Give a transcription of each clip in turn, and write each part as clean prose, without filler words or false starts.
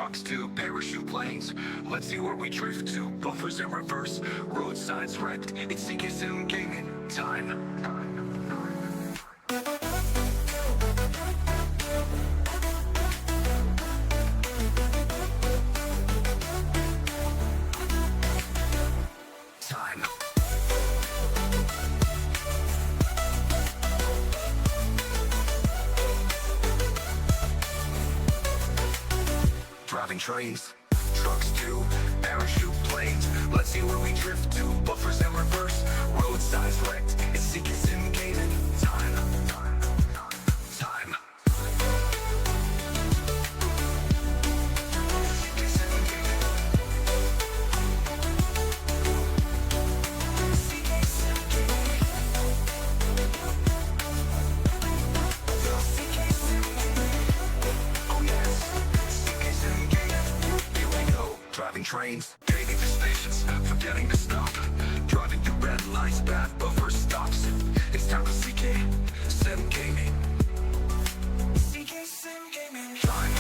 trucks to parachute planes. Let's see where we drift to. Buffers in reverse, road signs wrecked. It's CK gaming time. Driving trains, trucks to parachute planes. Let's see where we drift to. Buffers in reverse, road signs wrecked. It's CK gaming time. Driving trains, gaining the stations, forgetting to stop. Driving through red lights, bad buffer stops. It's time for CK Sim Gaming. CK Sim Gaming time.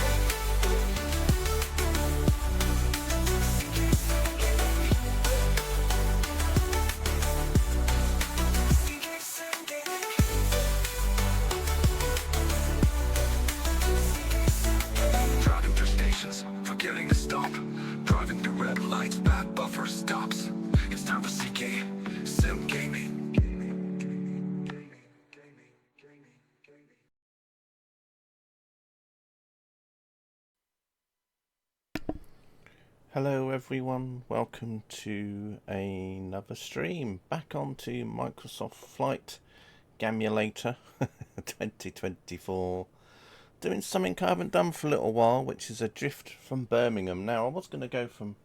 CK Sim Gaming. Driving through stations, forgetting to stop. Driving through red lights, bad buffer stops. It's time for CK Sim Gaming. Hello everyone, welcome to another stream. Back onto Microsoft Flight Gamulator 2024. Doing something I haven't done for a little while, which is a drift from Birmingham. Now, I was going to go from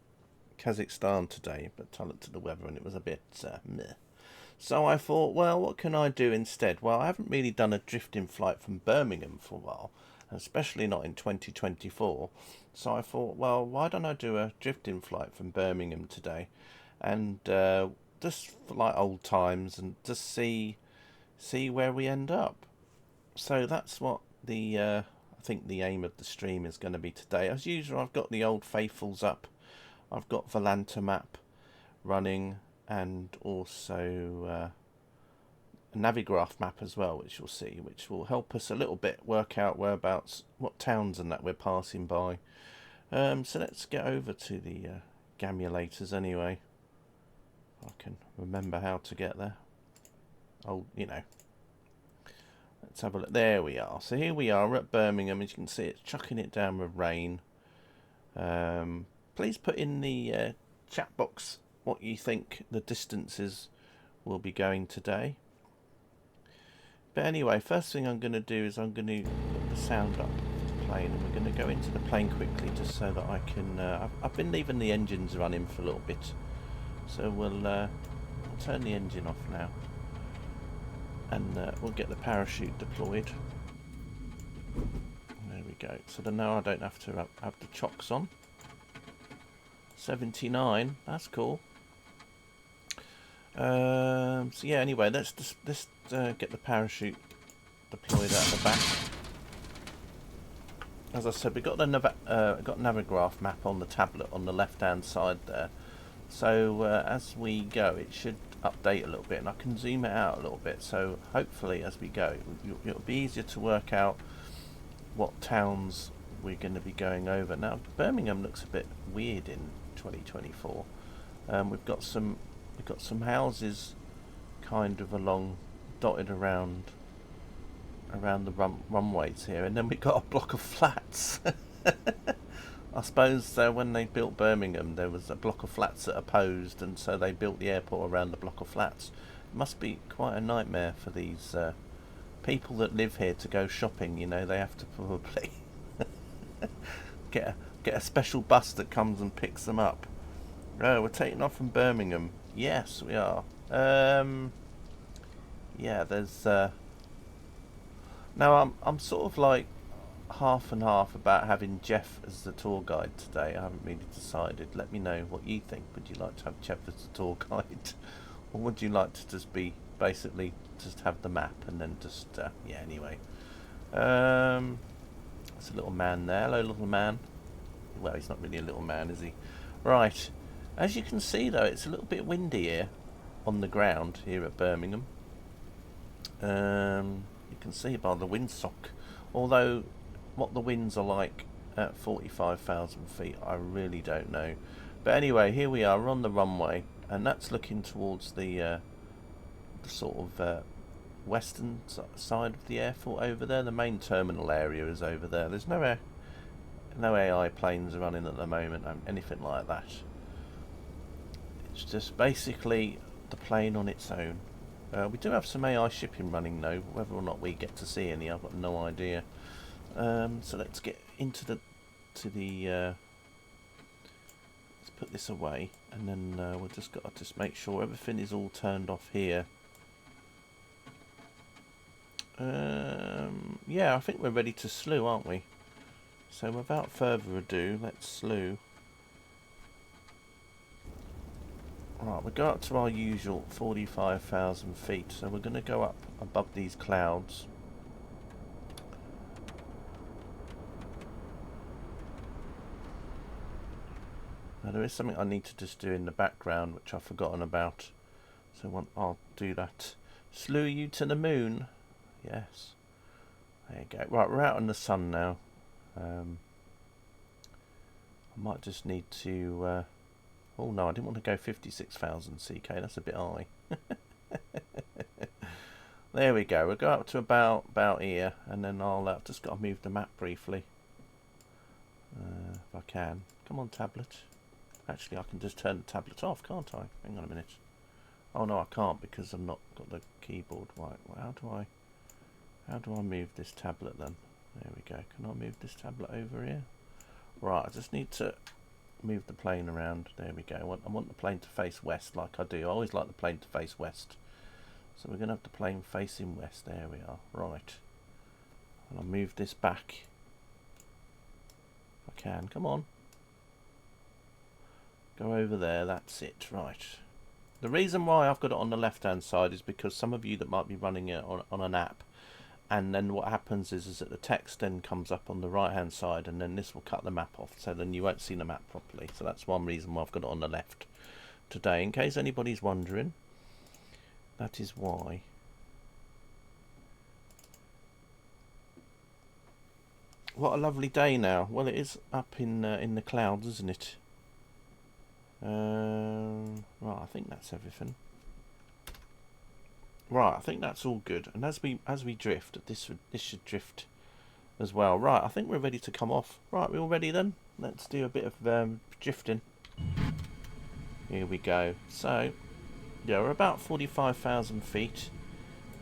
Kazakhstan today, but I looked at the weather and it was a bit meh. So I thought, well, what can I do instead? Well, I haven't really done a drifting flight from Birmingham for a while, especially not in 2024. So I thought, well, why don't I do a drifting flight from Birmingham today, and just for like old times, and just see where we end up. So that's what the I think the aim of the stream is going to be today. As usual, I've got the old faithfuls up. I've got Volanta map running, and also a Navigraph map as well, which you'll see, which will help us a little bit work out whereabouts, what towns and that we're passing by. So let's get over to the Gamulators anyway. I can remember how to get there. Oh, you know. Let's have a look. There we are. So here we are. We're at Birmingham. As you can see, it's chucking it down with rain. Please put in the chat box what you think the distances will be going today. But anyway, first thing I'm going to do is I'm going to put the sound up the plane, and we're going to go into the plane quickly just so that I can... I've been leaving the engines running for a little bit. So we'll turn the engine off now. And we'll get the parachute deployed. There we go. So now I don't have to have the chocks on. 79. That's cool. So yeah. Anyway, let's get the parachute deployed out the back. As I said, we got the Navigraph map on the tablet on the left-hand side there. So as we go, it should update a little bit, and I can zoom it out a little bit, so hopefully as we go it'll be easier to work out what towns we're going to be going over. Now Birmingham looks a bit weird in 2024. We've got some houses kind of dotted around the runways here, and then we've got a block of flats. I suppose when they built Birmingham, there was a block of flats that opposed, and so they built the airport around the block of flats. It must be quite a nightmare for these people that live here to go shopping. You know, they have to probably get a special bus that comes and picks them up. Oh, we're taking off from Birmingham. Yes, we are. Yeah, there's... Now, I'm sort of like half and half about having Jeff as the tour guide today. I haven't really decided. Let me know what you think. Would you like to have Jeff as the tour guide, or would you like to just be basically just have the map and then just yeah, anyway. There's a little man there. Hello, little man. Well, he's not really a little man, is he? Right. As you can see, though, it's a little bit windy here on the ground here at Birmingham. You can see by the windsock. Although, what the winds are like at 45,000 feet, I really don't know. But anyway, here we are, we're on the runway, and that's looking towards the sort of western side of the airport over there. The main terminal area is over there. There's no AI planes running at the moment, anything like that. It's just basically the plane on its own. We do have some AI shipping running though. Whether or not we get to see any, I've got no idea. So let's get into let's put this away, and then we've just got to make sure everything is all turned off here. Yeah, I think we're ready to slew, aren't we? So without further ado, let's slew. Right, we'll go up to our usual 45,000 feet. So we're going to go up above these clouds. Now there is something I need to just do in the background, which I've forgotten about. So I'll do that. Slew you to the moon. Yes. There you go. Right, we're out in the sun now. I might just need to... oh no, I didn't want to go 56,000 CK. That's a bit high. There we go. We'll go up to about here, and then I'll just got to move the map briefly. If I can. Come on, tablet. Actually, I can just turn the tablet off, can't I? Hang on a minute. Oh no, I can't because I've not got the keyboard. Right. Well, how do I move this tablet then? There we go. Can I move this tablet over here? Right. I just need to move the plane around. There we go. I want the plane to face west, like I do. I always like the plane to face west. So we're going to have the plane facing west. There we are. Right. And I'll move this back. If I can. Come on. Go over there. That's it. Right. The reason why I've got it on the left hand side is because some of you that might be running it on an app, and then what happens is that the text then comes up on the right hand side, and then this will cut the map off, so then you won't see the map properly. So that's one reason why I've got it on the left today, in case anybody's wondering. That is why. What a lovely day now. Well, it is up in the clouds, isn't it? Right, I think that's everything. Right, I think that's all good. And as we drift, this should drift as well. Right, I think we're ready to come off. Right, we're all ready then. Let's do a bit of drifting. Here we go. So, yeah, we're about 45,000 feet,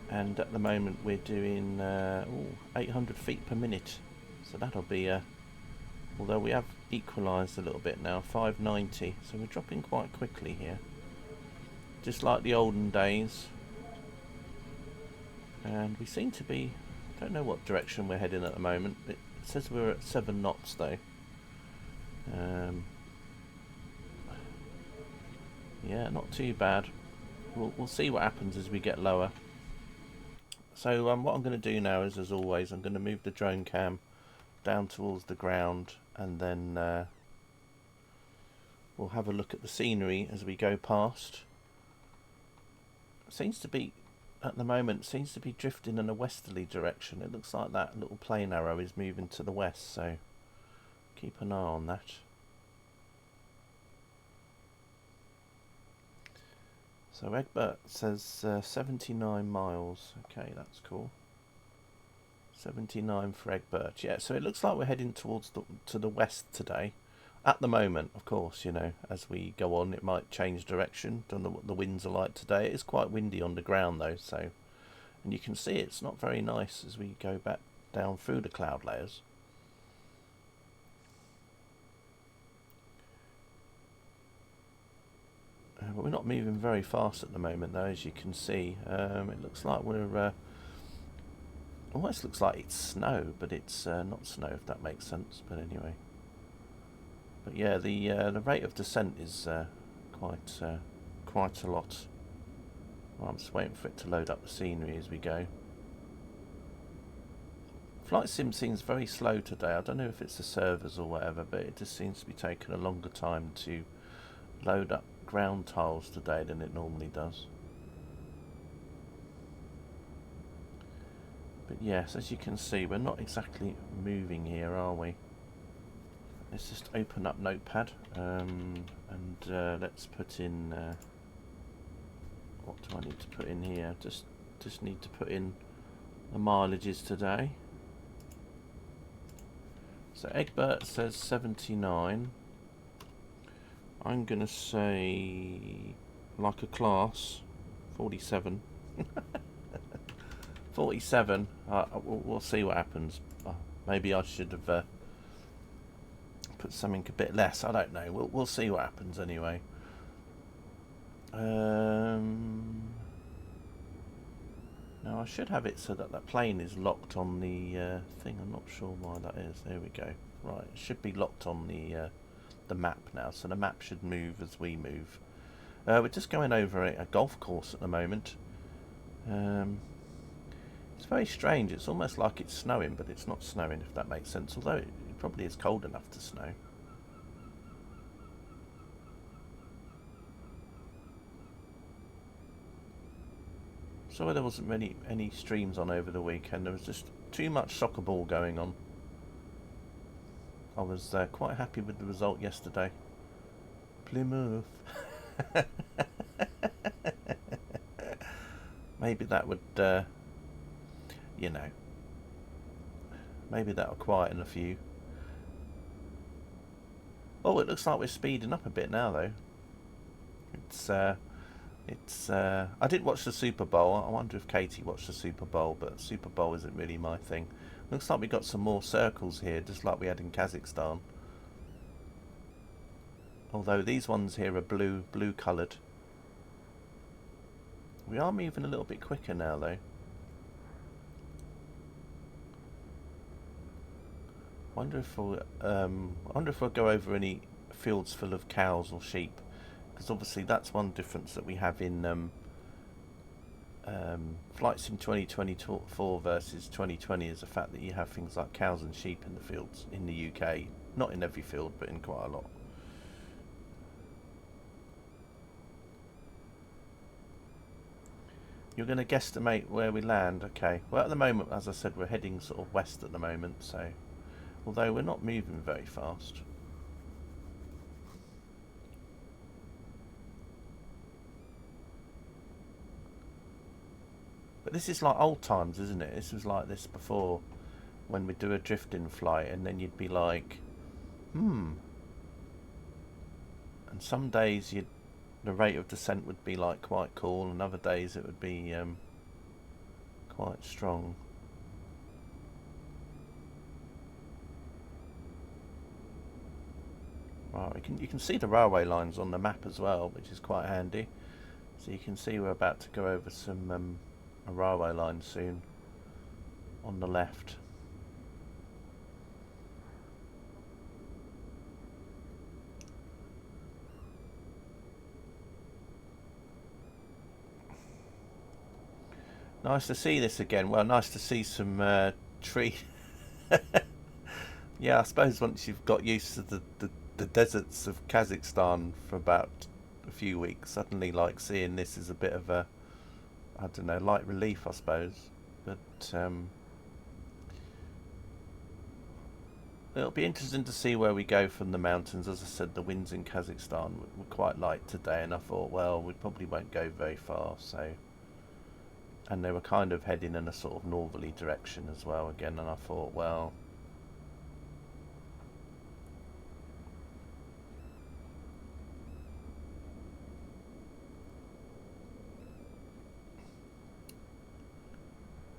and at the moment we're doing 800 feet per minute. So that'll be although we have equalised a little bit now, 590. So we're dropping quite quickly here, just like the olden days. And we seem to be, I don't know what direction we're heading at the moment. It says we're at 7 knots though. Yeah, not too bad. We'll see what happens as we get lower. So what I'm going to do now is, as always, I'm going to move the drone cam down towards the ground, and then we'll have a look at the scenery as we go past. Seems to be, at the moment, seems to be drifting in a westerly direction. It looks like that little plane arrow is moving to the west, so keep an eye on that. So Egbert says 79 miles. Okay, that's cool. 79 for Egbert. Yeah, so it looks like we're heading towards to the west today. At the moment, of course, you know, as we go on, it might change direction. Don't know what the winds are like today. It is quite windy on the ground though, so, and you can see it's not very nice as we go back down through the cloud layers. But we're not moving very fast at the moment though, as you can see. It looks like we're almost looks like it's snow, but it's not snow, if that makes sense. But anyway, but yeah, the rate of descent is quite a lot. Well, I'm just waiting for it to load up the scenery as we go. Flight Sim seems very slow today. I don't know if it's the servers or whatever, but it just seems to be taking a longer time to load up ground tiles today than it normally does. But yes, as you can see, we're not exactly moving here, are we? Let's just open up Notepad and let's put in what do I need to put in here? Just need to put in the mileages today. So Egbert says 79. I'm gonna say, like a class, 47. 47. We'll see what happens. Maybe I should have put something a bit less. I don't know. We'll see what happens anyway. Now I should have it so that plane is locked on the thing. I'm not sure why that is. There we go. Right, it should be locked on the map now. So the map should move as we move. We're just going over a golf course at the moment. It's very strange. It's almost like it's snowing, but it's not snowing, if that makes sense. Although it probably is cold enough to snow. Sorry there wasn't any streams on over the weekend. There was just too much soccer ball going on. I was quite happy with the result yesterday. Plymouth. Maybe that would, you know, maybe that'll quieten a few. Oh, it looks like we're speeding up a bit now, though. I did watch the Super Bowl. I wonder if Katie watched the Super Bowl, but Super Bowl isn't really my thing. Looks like we got some more circles here, just like we had in Kazakhstan. Although these ones here are blue coloured. We are moving a little bit quicker now, though. Wonder if we'll go over any fields full of cows or sheep, because obviously that's one difference that we have in Flight Sim 2024 versus 2020 is the fact that you have things like cows and sheep in the fields in the UK. Not in every field, but in quite a lot. You're going to guesstimate where we land, okay. Well, at the moment, as I said, we're heading sort of west at the moment, so although we're not moving very fast. But this is like old times, isn't it? This was like this before, when we do a drifting flight, and then you'd be like, and some days the rate of descent would be like quite cool, and other days it would be quite strong. Right, you can see the railway lines on the map as well, which is quite handy. So you can see we're about to go over some a railway line soon on the left. Nice to see this again. Well, nice to see some tree. Yeah, I suppose once you've got used to the deserts of Kazakhstan for about a few weeks, suddenly like seeing this is a bit of a, I don't know, light relief, I suppose. But it'll be interesting to see where we go from the mountains. As I said, the winds in Kazakhstan were quite light today, and I thought, well, we probably won't go very far, so. And they were kind of heading in a sort of northerly direction as well again, and I thought, well,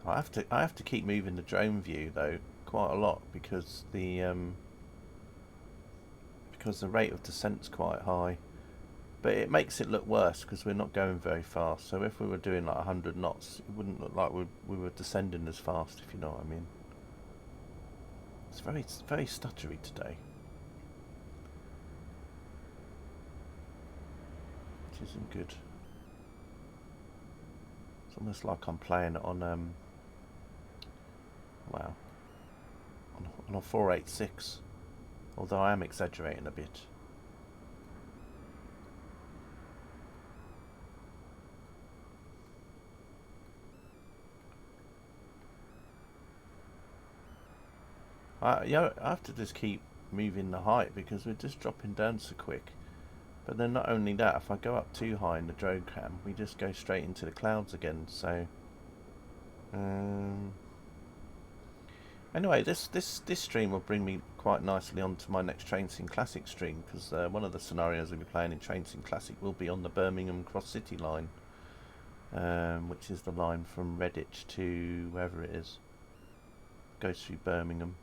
I have to keep moving the drone view though quite a lot because the rate of descent's quite high. But it makes it look worse because we're not going very fast. So if we were doing like 100 knots, it wouldn't look like we were descending as fast, if you know what I mean. It's very stuttery today, which isn't good. It's almost like I'm playing it on wow. on a 486, although I am exaggerating a bit. I have to just keep moving the height because we're just dropping down so quick. But then not only that, if I go up too high in the drone cam, we just go straight into the clouds again. So anyway, this stream will bring me quite nicely onto my next Train Sim Classic stream, because one of the scenarios we'll be playing in Train Sim Classic will be on the Birmingham Cross City line, which is the line from Redditch to wherever it is. Goes through Birmingham.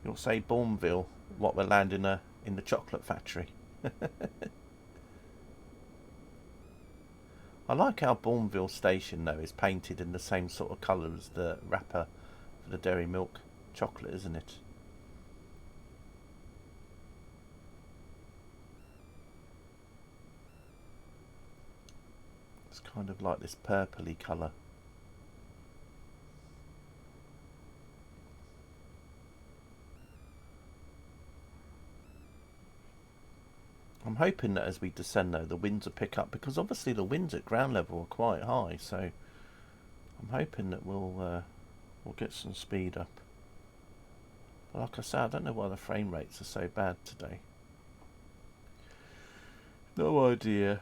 You'll say Bourneville, what we're landing in the chocolate factory. I like how Bourneville station though is painted in the same sort of colour as the wrapper for the dairy milk chocolate, isn't it? It's kind of like this purpley colour. I'm hoping that as we descend though, the winds will pick up, because obviously the winds at ground level are quite high, so I'm hoping that we'll get some speed up. But like I say, I don't know why the frame rates are so bad today. No idea.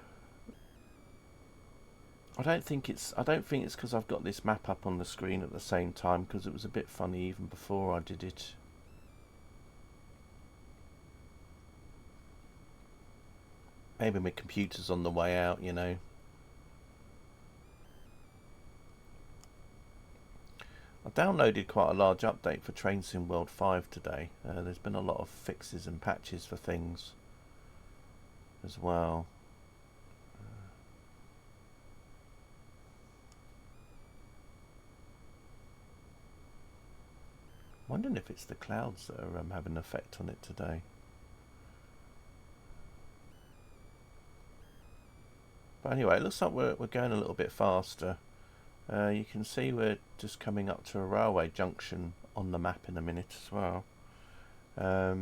I don't think it's because I've got this map up on the screen at the same time, because it was a bit funny even before I did it. Maybe my computer's on the way out, you know. I downloaded quite a large update for Train Sim World 5 today. There's been a lot of fixes and patches for things as well. I'm wondering if it's the clouds that are having an effect on it today. But anyway, it looks like we're going a little bit faster. You can see we're just coming up to a railway junction on the map in a minute as well. I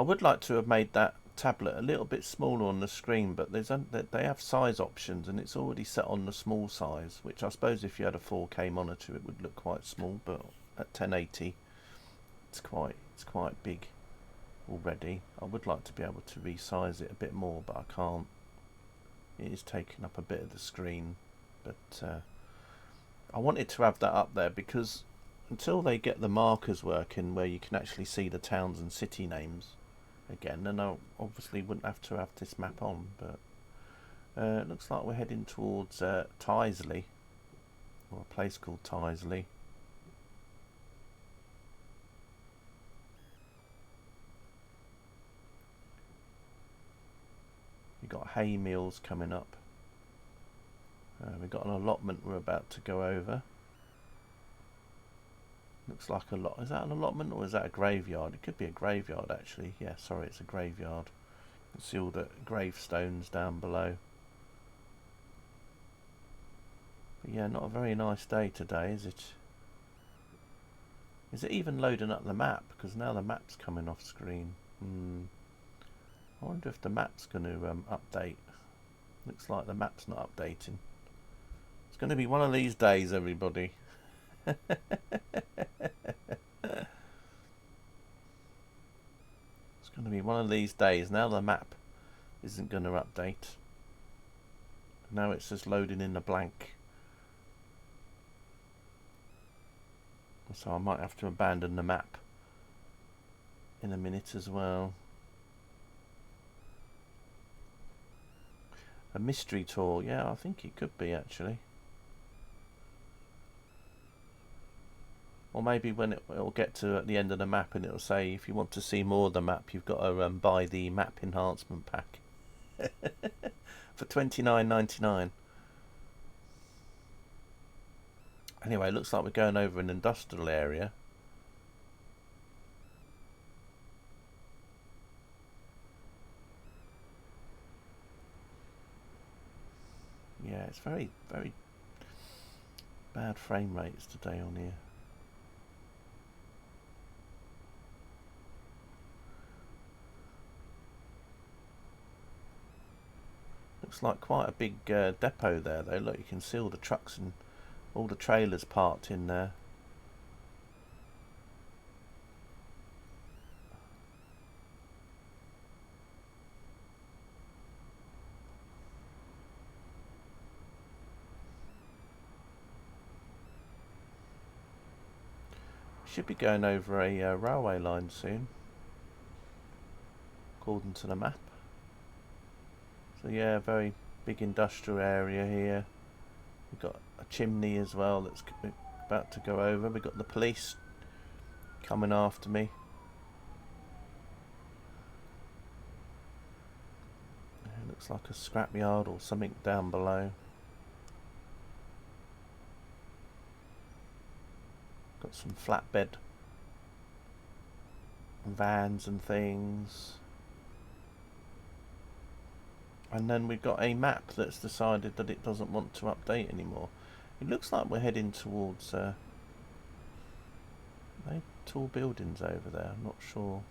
would like to have made that tablet a little bit smaller on the screen, but they have size options and it's already set on the small size, which I suppose if you had a 4K monitor it would look quite small, but at 1080 it's quite big already. I would like to be able to resize it a bit more, but I can't. It is taking up a bit of the screen, but I wanted to have that up there because until they get the markers working where you can actually see the towns and city names again, then I obviously wouldn't have to have this map on. But it looks like we're heading towards Tyseley, or a place called Tyseley. We've got hay meals coming up. We've got an allotment we're about to go over. Looks like a lot. Is that an allotment or is that a graveyard? It could be a graveyard actually. Yeah, sorry, it's a graveyard. You can see all the gravestones down below. But yeah, not a very nice day today, is it? Is it even loading up the map? Because now the map's coming off screen. I wonder if the map's going to update. Looks like the map's not updating. It's going to be one of these days, everybody. It's going to be one of these days. Now the map isn't going to update. Now it's just loading in the blank. So I might have to abandon the map in a minute as well. A mystery tour, yeah, I think it could be actually. Or maybe when it'll get to at the end of the map and it'll say if you want to see more of the map you've got to buy the map enhancement pack for $29.99. Anyway, looks like we're going over an industrial area. it's very, very bad frame rates today on here. Looks like quite a big depot there though. Look, you can see all the trucks and all the trailers parked in there. Should be going over a railway line soon, according to the map. So yeah, very big industrial area here. We've got a chimney as well that's about to go over. We've got the police coming after me. It looks like a scrapyard or something down below. Got some flatbed vans and things. And then we've got a map that's decided that it doesn't want to update anymore. It looks like we're heading towards tall buildings over there. I'm not sure.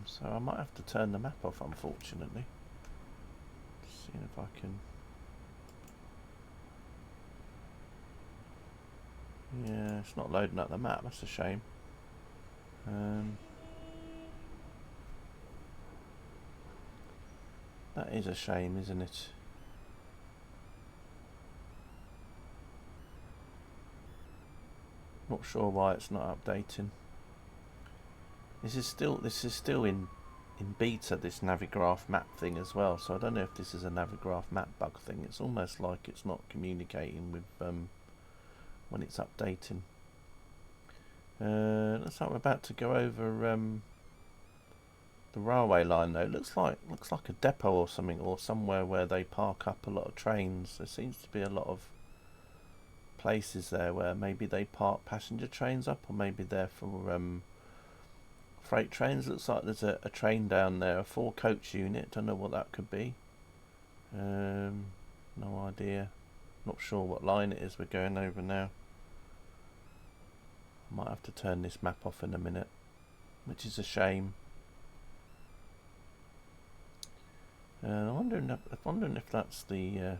So I might have to turn the map off, unfortunately. Seeing if I can. Yeah, it's not loading up the map. That's a shame. That is a shame, isn't it? Not sure why it's not updating. This is still in beta, this Navigraph map thing as well. So I don't know if this is a Navigraph map bug thing. It's almost like it's not communicating with when it's updating. Looks like we're about to go over the railway line though. Looks like a depot or something, or somewhere where they park up a lot of trains. There seems to be a lot of places there where maybe they park passenger trains up, or maybe they're for freight trains. Looks like there's a train down there, a 4-coach unit. Don't know what that could be. No idea. Not sure what line it is we're going over now. Might have to turn this map off in a minute, which is a shame. I'm wondering if that's the I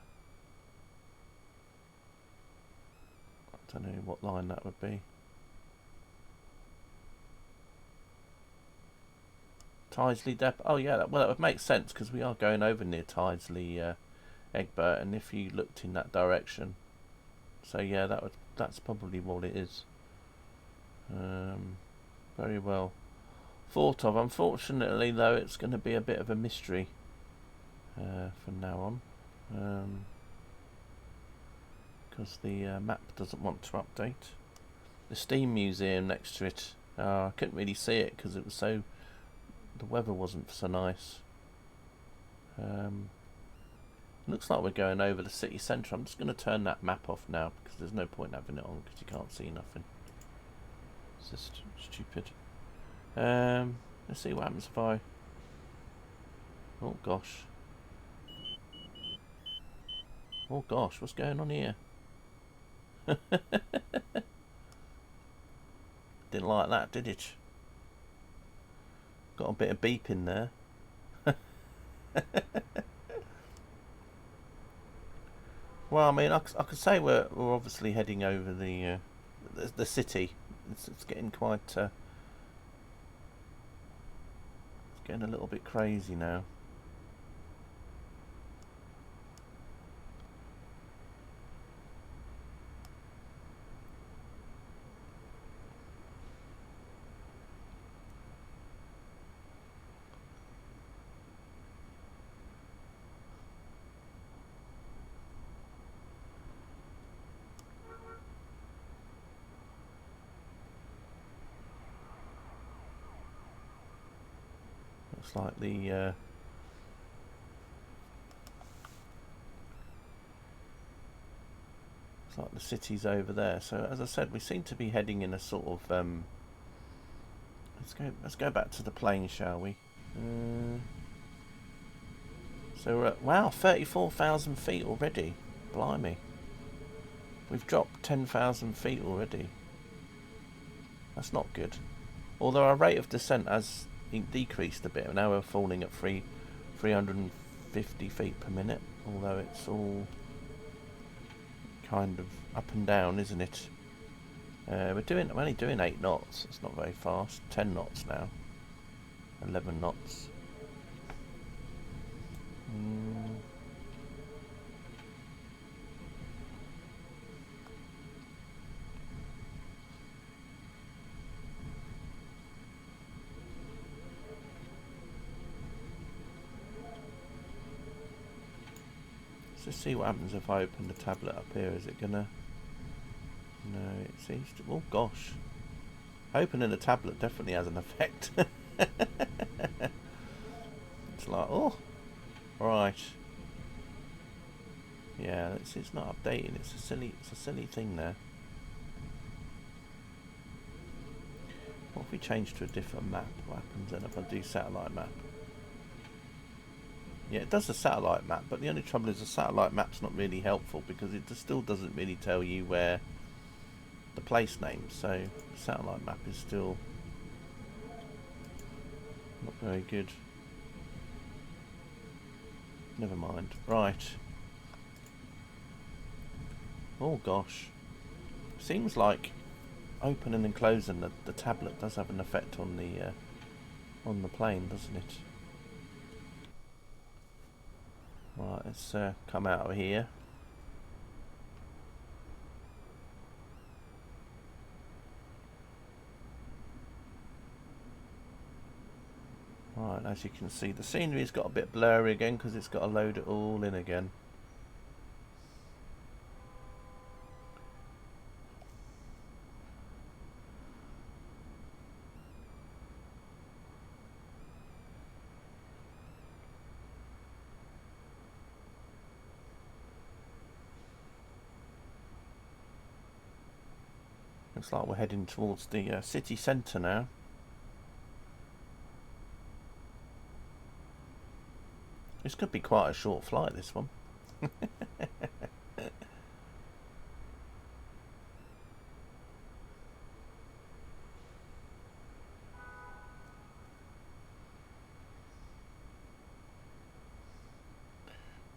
don't know what line that would be. Tyseley Depot. Oh yeah, that would make sense because we are going over near Tyseley, Egbert, and if you looked in that direction, so yeah, that's probably what it is. Very well thought of. Unfortunately, though, it's going to be a bit of a mystery from now on, because the map doesn't want to update. The Steam Museum next to it, I couldn't really see it because it was the weather wasn't so nice. Looks like we're going over the city centre. I'm just going to turn that map off now because there's no point having it on because you can't see nothing. It's just stupid. Let's see what happens if I... Oh gosh. Oh gosh, what's going on here? Didn't like that, did it? Got a bit of beep in there. Well, I mean, I could say we're obviously heading over the city. It's getting quite it's getting a little bit crazy now. Looks like the city's over there. So as I said, we seem to be heading in a sort of let's go back to the plane, shall we? So we're at, wow, 34,000 feet already. Blimey. We've dropped 10,000 feet already. That's not good. Although our rate of descent has decreased a bit. Now we're falling at 350 feet per minute. Although it's all kind of up and down, isn't it? We're only doing 8 knots. It's not very fast. 10 knots now. 11 knots. Let's just see what happens if I open the tablet up here. Is it gonna... No, it seems to... Oh gosh. Opening the tablet definitely has an effect. It's like, oh, right. Yeah, it's not updating. It's a silly thing there. What if we change to a different map? What happens then if I do satellite map? Yeah, it does a satellite map, but the only trouble is the satellite map's not really helpful because it still doesn't really tell you where the place names. So the satellite map is still not very good. Never mind. Right. Oh gosh. Seems like opening and closing the tablet does have an effect on the plane, doesn't it? Right, let's come out of here. Right, as you can see, the scenery's got a bit blurry again because it's got to load it all in again. Looks like we're heading towards the city centre now. This could be quite a short flight, this one.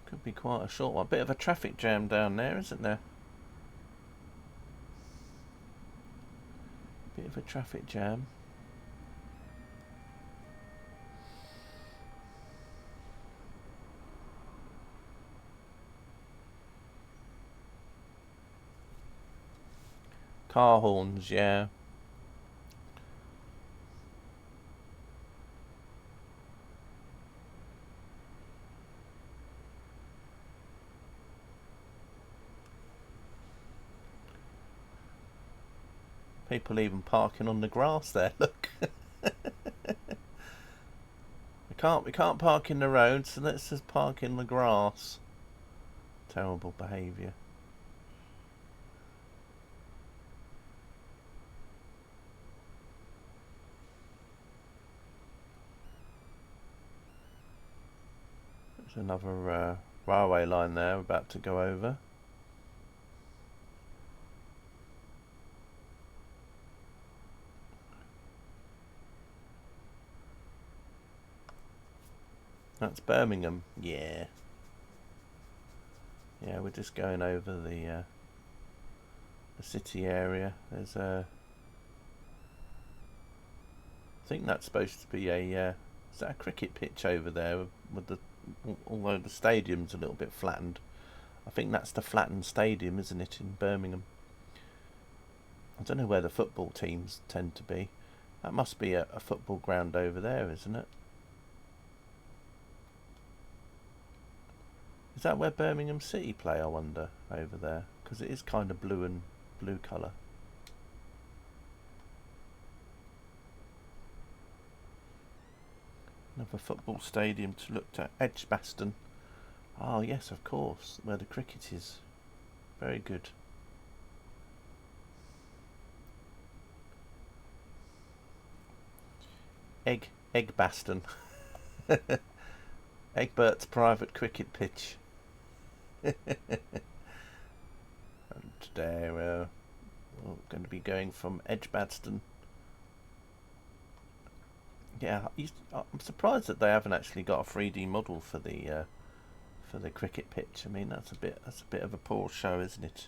Could be quite a short one. Bit of a traffic jam down there, isn't there? Bit of a traffic jam. Car horns, yeah. People even parking on the grass there, look. we can't park in the road, so let's just park in the grass. Terrible behaviour. There's another railway line there we're about to go over. That's Birmingham, yeah. Yeah, we're just going over the city area. There's a... I think that's supposed to be a... is that a cricket pitch over there with the... Although the stadium's a little bit flattened. I think that's the flattened stadium, isn't it, in Birmingham? I don't know where the football teams tend to be. That must be a football ground over there, isn't it? Is that where Birmingham City play, I wonder, over there? Because it is kind of blue colour. Another football stadium to look at. Edgbaston. Oh yes, of course, where the cricket is. Very good. Eggbaston. Egbert's private cricket pitch. And today we're going to be going from Edgbaston. Yeah, I'm surprised that they haven't actually got a 3D model for the cricket pitch. I mean, that's a bit of a poor show, isn't it?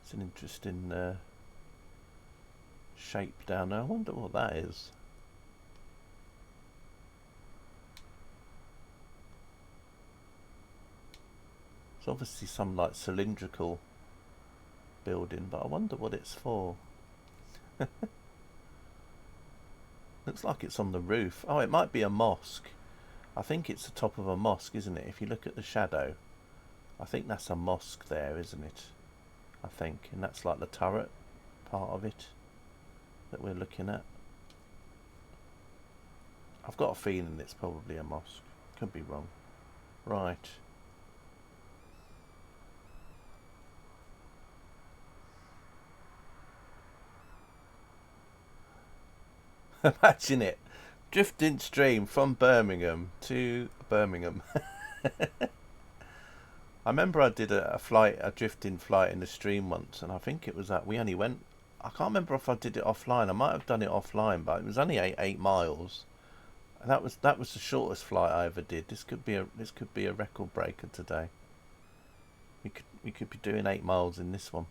It's an interesting shape down there. I wonder what that is. It's obviously some like cylindrical building, but I wonder what it's for. Looks like it's on the roof. Oh, it might be a mosque. I think it's the top of a mosque, isn't it? If you look at the shadow, I think that's a mosque there, isn't it? I think, and that's like the turret part of it that we're looking at. I've got a feeling it's probably a mosque. Could be wrong. Right. Imagine it. Drifting stream from Birmingham to Birmingham. I remember I did a drifting flight in the stream once, and I think it was that we only went. I can't remember if I did it offline. I might have done it offline, but it was only 8 miles, and that was the shortest flight I ever did. This could be a record breaker today. We could be doing 8 miles in this one.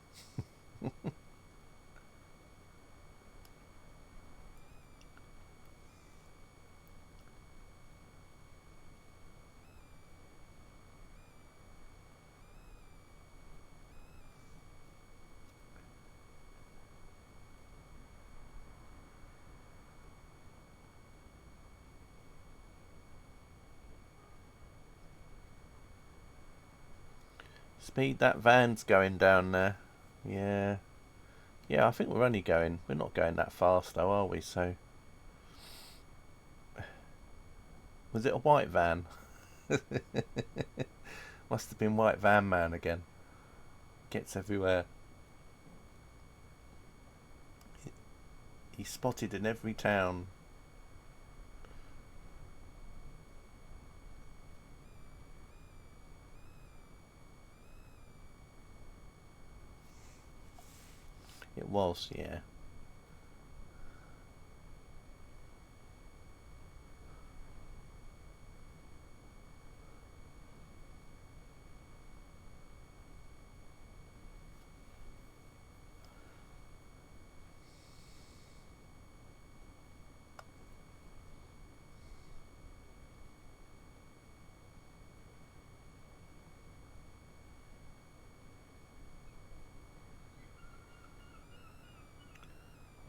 Speed, that van's going down there. Yeah. Yeah, I think we're not going that fast though, are we? So, was it a white van? Must have been White Van Man again. Gets everywhere. He's spotted in every town. It was, yeah.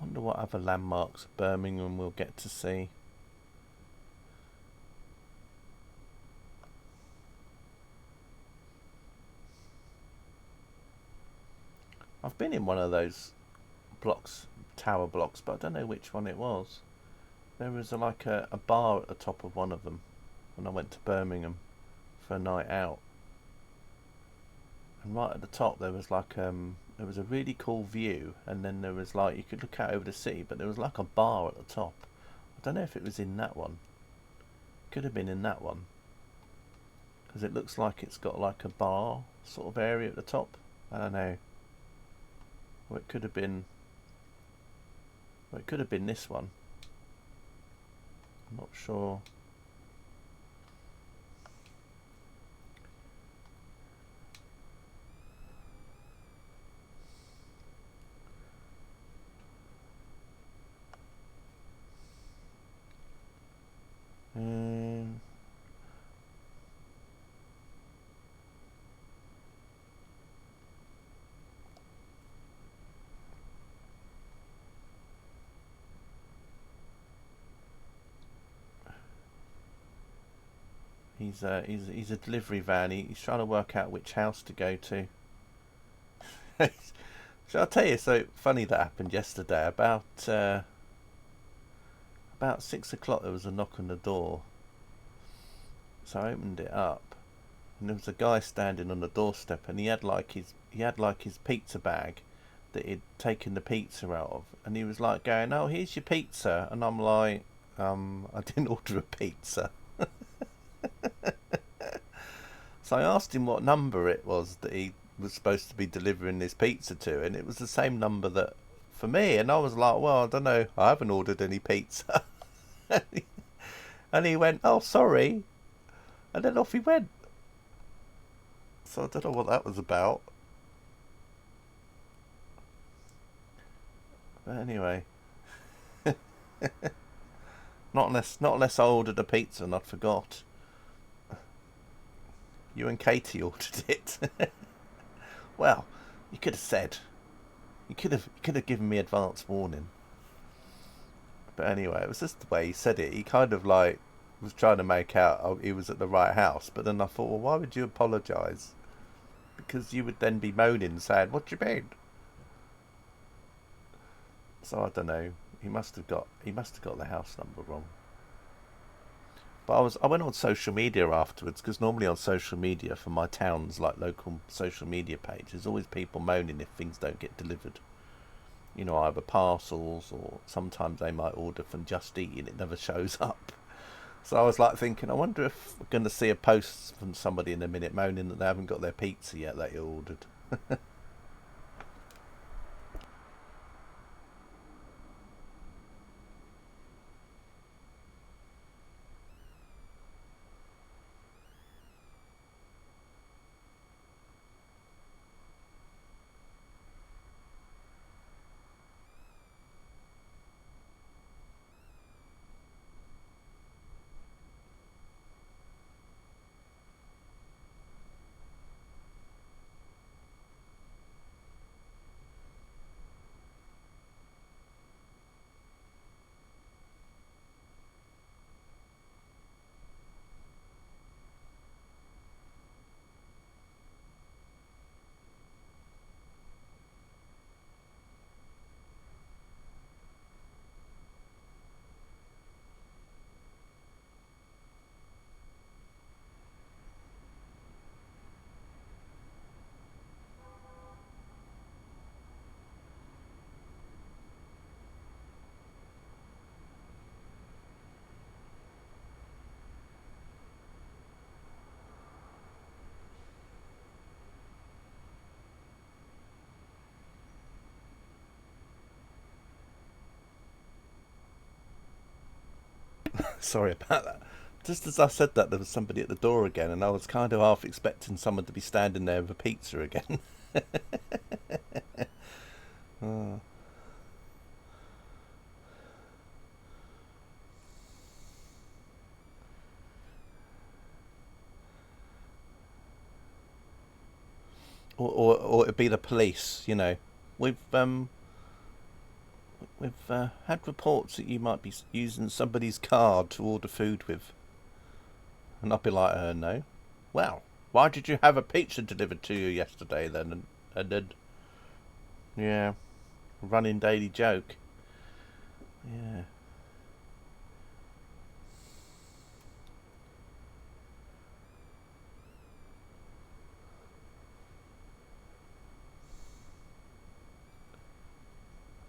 Wonder what other landmarks Birmingham we'll get to see. I've been in one of those blocks, tower blocks, but I don't know which one it was. There was like a bar at the top of one of them when I went to Birmingham for a night out. And right at the top there was like there was a really cool view, and then there was like you could look out over the city, but there was like a bar at the top. I don't know if it was in that one. Could have been in that one, because it looks like it's got like a bar sort of area at the top. I don't know. Or it could have been. Or it could have been this one. I'm not sure. He's a delivery van. He's trying to work out which house to go to. Shall I tell you? So funny that happened yesterday. About about 6 o'clock there was a knock on the door. So I opened it up, and there was a guy standing on the doorstep, and he had like his pizza bag that he'd taken the pizza out of, and he was like going, "Oh, here's your pizza," and I'm like, I didn't order a pizza. So I asked him what number it was that he was supposed to be delivering this pizza to, and it was the same number that for me, and I was like, "Well, I don't know, I haven't ordered any pizza." And he went, "Oh, sorry," and then off he went. So I don't know what that was about. But anyway, not unless I ordered a pizza and I forgot. You and Katie ordered it. Well, you could have said. You could have given me advance warning. But anyway, it was just the way he said it. He kind of like was trying to make out he was at the right house. But then I thought, well, why would you apologise? Because you would then be moaning, saying, "What do you mean?" So I don't know. He must have got the house number wrong. But I went on social media afterwards, because normally on social media for my town's like local social media page, there's always people moaning if things don't get delivered. You know, either parcels, or sometimes they might order from Just Eat and it never shows up. So I was like thinking, I wonder if we're going to see a post from somebody in a minute moaning that they haven't got their pizza yet that you ordered. Sorry about that. Just as I said that, there was somebody at the door again, and I was kind of half expecting someone to be standing there with a pizza again. Oh. Or it'd be the police, you know. We've had reports that you might be using somebody's card to order food with, and I'll be like, no. Well, why did you have a pizza delivered to you yesterday then? And then, yeah, running daily joke. Yeah.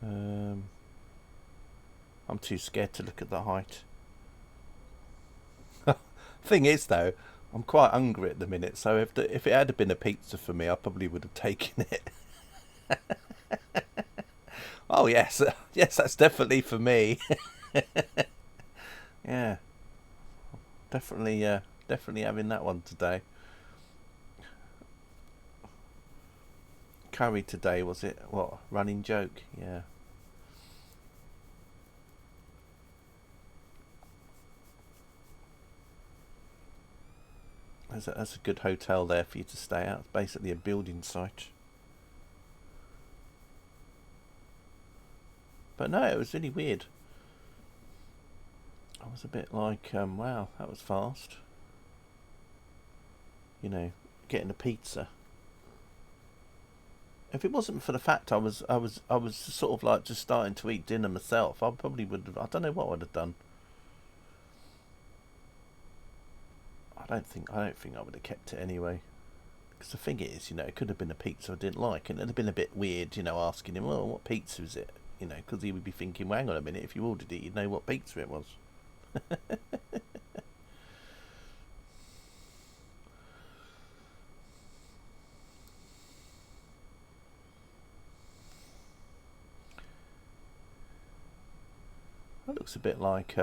Um, I'm too scared to look at the height. Thing is, though, I'm quite hungry at the minute, so if it had been a pizza for me, I probably would have taken it. Oh yes, yes, that's definitely for me. Yeah, definitely having that one today. Curry today, was it? What, running joke? Yeah. That's a good hotel there for you to stay at. It's basically a building site. But no, it was really weird. I was a bit like, wow, that was fast. You know, getting a pizza. If it wasn't for the fact I was sort of like just starting to eat dinner myself, I probably would have. I don't know what I'd have done. I don't think I would have kept it anyway. Because the thing is, it could have been a pizza I didn't like, and it'd have been a bit weird, asking him, well, what pizza is it? Because he would be thinking, well, hang on a minute, if you ordered it, you'd know what pizza it was. That looks a bit like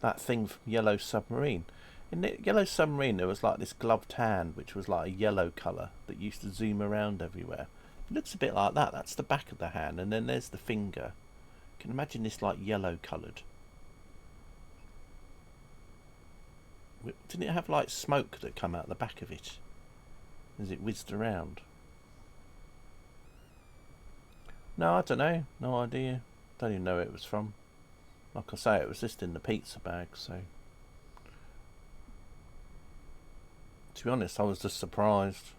that thing from Yellow Submarine. In the Yellow Submarine, there was like this gloved hand, which was like a yellow colour that used to zoom around everywhere. It looks a bit like that. That's the back of the hand, and then there's the finger. You can imagine this like yellow coloured. Didn't it have like smoke that come out the back of it as it whizzed around? No, I don't know. No idea. Don't even know where it was from. Like I say, it was just in the pizza bag, so... To be honest, I was just surprised.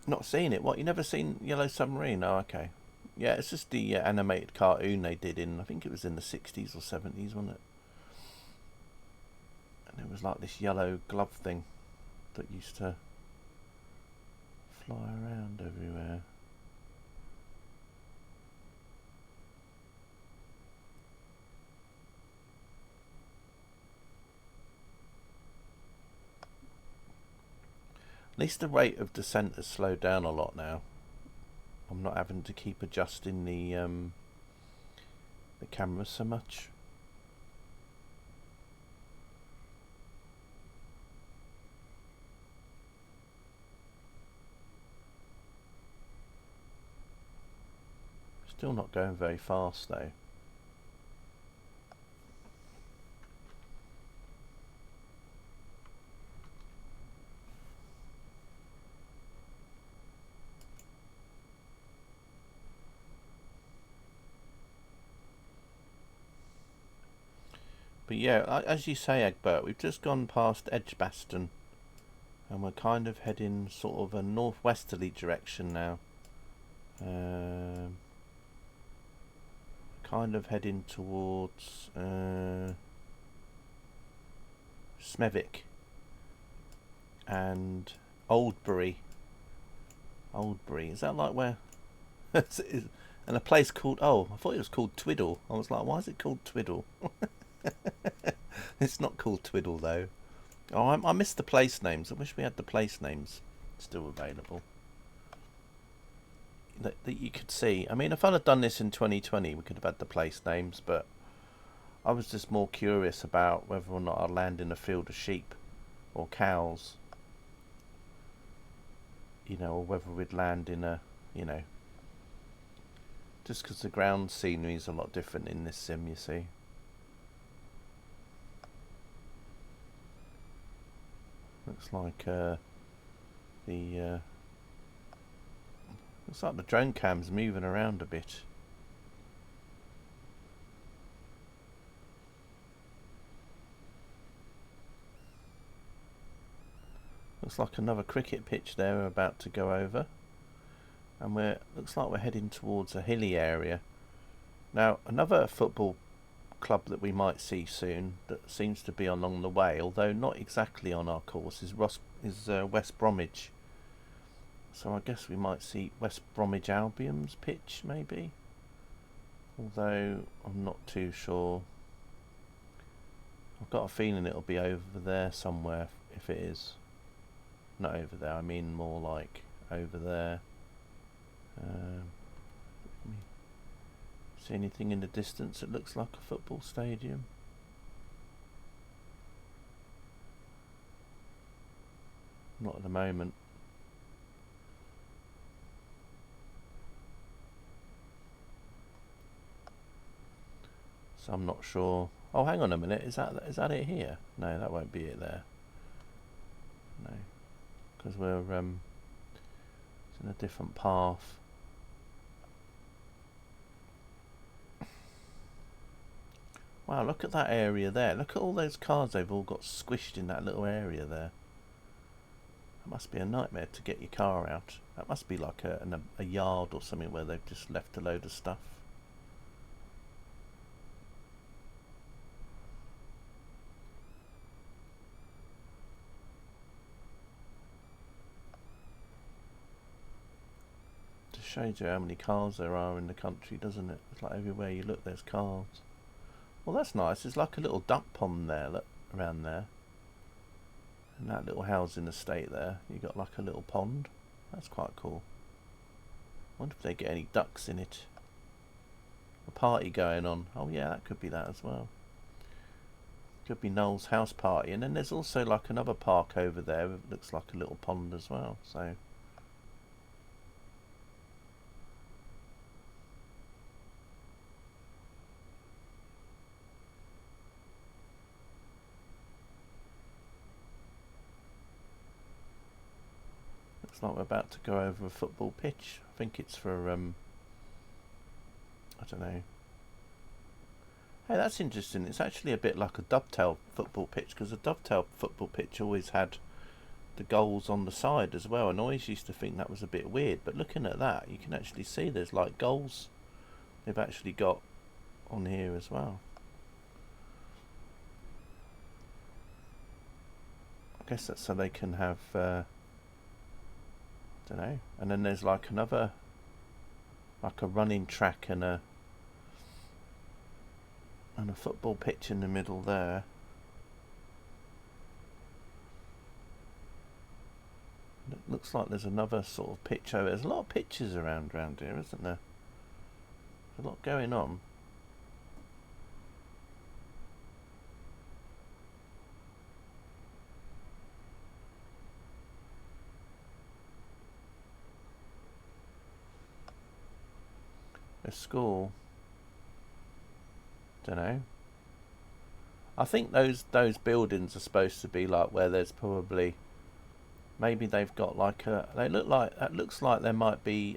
Not seen it? What, you never seen Yellow Submarine? Oh, okay. Yeah, it's just the animated cartoon they did in, I think it was in the 60s or 70s, wasn't it? And it was like this yellow glove thing that used to fly around everywhere. At least the rate of descent has slowed down a lot now. I'm not having to keep adjusting the camera so much. Still not going very fast though. But yeah, as you say, Egbert, we've just gone past Edgbaston, and we're kind of heading sort of a northwesterly direction now. Kind of heading towards Smethwick and Oldbury. Oldbury, is that like where? And a place called, oh, I thought it was called Twiddle. I was like, why is it called Twiddle? It's not called Twiddle though. Oh, I missed the place names. I wish we had the place names still available. That you could see. I mean, if I'd have done this in 2020, we could have had the place names, but I was just more curious about whether or not I'd land in a field of sheep or cows, or whether we'd land in a, just because the ground scenery is a lot different in this sim, you see. Looks like looks like the drone cam's moving around a bit. Looks like another cricket pitch there we're about to go over. And looks like we're heading towards a hilly area. Now, another football club that we might see soon that seems to be along the way, although not exactly on our course, is West Bromwich. So I guess we might see West Bromwich Albion's pitch, maybe. Although I'm not too sure. I've got a feeling it'll be over there somewhere, if it is. Not over there, I mean more like over there. See anything in the distance that looks like a football stadium? Not at the moment. So I'm not sure. Oh, hang on a minute. Is that it here? No, that won't be it there. No, because we're it's in a different path. Wow, look at that area there. Look at all those cars they've all got squished in that little area there. That must be a nightmare to get your car out. That must be like a yard or something where they've just left a load of stuff. Just shows you how many cars there are in the country, doesn't it? It's like everywhere you look there's cars. Well, that's nice. There's like a little duck pond there, look, around there. And that little housing estate there, you got like a little pond. That's quite cool. Wonder if they get any ducks in it. A party going on. Oh yeah, that could be that as well. Could be Noel's house party. And then there's also like another park over there that looks like a little pond as well. So looks like we're about to go over a football pitch. I think it's for I don't know. Hey, that's interesting. It's actually a bit like a dovetail football pitch, because a dovetail football pitch always had the goals on the side as well, and I always used to think that was a bit weird, but looking at that you can actually see there's like goals they've actually got on here as well. I guess that's so they can have I don't know. And then there's like another, like a running track and a football pitch in the middle there. It looks like there's another sort of pitch over. There's a lot of pitches around here, isn't there? There's a lot going on. A school. Don't know. I think those buildings are supposed to be like where there's probably, maybe they've got like a, they look like, that looks like there might be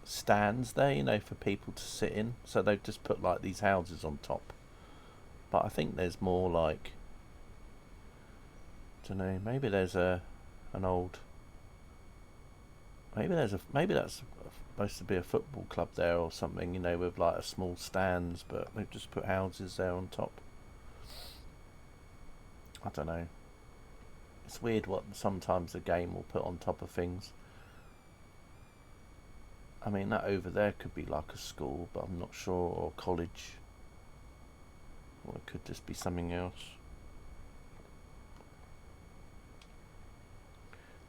stands there, you know, for people to sit in. So they've just put like these houses on top. But I think there's more like, don't know, maybe there's an old, maybe that's supposed to be a football club there or something, you know, with like a small stands, but they've just put houses there on top. I don't know. It's weird what sometimes a game will put on top of things. I mean, that over there could be like a school, but I'm not sure, or college, or it could just be something else.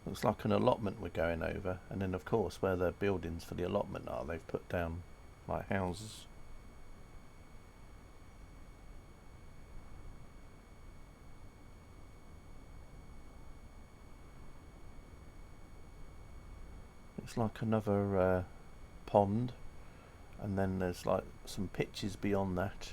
Looks like an allotment we're going over, and then of course where the buildings for the allotment are, they've put down like houses. Looks like another pond, and then there's like some pitches beyond that.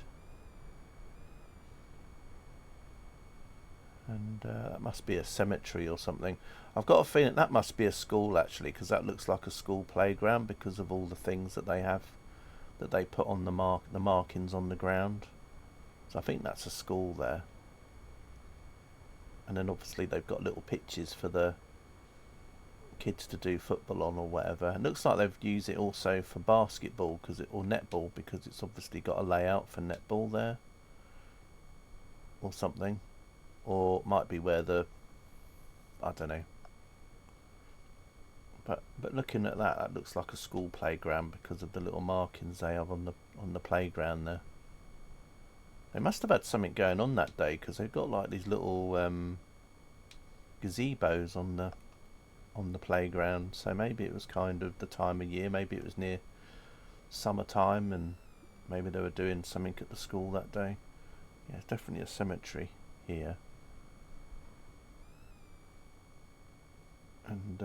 And that must be a cemetery or something. I've got a feeling that must be a school actually, because that looks like a school playground because of all the things that they have, that they put on the markings on the ground. So I think that's a school there. And then obviously they've got little pitches for the kids to do football on or whatever. It looks like they've used it also for basketball or netball, because it's obviously got a layout for netball there or something. Or might be where the, I don't know. But looking at that, that looks like a school playground because of the little markings they have on the playground there. They must have had something going on that day, because they've got like these little gazebos on the playground. So maybe it was kind of the time of year. Maybe it was near summertime, and maybe they were doing something at the school that day. Yeah, it's definitely a cemetery here. And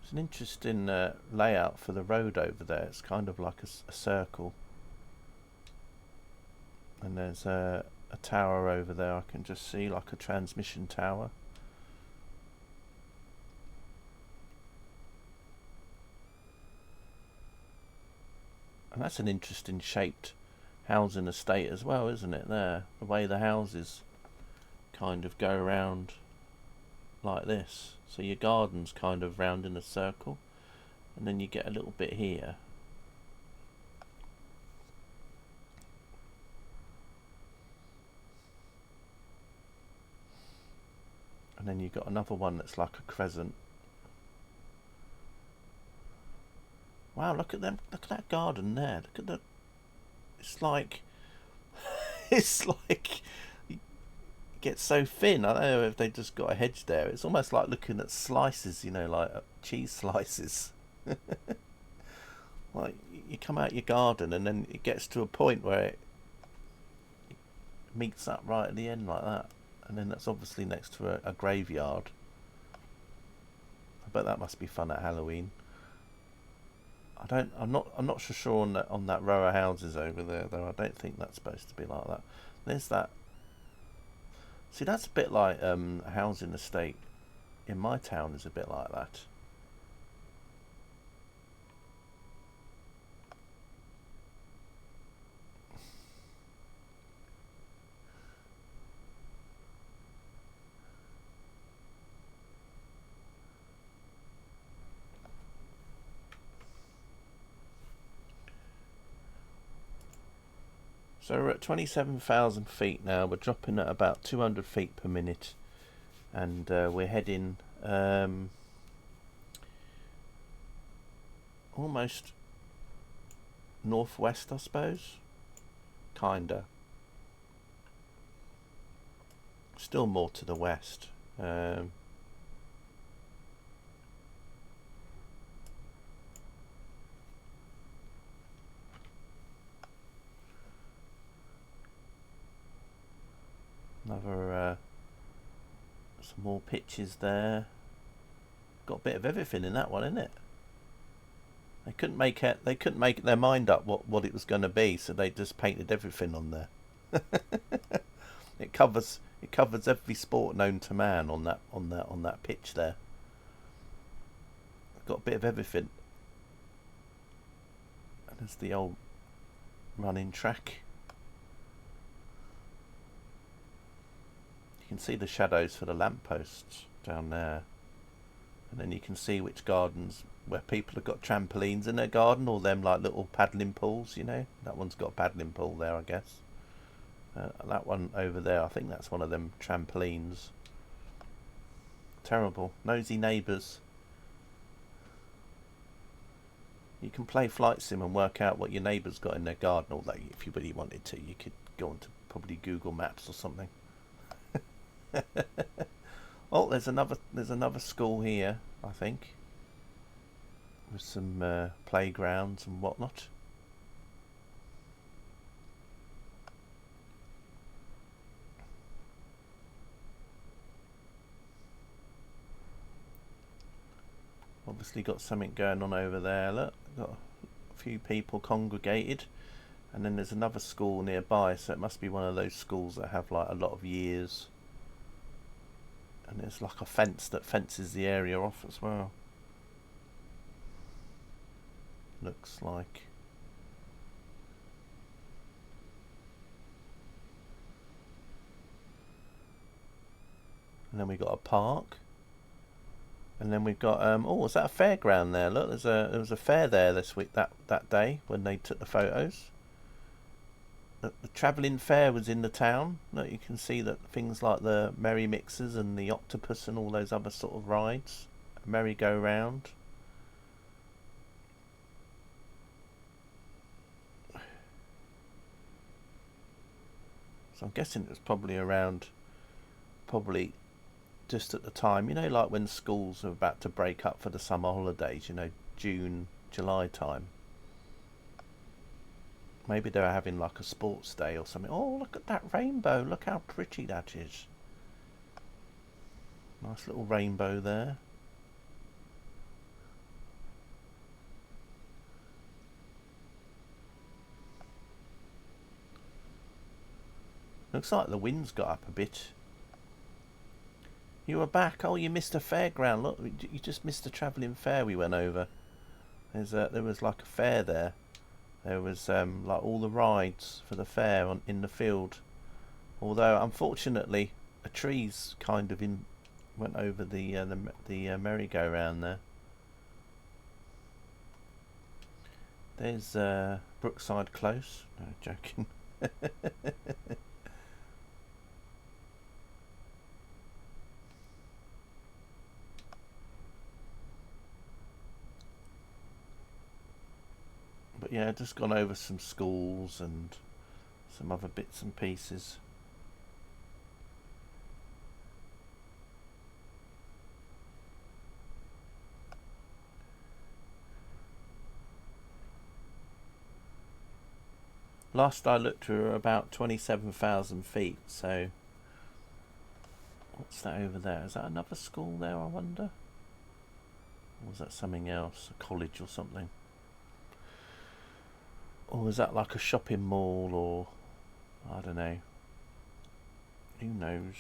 it's an interesting layout for the road over there. It's kind of like a circle, and there's a tower over there. I can just see like a transmission tower. And that's an interesting shaped housing estate as well, isn't it, there? The way the houses kind of go around like this. So your garden's kind of round in a circle, and then you get a little bit here. And then you've got another one that's like a crescent. Wow, look at them! Look at that garden there. Look at the. It's like, it's like, it gets so thin. I don't know if they just got a hedge there. It's almost like looking at slices, you know, like cheese slices. Like you come out your garden and then it gets to a point where it meets up right at the end like that, and then that's obviously next to a graveyard. I bet that must be fun at Halloween. I'm not so sure on that row of houses over there though. I don't think that's supposed to be like that. There's that. See, that's a bit like a housing estate in my town is a bit like that. So we're at 27,000 feet now. We're dropping at about 200 feet per minute, and we're heading almost northwest, I suppose. Kinda. Still more to the west. Another some more pitches there. Got a bit of everything in that one, isn't it? They couldn't make it. They couldn't make their mind up what it was going to be, so they just painted everything on there. It covers every sport known to man on that pitch there. Got a bit of everything. And there's the old running track. You can see the shadows for the lampposts down there, and then you can see which gardens where people have got trampolines in their garden, or them like little paddling pools, you know. That one's got a paddling pool there, I guess. That one over there, I think that's one of them trampolines. Terrible. Nosy neighbours. You can play flight sim and work out what your neighbour's got in their garden, although if you really wanted to, you could go on to probably Google Maps or something. Oh, there's another school here, I think, with some playgrounds and whatnot. Obviously got something going on over there. Look, got a few people congregated, and then there's another school nearby, so it must be one of those schools that have like a lot of years. And there's like a fence that fences the area off as well. Looks like. And then we got a park. And then we've got oh, is that a fairground there? Look, there was a fair there this week that day when they took the photos. The travelling fair was in the town. Look, you can see that things like the merry mixers and the octopus and all those other sort of rides, merry-go-round. So I'm guessing it was probably just at the time, you know, like when schools are about to break up for the summer holidays, you know, June, July time. Maybe they were having like a sports day or something. Oh, look at that rainbow. Look how pretty that is. Nice little rainbow there. Looks like the wind's got up a bit. You were back. Oh, you missed a fairground. Look, you just missed a travelling fair we went over. There was like a fair there. there was like all the rides for the fair in the field. Although unfortunately, a tree's kind of went over the merry-go-round there. There's Brookside Close. No, joking. But yeah, just gone over some schools and some other bits and pieces. Last I looked, we were about 27,000 feet, so what's that over there? Is that another school there, I wonder? Or was that something else? A college or something? Or is that like a shopping mall, or I don't know. Who knows?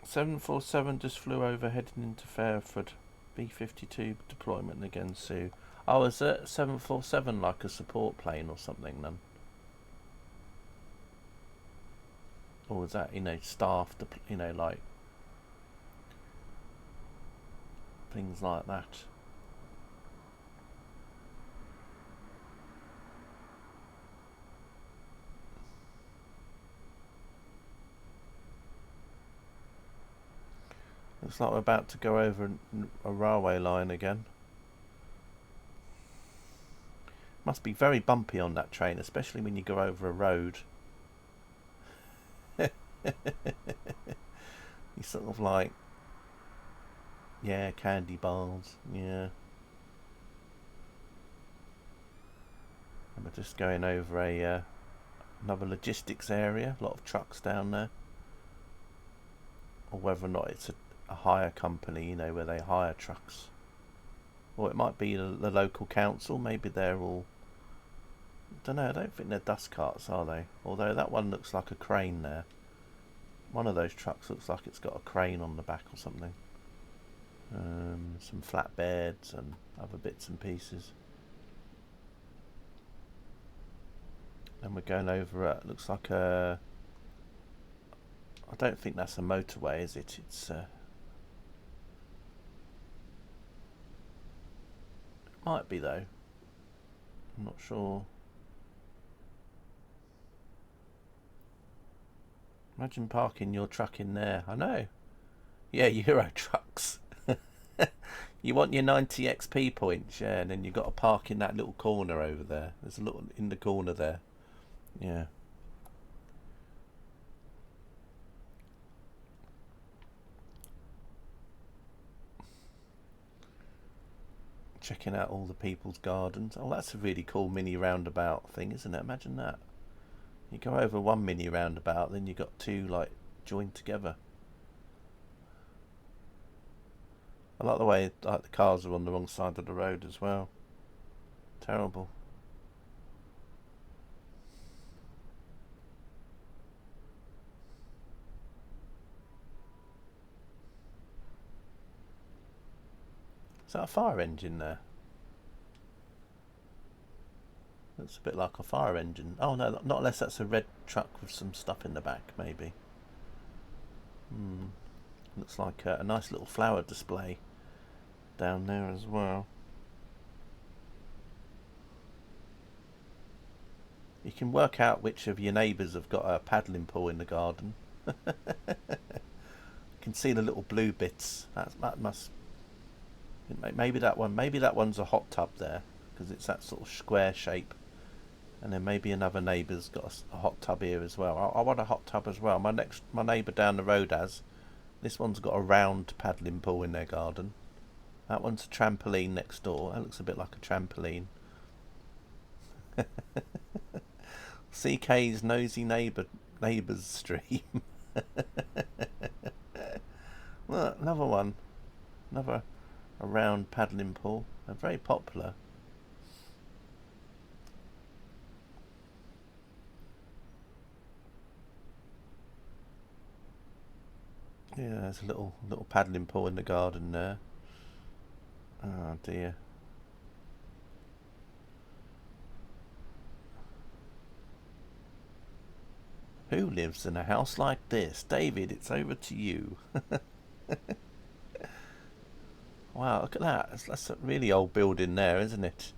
747 just flew over heading into Fairford. B-52 deployment again soon. Oh, is it 747 like a support plane or something then? Or is that, staff, like things like that? Looks like we're about to go over a railway line again. Must be very bumpy on that train, especially when you go over a road. You sort of like, yeah, candy bars, yeah. And we're just going over another logistics area, a lot of trucks down there. Or whether or not it's a hire company, where they hire trucks. Or it might be the local council, maybe they're all... I don't think they're dust carts, are they? Although that one looks like a crane there. One of those trucks looks like it's got a crane on the back or something. Some flatbeds and other bits and pieces. And we're going over it looks like a... I don't think that's a motorway, is it? It's... It might be though. I'm not sure. Imagine parking your truck in there. I know. Yeah, Euro trucks. You want your 90 XP points, yeah, and then you've got to park in that little corner over there. There's a little in the corner there. Yeah. Checking out all the people's gardens. Oh, that's a really cool mini roundabout thing, isn't it? Imagine that. You go over one mini roundabout, then you've got two like joined together. I like the way the cars are on the wrong side of the road as well. Terrible. Is that a fire engine there? Looks a bit like a fire engine. Oh no, not unless that's a red truck with some stuff in the back, maybe. Looks like a nice little flower display down there as well. You can work out which of your neighbours have got a paddling pool in the garden. You can see the little blue bits. That must... Maybe that one's a hot tub there, because it's that sort of square shape. And then maybe another neighbour's got a hot tub here as well. I want a hot tub as well. My neighbour down the road has. This one's got a round paddling pool in their garden. That one's a trampoline next door. That looks a bit like a trampoline. CK's nosy neighbours stream. Look, another one. Another a round paddling pool. They're very popular. Yeah, there's a little paddling pool in the garden there. Oh dear. Who lives in a house like this? David, it's over to you. Wow, look at that. That's a really old building there, isn't it?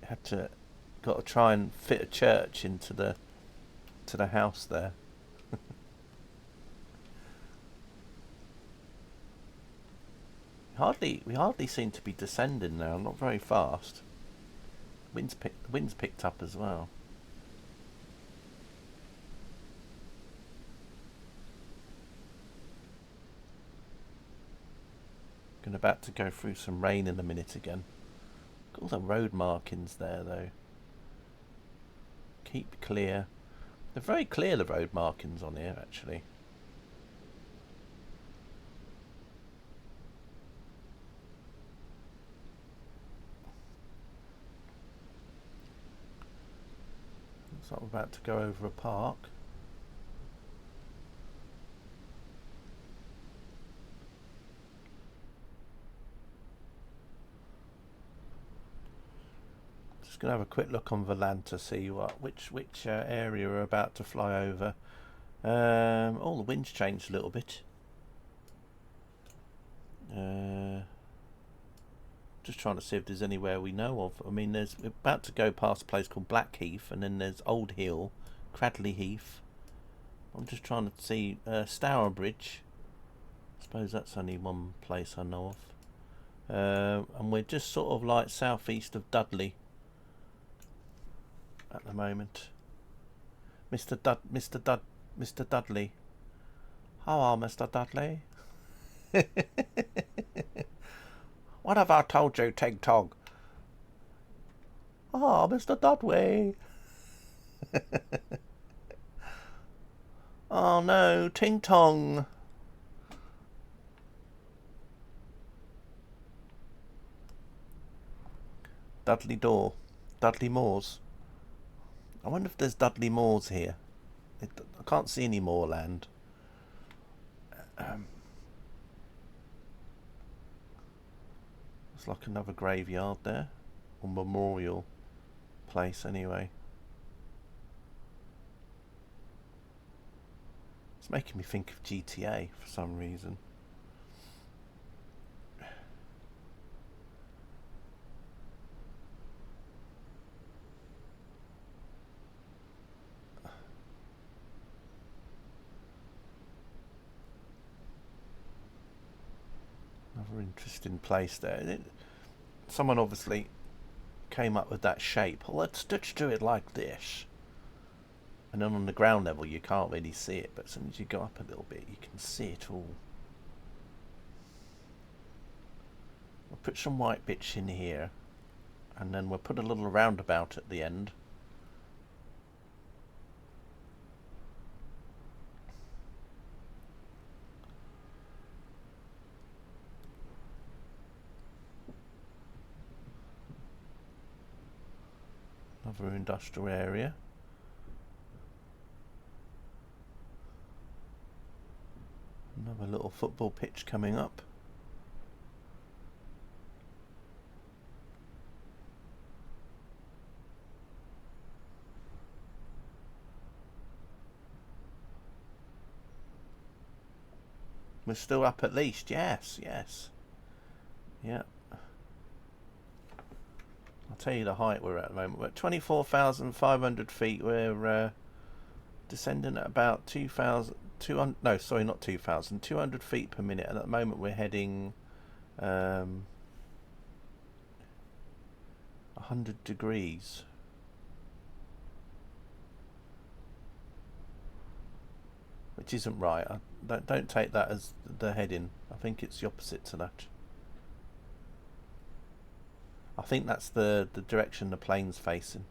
Had to got to try and fit a church into the house there. We hardly seem to be descending now. Not very fast. The wind's picked up as well. About to go through some rain in a minute again. Got all the road markings there though. Keep clear. They're very clear, the road markings on here actually. Looks like we're about to go over a park. Just gonna have a quick look on Volant to see which area we're about to fly over. Oh, the wind's changed a little bit. Just trying to see if there's anywhere we know of. I mean, we're about to go past a place called Blackheath, and then there's Old Hill, Cradley Heath. I'm just trying to see Stourbridge. I suppose that's only one place I know of. And we're just sort of like southeast of Dudley at the moment. Mr. Dudley. How are Mr. Dudley? What have I told you, Tig Tog? Ah, Mr. Dudley. Oh no, Ting Tong. Dudley Door. Dudley Moors. I wonder if there's Dudley Moors here. I can't see any moorland. It's like another graveyard there. Or memorial place anyway. It's making me think of GTA for some reason. Another interesting place there. Someone obviously came up with that shape. Well, let's do it like this. And then on the ground level you can't really see it, but as soon as you go up a little bit you can see it all. We'll put some white bits in here, and then we'll put a little roundabout at the end. Another industrial area. Another little football pitch coming up. We're still up at least, yes. Yeah. I'll tell you the height we're at the moment. We're at 24,500 feet. We're descending at about 200 feet per minute, and at the moment we're heading 100 degrees. Which isn't right. Don't take that as the heading. I think it's the opposite to that. I think that's the direction the plane's facing.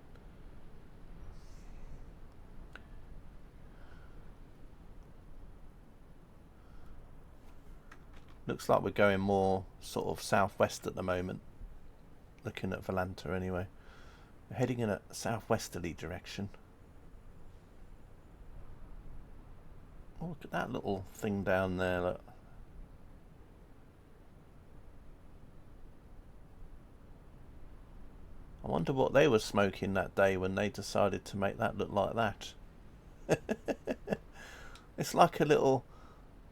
Looks like we're going more sort of southwest at the moment. Looking at Volanta anyway. We're heading in a southwesterly direction. Oh, look at that little thing down there. Look. I wonder what they were smoking that day when they decided to make that look like that. It's like a little,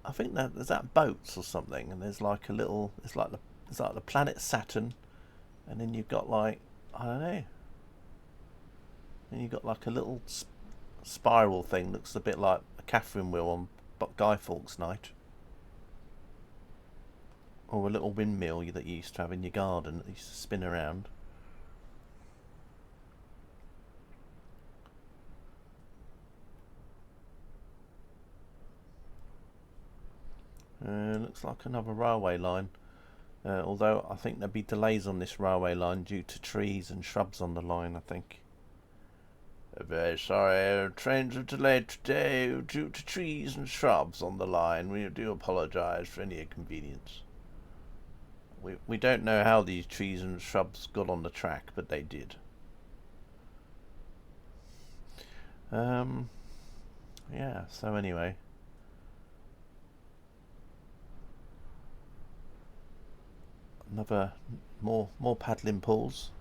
I think that there's that boats or something, and there's like a little, it's like the planet Saturn, and then you've got like, I don't know, and you've got like a little spiral thing that looks a bit like a Catherine wheel on Guy Fawkes Night, or a little windmill that you used to have in your garden that used to spin around. Looks like another railway line. Although I think there'll be delays on this railway line due to trees and shrubs on the line, I think. Very sorry, trains are delayed today due to trees and shrubs on the line. We do apologise for any inconvenience. We don't know how these trees and shrubs got on the track, but they did. Yeah, so anyway. Another more paddling pools.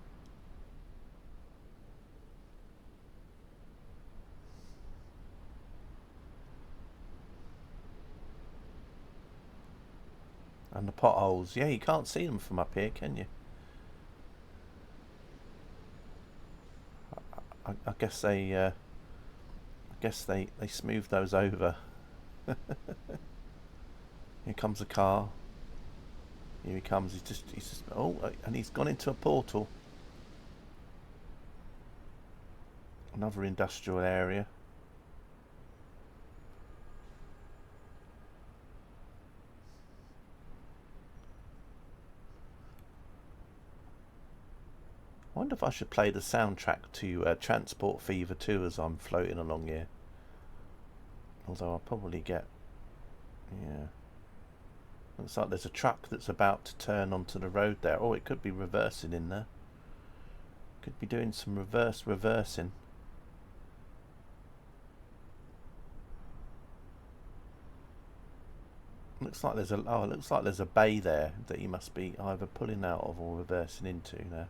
And the potholes. Yeah, you can't see them from up here, can you? I guess they smooth those over. Here comes a car. Here he comes. He's just. Oh, and he's gone into a portal. Another industrial area. I wonder if I should play the soundtrack to Transport Fever 2 as I'm floating along here. Although I'll probably get... Yeah. Looks like there's a truck that's about to turn onto the road there. Oh, it could be reversing in there. Could be doing some reversing. Looks like there's a bay there that you must be either pulling out of or reversing into there.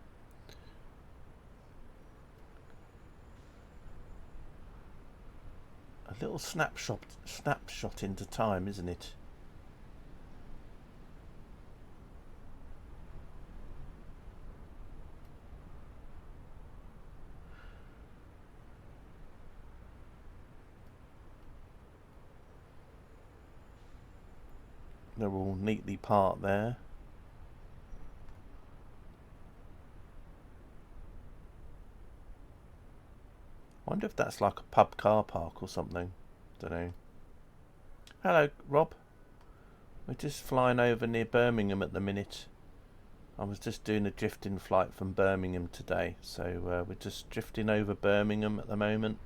A little snapshot into time, isn't it? They're all neatly parked there. I wonder if that's like a pub car park or something. Don't know. Hello, Rob. We're just flying over near Birmingham at the minute. I was just doing a drifting flight from Birmingham today, so we're just drifting over Birmingham at the moment.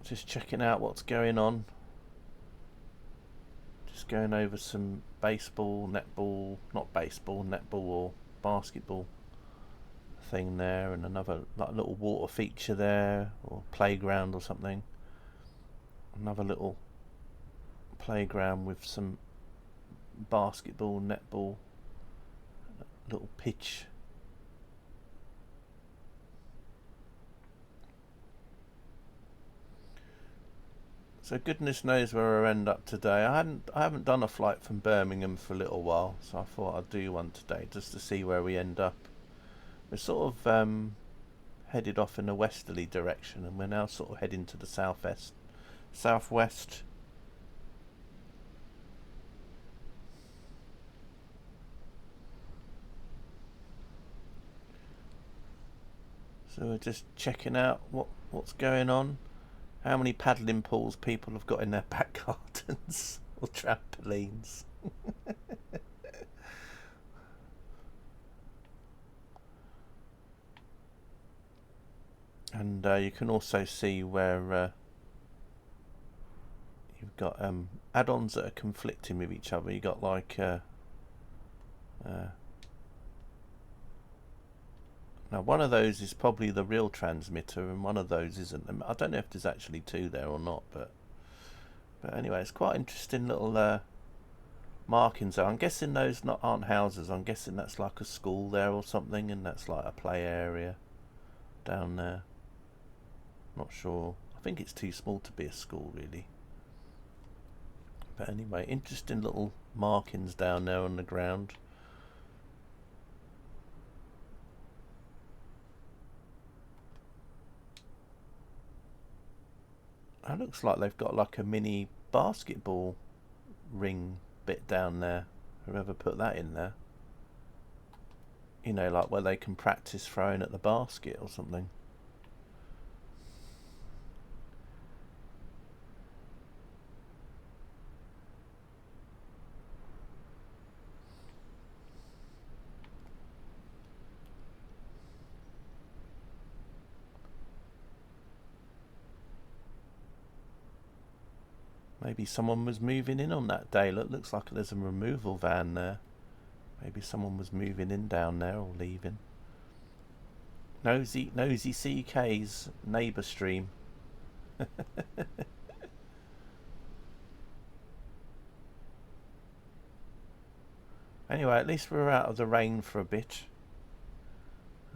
Just checking out what's going on. Just going over some baseball, netball, not baseball, netball or basketball thing there, and another like little water feature there, or playground or something. Another little playground with some basketball, netball, little pitch. So goodness knows where I end up today. I haven't done a flight from Birmingham for a little while, so I thought I'd do one today just to see where we end up. We're sort of headed off in a westerly direction, and we're now sort of heading to the southwest. So we're just checking out what's going on. How many paddling pools people have got in their back gardens or trampolines. And you can also see where you've got add-ons that are conflicting with each other. You've got like now one of those is probably the real transmitter and one of those isn't. I don't know if there's actually two there or not, but anyway, it's quite interesting little markings there. I'm guessing those aren't houses. I'm guessing that's like a school there or something, and that's like a play area down there. Not sure. I think it's too small to be a school, really. But anyway, interesting little markings down there on the ground. It looks like they've got like a mini basketball ring bit down there. Whoever put that in there. You know, like where they can practice throwing at the basket or something. Maybe someone was moving in on that day. Look, looks like there's a removal van there. Maybe someone was moving in down there or leaving. Nosy CK's neighbour stream. Anyway, at least we're out of the rain for a bit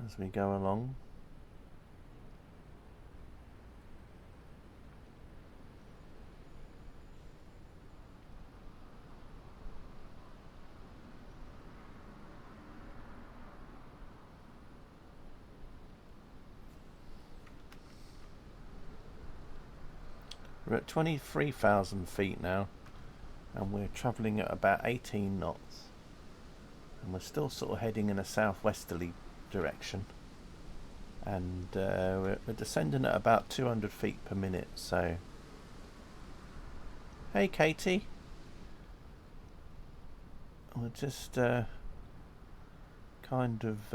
as we go along. We're at 23,000 feet now, and we're travelling at about 18 knots. And we're still sort of heading in a southwesterly direction. And we're descending at about 200 feet per minute, so... Hey, Katie. We're just kind of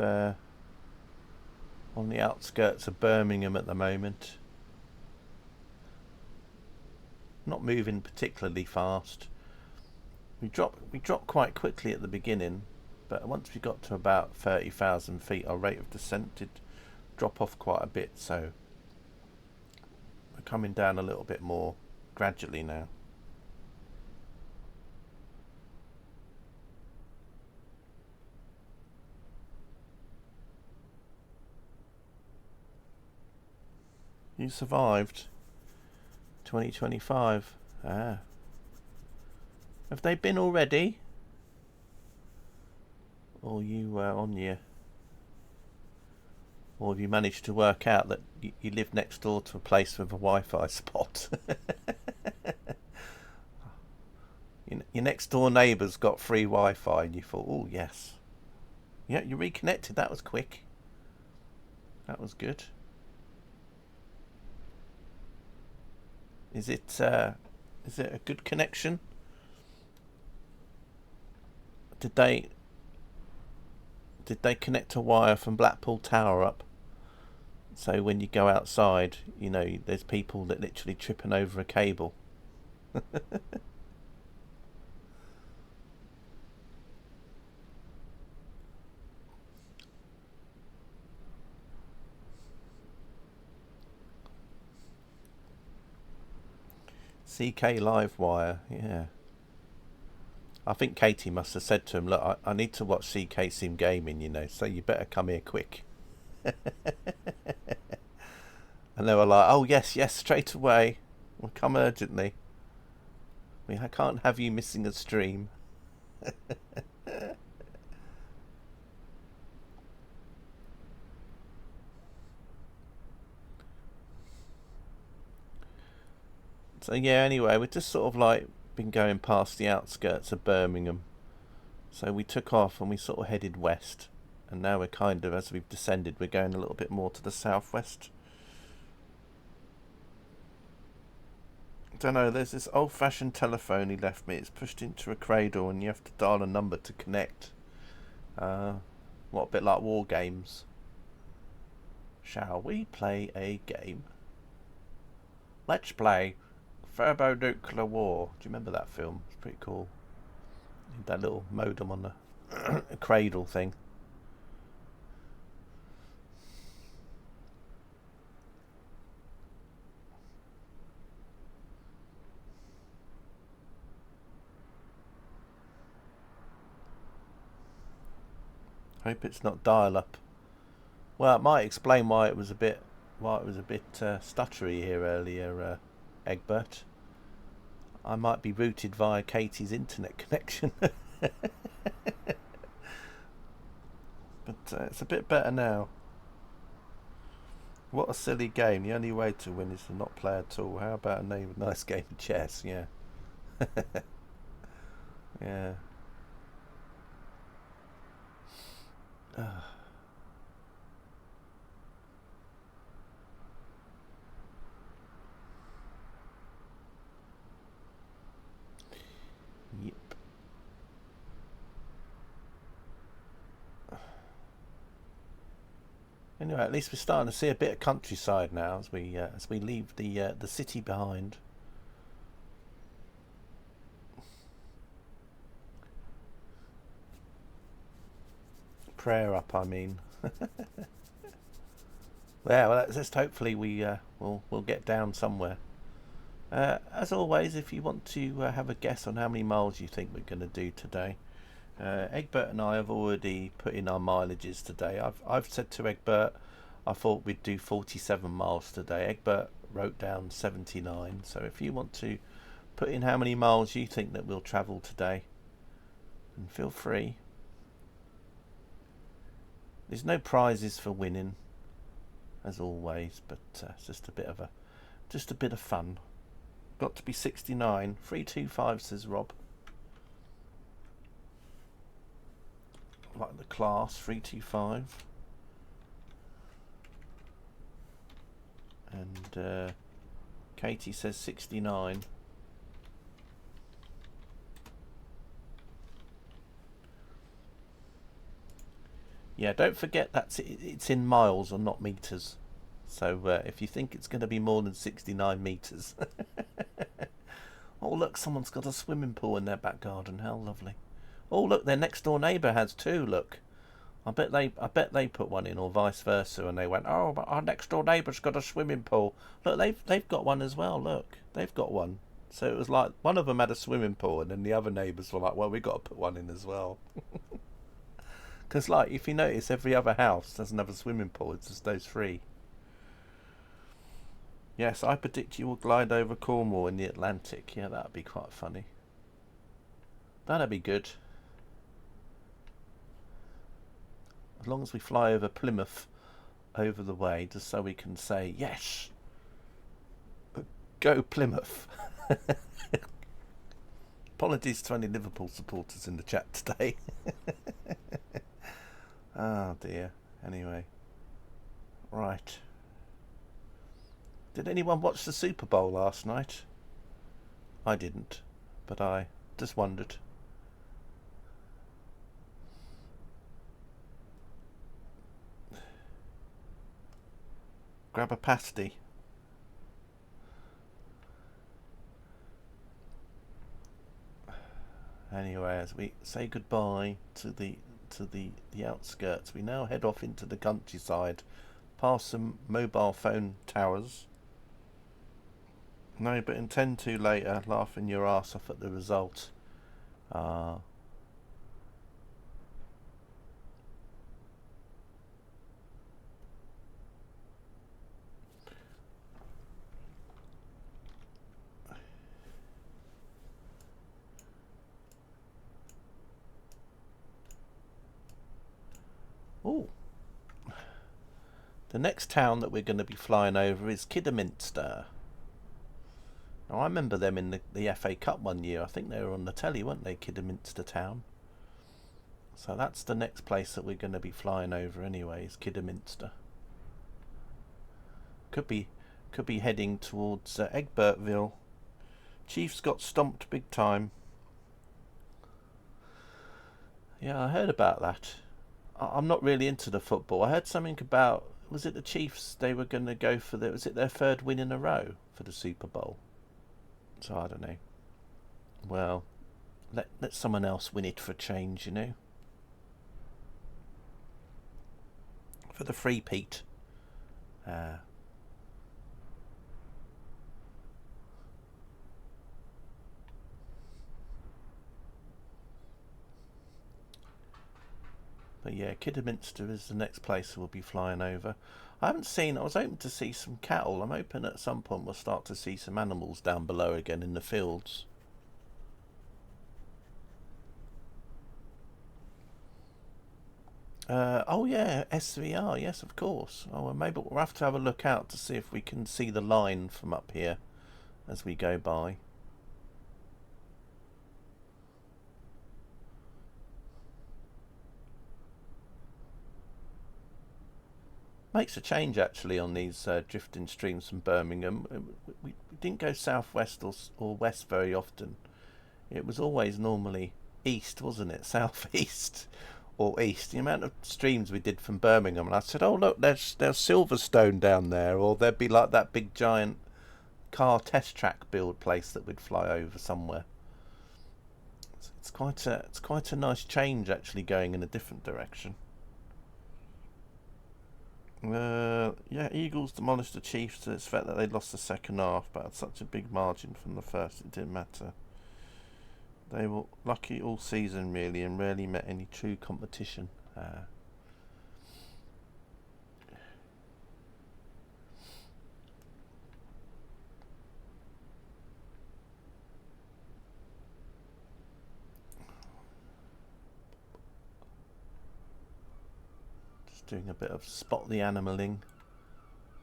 on the outskirts of Birmingham at the moment. Not moving particularly fast. We dropped quite quickly at the beginning, but once we got to about 30,000 feet, our rate of descent did drop off quite a bit, so we're coming down a little bit more gradually now. You survived 2025. Ah. Have they been already? Or you on your... Or have you managed to work out that you live next door to a place with a Wi-Fi spot? Your next door neighbour's got free Wi-Fi and you thought, oh yes. Yeah, you reconnected. That was quick. That was good. Is it a good connection? Did they connect a wire from Blackpool Tower up? So when you go outside, you know, there's people that literally tripping over a cable. CK Livewire, yeah. I think Katie must have said to him, look, I need to watch CK Sim Gaming, you know, so you better come here quick. And they were like, oh yes, straight away. We'll come urgently. I can't have you missing a stream. So yeah, anyway, we're just sort of like been going past the outskirts of Birmingham. So we took off and we sort of headed west. And now we're kind of, as we've descended, we're going a little bit more to the southwest. Don't know, there's this old-fashioned telephone he left me. It's pushed into a cradle and you have to dial a number to connect. What, a bit like war games. Shall we play a game? Let's play Thermonuclear War. Do you remember that film? It's pretty cool. That little modem on the cradle thing. Hope it's not dial-up. Well, it might explain why it was a bit stuttery here earlier, Egbert. I might be routed via Katie's internet connection. But it's a bit better now. What a silly game. The only way to win is to not play at all. How about a nice game of chess? Yeah. Yeah. Yep. Anyway, at least we're starting to see a bit of countryside now as we leave the city behind. Prayer up, I mean. Yeah, well, just hopefully we'll get down somewhere. As always, if you want to have a guess on how many miles you think we're going to do today, Egbert and I have already put in our mileages today. I've said to Egbert I thought we'd do 47 miles today. Egbert wrote down 79. So if you want to put in how many miles you think that we'll travel today, and feel free. There's no prizes for winning, as always, but it's just a bit of fun. Got to be 69. 325 says Rob. Like the class 325. And Katie says 69. Yeah, don't forget it's in miles or not meters. So if you think it's going to be more than 69 meters. Oh look, someone's got a swimming pool in their back garden. How lovely. Oh look, their next door neighbour has two. Look, I bet they put one in, or vice versa, and they went, oh, but our next door neighbour's got a swimming pool. Look, they've got one as well. Look, they've got one. So it was like one of them had a swimming pool, and then the other neighbours were like, well, we've got to put one in as well. Because, like, if you notice, every other house doesn't have a swimming pool. It's just those three. Yes, I predict you will glide over Cornwall in the Atlantic. Yeah, that'd be quite funny. That'd be good. As long as we fly over Plymouth over the way, just so we can say, yes, go Plymouth. Apologies to any Liverpool supporters in the chat today. Oh dear. Anyway. Right. Did anyone watch the Super Bowl last night? I didn't, but I just wondered. Grab a pasty. Anyway, as we say goodbye to the outskirts, we now head off into the countryside, past some mobile phone towers. No, but intend to later, laughing your ass off at the result. Oh, the next town that we're going to be flying over is Kidderminster. Now, I remember them in the FA Cup one year. I think they were on the telly, weren't they, Kidderminster Town? So that's the next place that we're going to be flying over anyway, is Kidderminster. Could be heading towards Egbertville. Chiefs got stomped big time. Yeah, I heard about that. I'm not really into the football. I heard something about, was it the Chiefs? They were going to go for was it their third win in a row for the Super Bowl? So I don't know. Well, let someone else win it for a change, you know. For the three-peat. But yeah, Kidderminster is the next place we'll be flying over. I was hoping to see some cattle. I'm hoping at some point we'll start to see some animals down below again in the fields. Oh yeah, SVR, yes of course. Oh, well, maybe we'll have to have a look out to see if we can see the line from up here as we go by. Makes a change actually on these drifting streams from Birmingham. We didn't go southwest or west very often. It was always normally east, wasn't it? Southeast or east. The amount of streams we did from Birmingham, and I said, "Oh look, there's Silverstone down there," or there'd be like that big giant car test track build place that we'd fly over somewhere. It's quite a nice change actually, going in a different direction. Yeah, Eagles demolished the Chiefs to its fact that they lost the second half, but had such a big margin from the first it didn't matter. They were lucky all season really and rarely met any true competition. Just doing a bit of spot the animaling.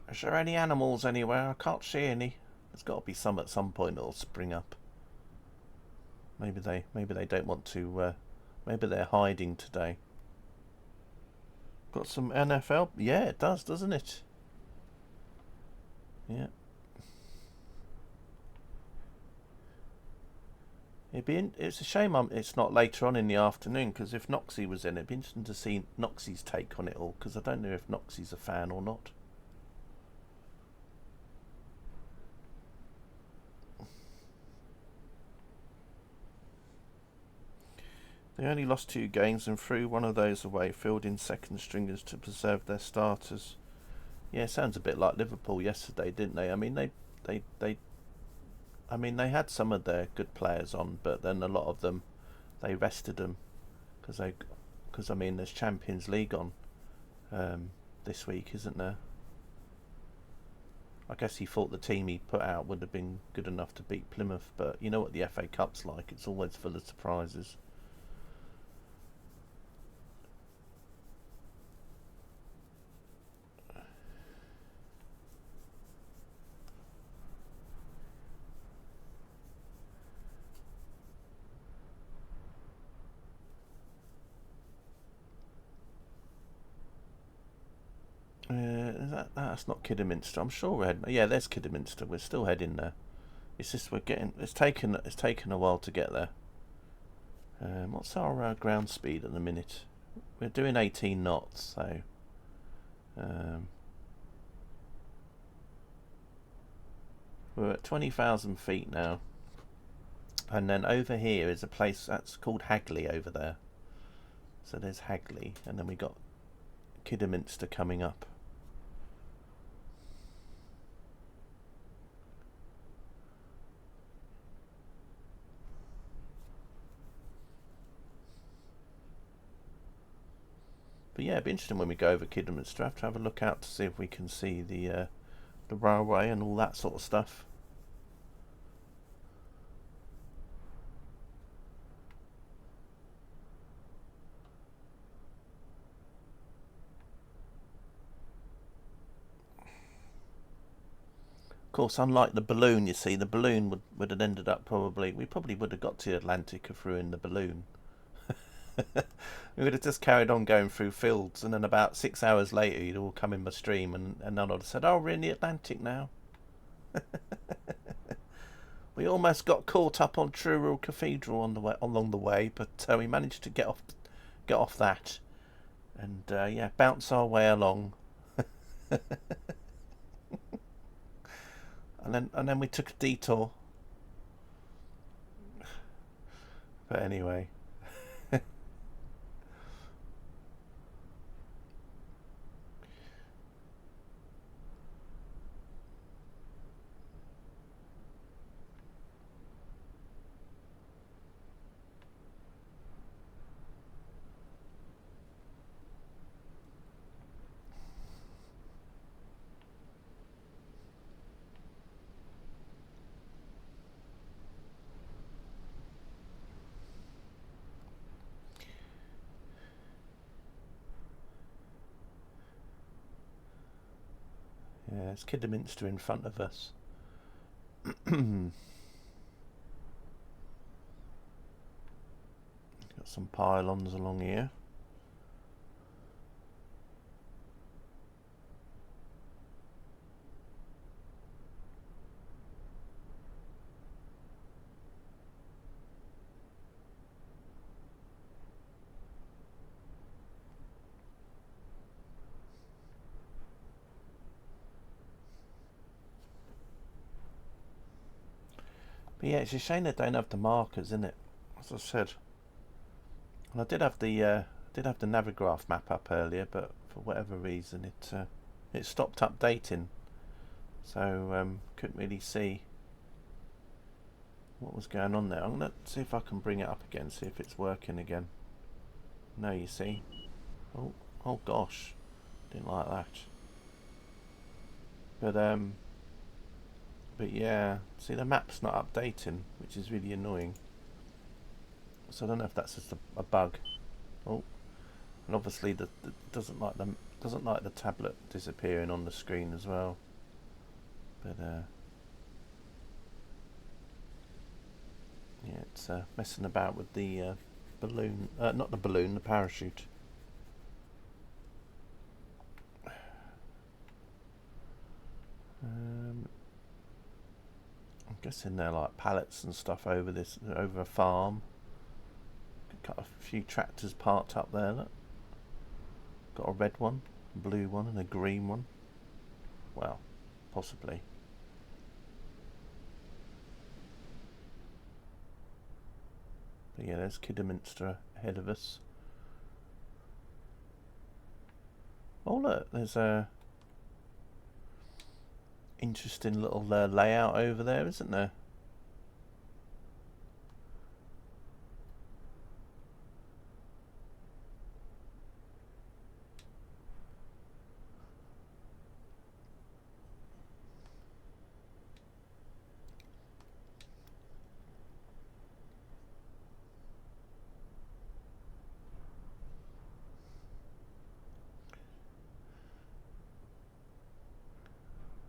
Is there any animals anywhere? I can't see any. There's got to be some at some point that'll spring up. Maybe they don't want to. Maybe they're hiding today. Got some NFL. Yeah, it does, doesn't it? Yeah. It's a shame it's not later on in the afternoon, because if Noxie was in, it'd be interesting to see Noxie's take on it all, because I don't know if Noxie's a fan or not. They only lost 2 games and threw one of those away, fielding second stringers to preserve their starters. Yeah, sounds a bit like Liverpool yesterday, didn't they? I mean, they had some of their good players on, but then a lot of them, they rested them because I mean, there's Champions League on this week, isn't there? I guess he thought the team he put out would have been good enough to beat Plymouth, but you know what the FA Cup's like, it's always full of surprises. That's not Kidderminster. I'm sure we're heading. Yeah, there's Kidderminster. We're still heading there. It's just It's taken a while to get there. What's our ground speed at the minute? We're doing 18 knots, so. We're at 20,000 feet now, and then over here is a place that's called Hagley over there. So there's Hagley, and then we got Kidderminster coming up. But yeah, it'd be interesting when we go over Kidderminster. I have to have a look out to see if we can see the railway and all that sort of stuff. Of course, unlike the balloon, you see, the balloon would have ended up we probably would have got to the Atlantic through in the balloon. We would have just carried on going through fields, and then about 6 hours later you'd all come in the stream, and then I'd have said, "Oh, we're in the Atlantic now." We almost got caught up on Truro Cathedral along the way, but we managed to get off that, and yeah, bounce our way along. and then we took a detour. But anyway. Yeah, it's Kidderminster in front of us. Got some pylons along here. But yeah, it's a shame they don't have the markers, isn't it? As I said, and I did have the Navigraph map up earlier, but for whatever reason it stopped updating, so couldn't really see what was going on there. I'm gonna see if I can bring it up again, see if it's working again. No, you see. Oh gosh, didn't like that. But yeah, see the map's not updating, which is really annoying. So I don't know if that's just a bug. Oh, and obviously the doesn't like the tablet disappearing on the screen as well. But yeah, it's messing about with the balloon, not the balloon, the parachute. I'm guessing they're like pallets and stuff over a farm. Got a few tractors parked up there. Look, got a red one, a blue one, and a green one. Well, possibly. But yeah, there's Kidderminster ahead of us. Oh look, there's a interesting little layout over there, isn't there?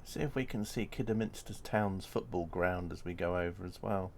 See if we can see Kidderminster Town's football ground as we go over as well.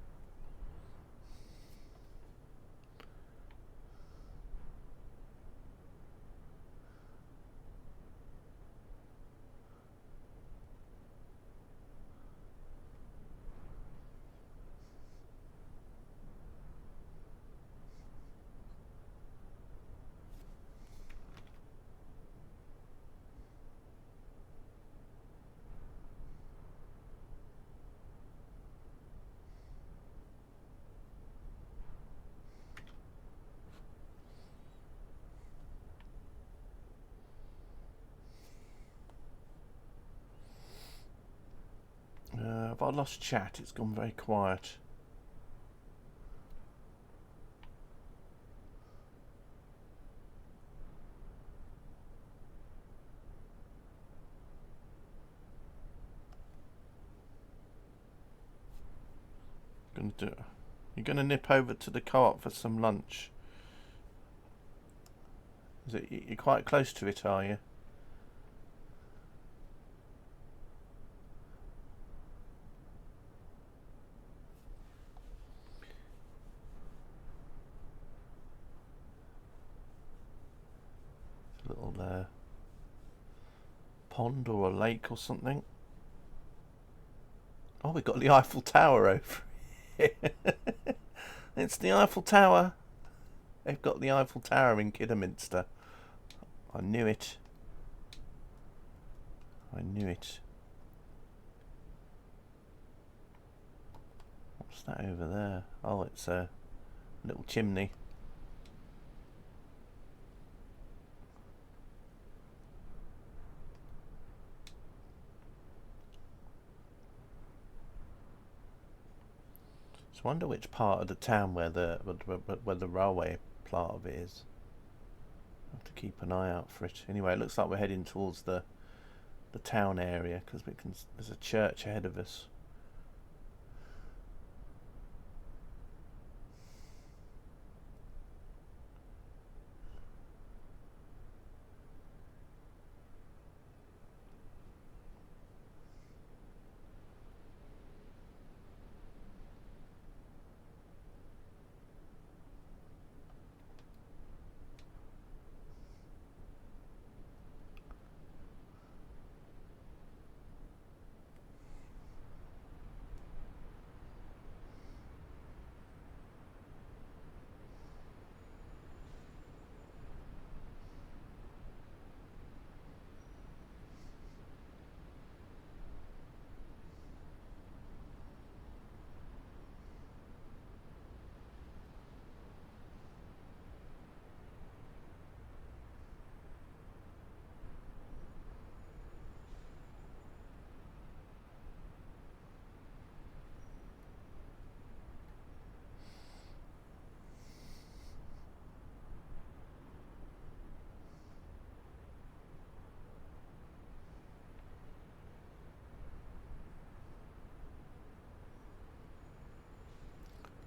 Have I lost chat? It's gone very quiet. You're gonna nip over to the co-op for some lunch. Is it? You're quite close to it, are you? A little pond or a lake or something. Oh, we've got the Eiffel Tower over here. It's the Eiffel Tower. They've got the Eiffel Tower in Kidderminster. I knew it. I knew it. What's that over there? Oh, it's a little chimney. I wonder which part of the town where the railway part of it is. I have to keep an eye out for it. Anyway, it looks like we're heading towards the town area because there's a church ahead of us.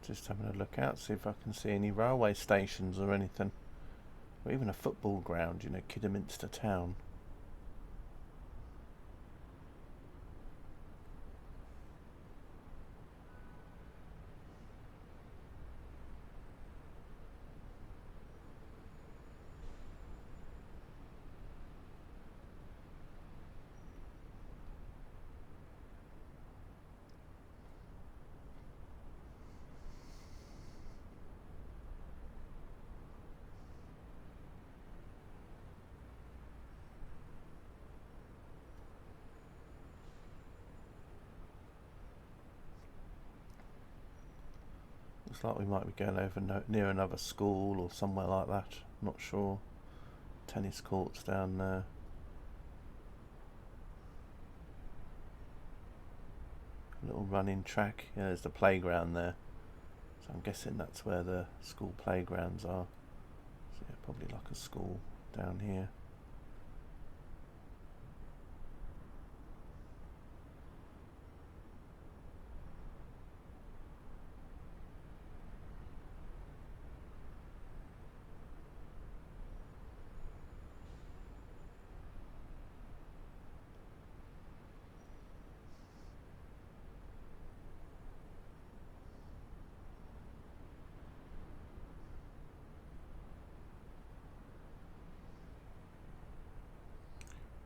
Just having a look out, see if I can see any railway stations or anything. Or even a football ground, you know, Kidderminster Town. Looks like we might be going over near another school or somewhere like that. Not sure. Tennis courts down there. A little running track. Yeah, there's the playground there. So I'm guessing that's where the school playgrounds are. So yeah, probably like a school down here.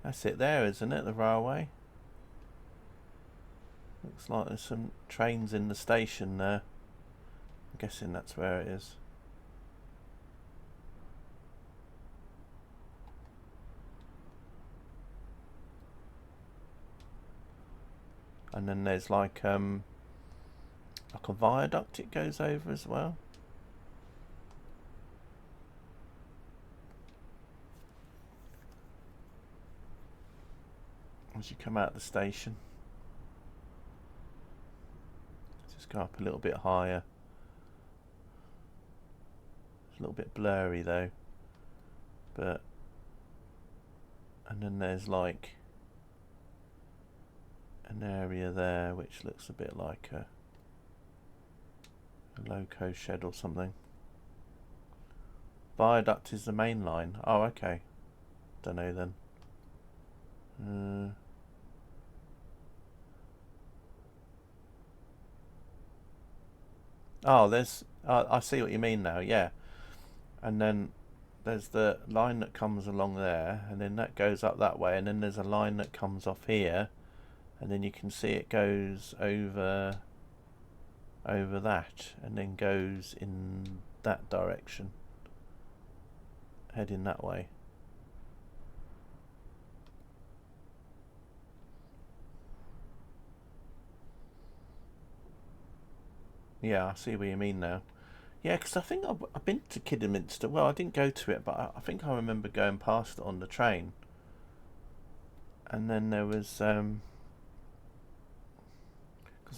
That's it there, isn't it? The railway. Looks like there's some trains in the station there. I'm guessing that's where it is. And then there's like a viaduct it goes over as well. As you come out of the station. Just go up a little bit higher. It's a little bit blurry though. But and then there's like an area there which looks a bit like a loco shed or something. Viaduct is the main line. Oh, okay. Don't know then. Oh, there's. I see what you mean now. Yeah, and then there's the line that comes along there, and then that goes up that way, and then there's a line that comes off here, and then you can see it goes over that, and then goes in that direction, heading that way. Yeah, I see what you mean now. Yeah, because I think I've been to Kidderminster. Well, I didn't go to it, but I think I remember going past it on the train. And then there was, because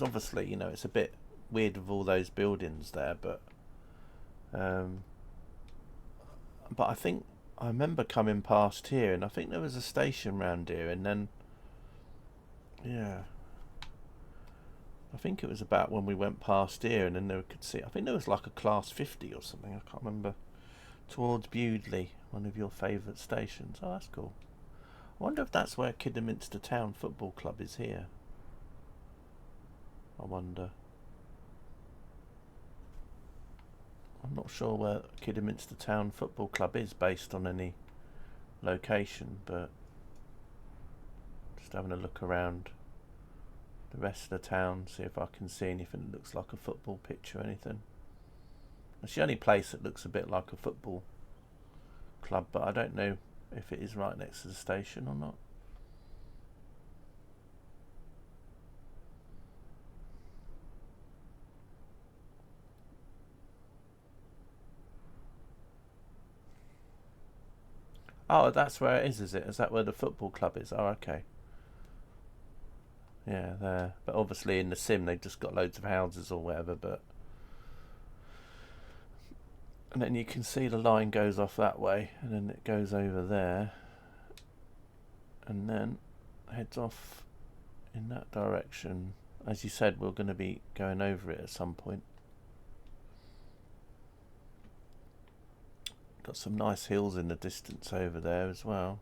obviously, you know, it's a bit weird with all those buildings there, but I think I remember coming past here, and I think there was a station round here, and then, yeah. I think it was about when we went past here, and then we could see. I think there was like a class 50 or something. I can't remember. Towards Bewdley, one of your favourite stations. Oh, that's cool. I wonder if that's where Kidderminster Town Football Club is here. I wonder. I'm not sure where Kidderminster Town Football Club is based on any location, but just having a look around the rest of the town, see if I can see anything that looks like a football pitch or anything. It's the only place that looks a bit like a football club, but I don't know if it is right next to the station or not. Oh, that's where it is it? Is that where the football club is? Oh, okay. Yeah, there. But obviously in the sim they've just got loads of houses or whatever, but... And then you can see the line goes off that way, and then it goes over there, and then heads off in that direction. As you said, we're going to be going over it at some point. Got some nice hills in the distance over there as well.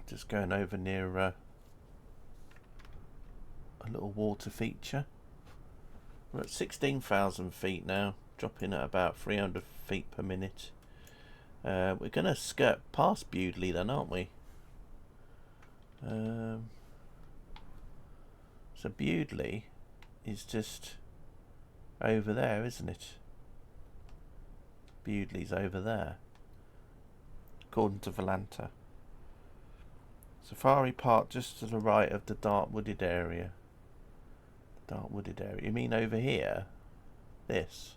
Just going over near a little water feature. We're at 16,000 feet now, dropping at about 300 feet per minute. We're going to skirt past Bewdley then, aren't we? So Bewdley is just over there, isn't it? Bewdley's over there, according to Volanta. Safari Park just to the right of the dark wooded area. Dark wooded area. You mean over here? This?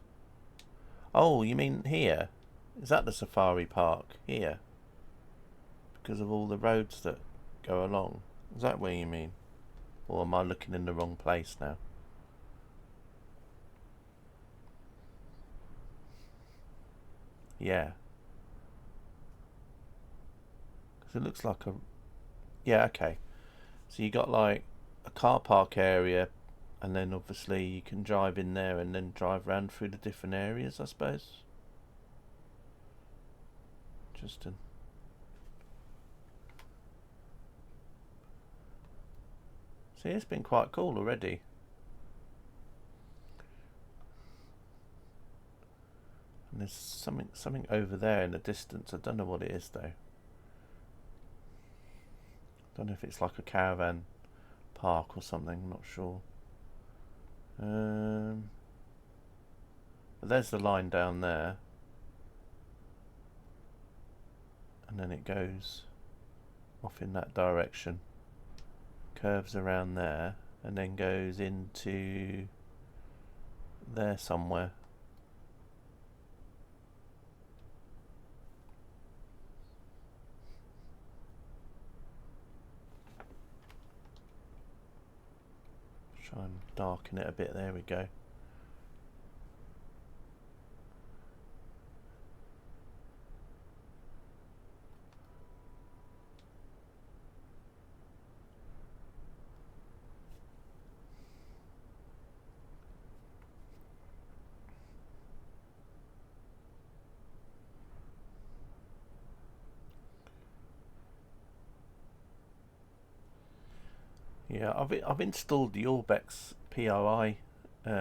Oh, you mean here? Is that the Safari Park? Here? Because of all the roads that go along. Is that where you mean? Or am I looking in the wrong place now? Yeah. Because it looks like a... Yeah, okay. So you got like a car park area, and then obviously you can drive in there and then drive around through the different areas, I suppose. Interesting. See, it's been quite cool already. And there's something over there in the distance. I don't know what it is though. Don't know if it's like a caravan park or something. I'm not sure. But there's the line down there, and then it goes off in that direction, curves around there, and then goes into there somewhere. Try and darken it a bit. There we go. Yeah, I've installed the Orbex POI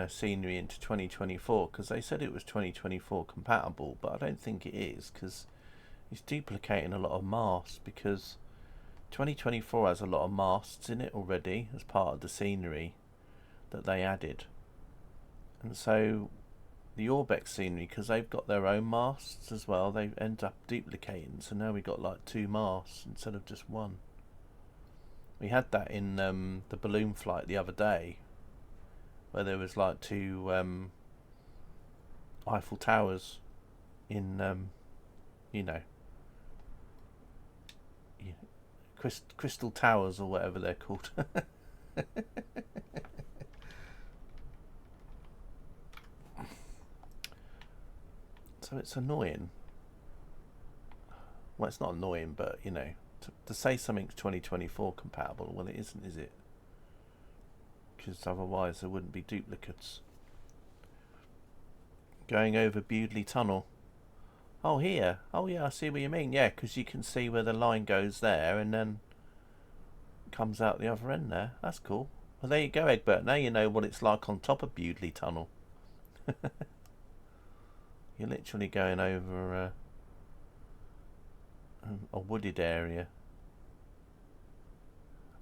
scenery into 2024 because they said it was 2024 compatible, but I don't think it is because it's duplicating a lot of masts, because 2024 has a lot of masts in it already as part of the scenery that they added. And so the Orbex scenery, because they've got their own masts as well, they end up duplicating. So now we got like 2 masts instead of just 1. We had that in the balloon flight the other day, where there was like 2 Eiffel Towers in, you know, Crystal Towers or whatever they're called. So it's annoying. Well, it's not annoying, but you know, to say something's 2024 compatible, well, it isn't, is it? Because otherwise there wouldn't be duplicates. Going over Bewdley Tunnel. Oh, here. Oh, yeah, I see what you mean. Yeah, because you can see where the line goes there and then comes out the other end there. That's cool. Well, there you go, Egbert. Now you know what it's like on top of Bewdley Tunnel. You're literally going over a wooded area,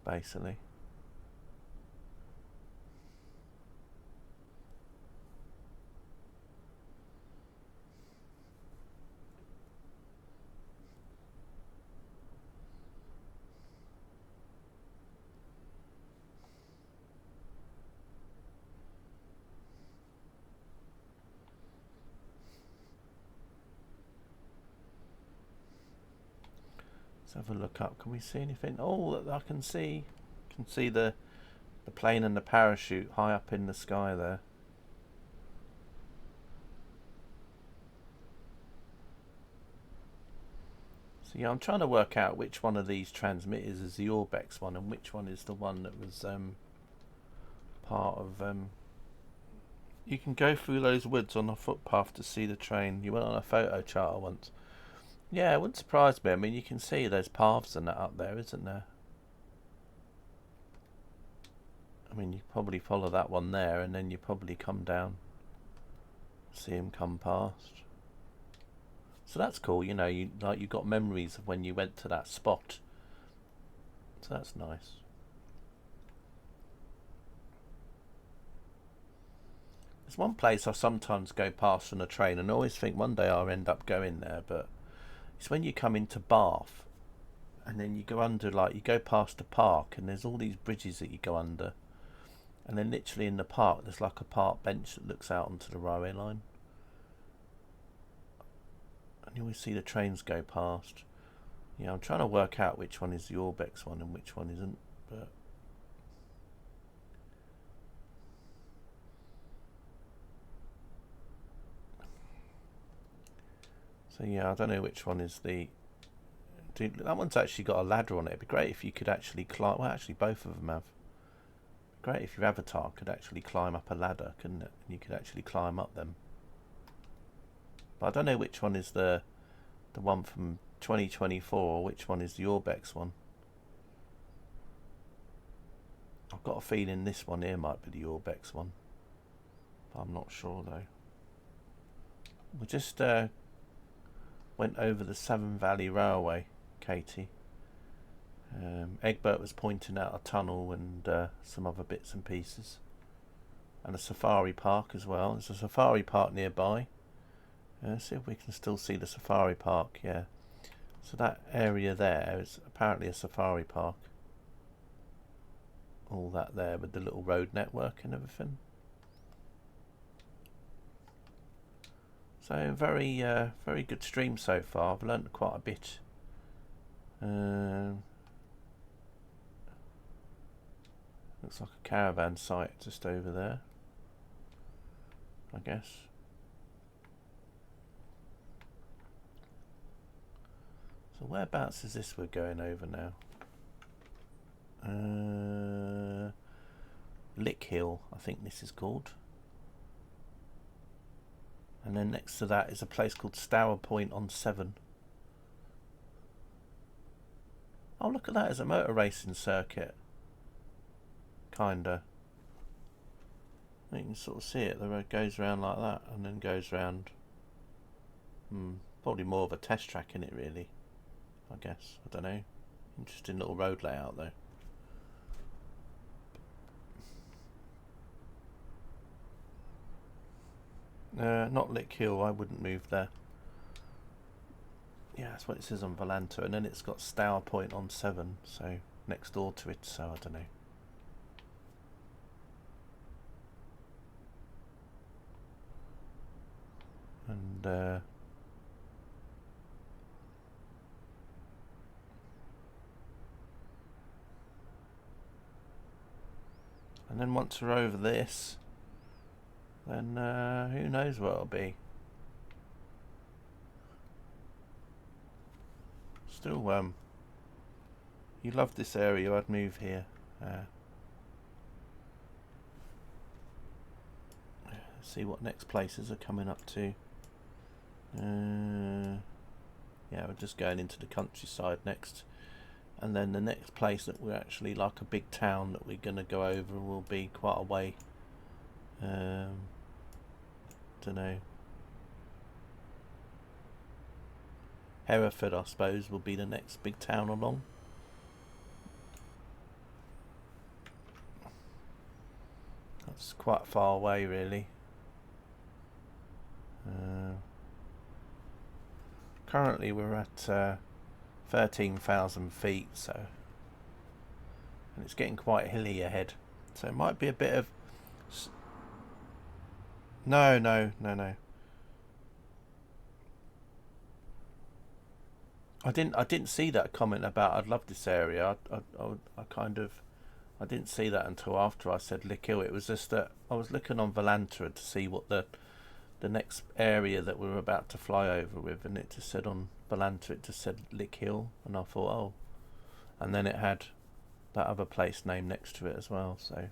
basically. Let's have a look up. Can we see anything? Oh, I can see the plane and the parachute high up in the sky there. So yeah, I'm trying to work out which one of these transmitters is the Orbex one and which one is the one that was part of... You can go through those woods on a footpath to see the train. You went on a photo charter once. Yeah, it wouldn't surprise me. I mean, you can see there's paths and that up there, isn't there? I mean, you probably follow that one there, and then you probably come down, see him come past. So that's cool. You know, you got memories of when you went to that spot. So that's nice. There's one place I sometimes go past on a train, and I always think one day I'll end up going there, but it's when you come into Bath, and then you go under, like, you go past the park, and there's all these bridges that you go under. And then literally in the park, there's like a park bench that looks out onto the railway line. And you always see the trains go past. Yeah, I'm trying to work out which one is the Orbex one and which one isn't. But so yeah, I don't know which one is the... Dude, that one's actually got a ladder on it. It'd be great if you could actually climb... Well, actually both of them have. Great if your avatar could actually climb up a ladder, couldn't it? And you could actually climb up them. But I don't know which one is the one from 2024 or which one is the Orbex one. I've got a feeling this one here might be the Orbex one, but I'm not sure though. We just went over the Severn Valley Railway, Katie. Egbert was pointing out a tunnel and some other bits and pieces, and a safari park as well. There's a safari park nearby. See if we can still see the safari park. Yeah, so that area there is apparently a safari park. All that there with the little road network and everything. So very very good stream so far. I've learnt quite a bit. Looks like a caravan site just over there, I guess. So whereabouts is this we're going over now? Lick Hill, I think this is called. And then next to that is a place called Stour Point on Severn. Oh, look at that, it's a motor racing circuit. Kinda. You can sort of see it, the road goes round like that and then goes round. Probably more of a test track in it really, I guess. I don't know. Interesting little road layout though. Not Lick Hill, I wouldn't move there. Yeah, that's what it says on Volanta, and then it's got Stour Point on Severn, so next door to it, so I don't know. And then once we're over this, then who knows what it'll be. Still, you love this area, I'd move here. See what next places are coming up to. Yeah, we're just going into the countryside next, and then the next place that we're actually like a big town that we're gonna go over will be quite a way. Don't know. Hereford, I suppose, will be the next big town along. That's quite far away, really. Currently we're at 13,000 feet, so, and it's getting quite hilly ahead, so it might be a bit of... No. I didn't see that comment about I'd love this area. I didn't see that until after I said Lick Hill. It was just that I was looking on Volanta to see what the the next area that we were about to fly over with, and it just said on Volanta, it just said Lick Hill, and I thought, oh, and then it had that other place name next to it as well. So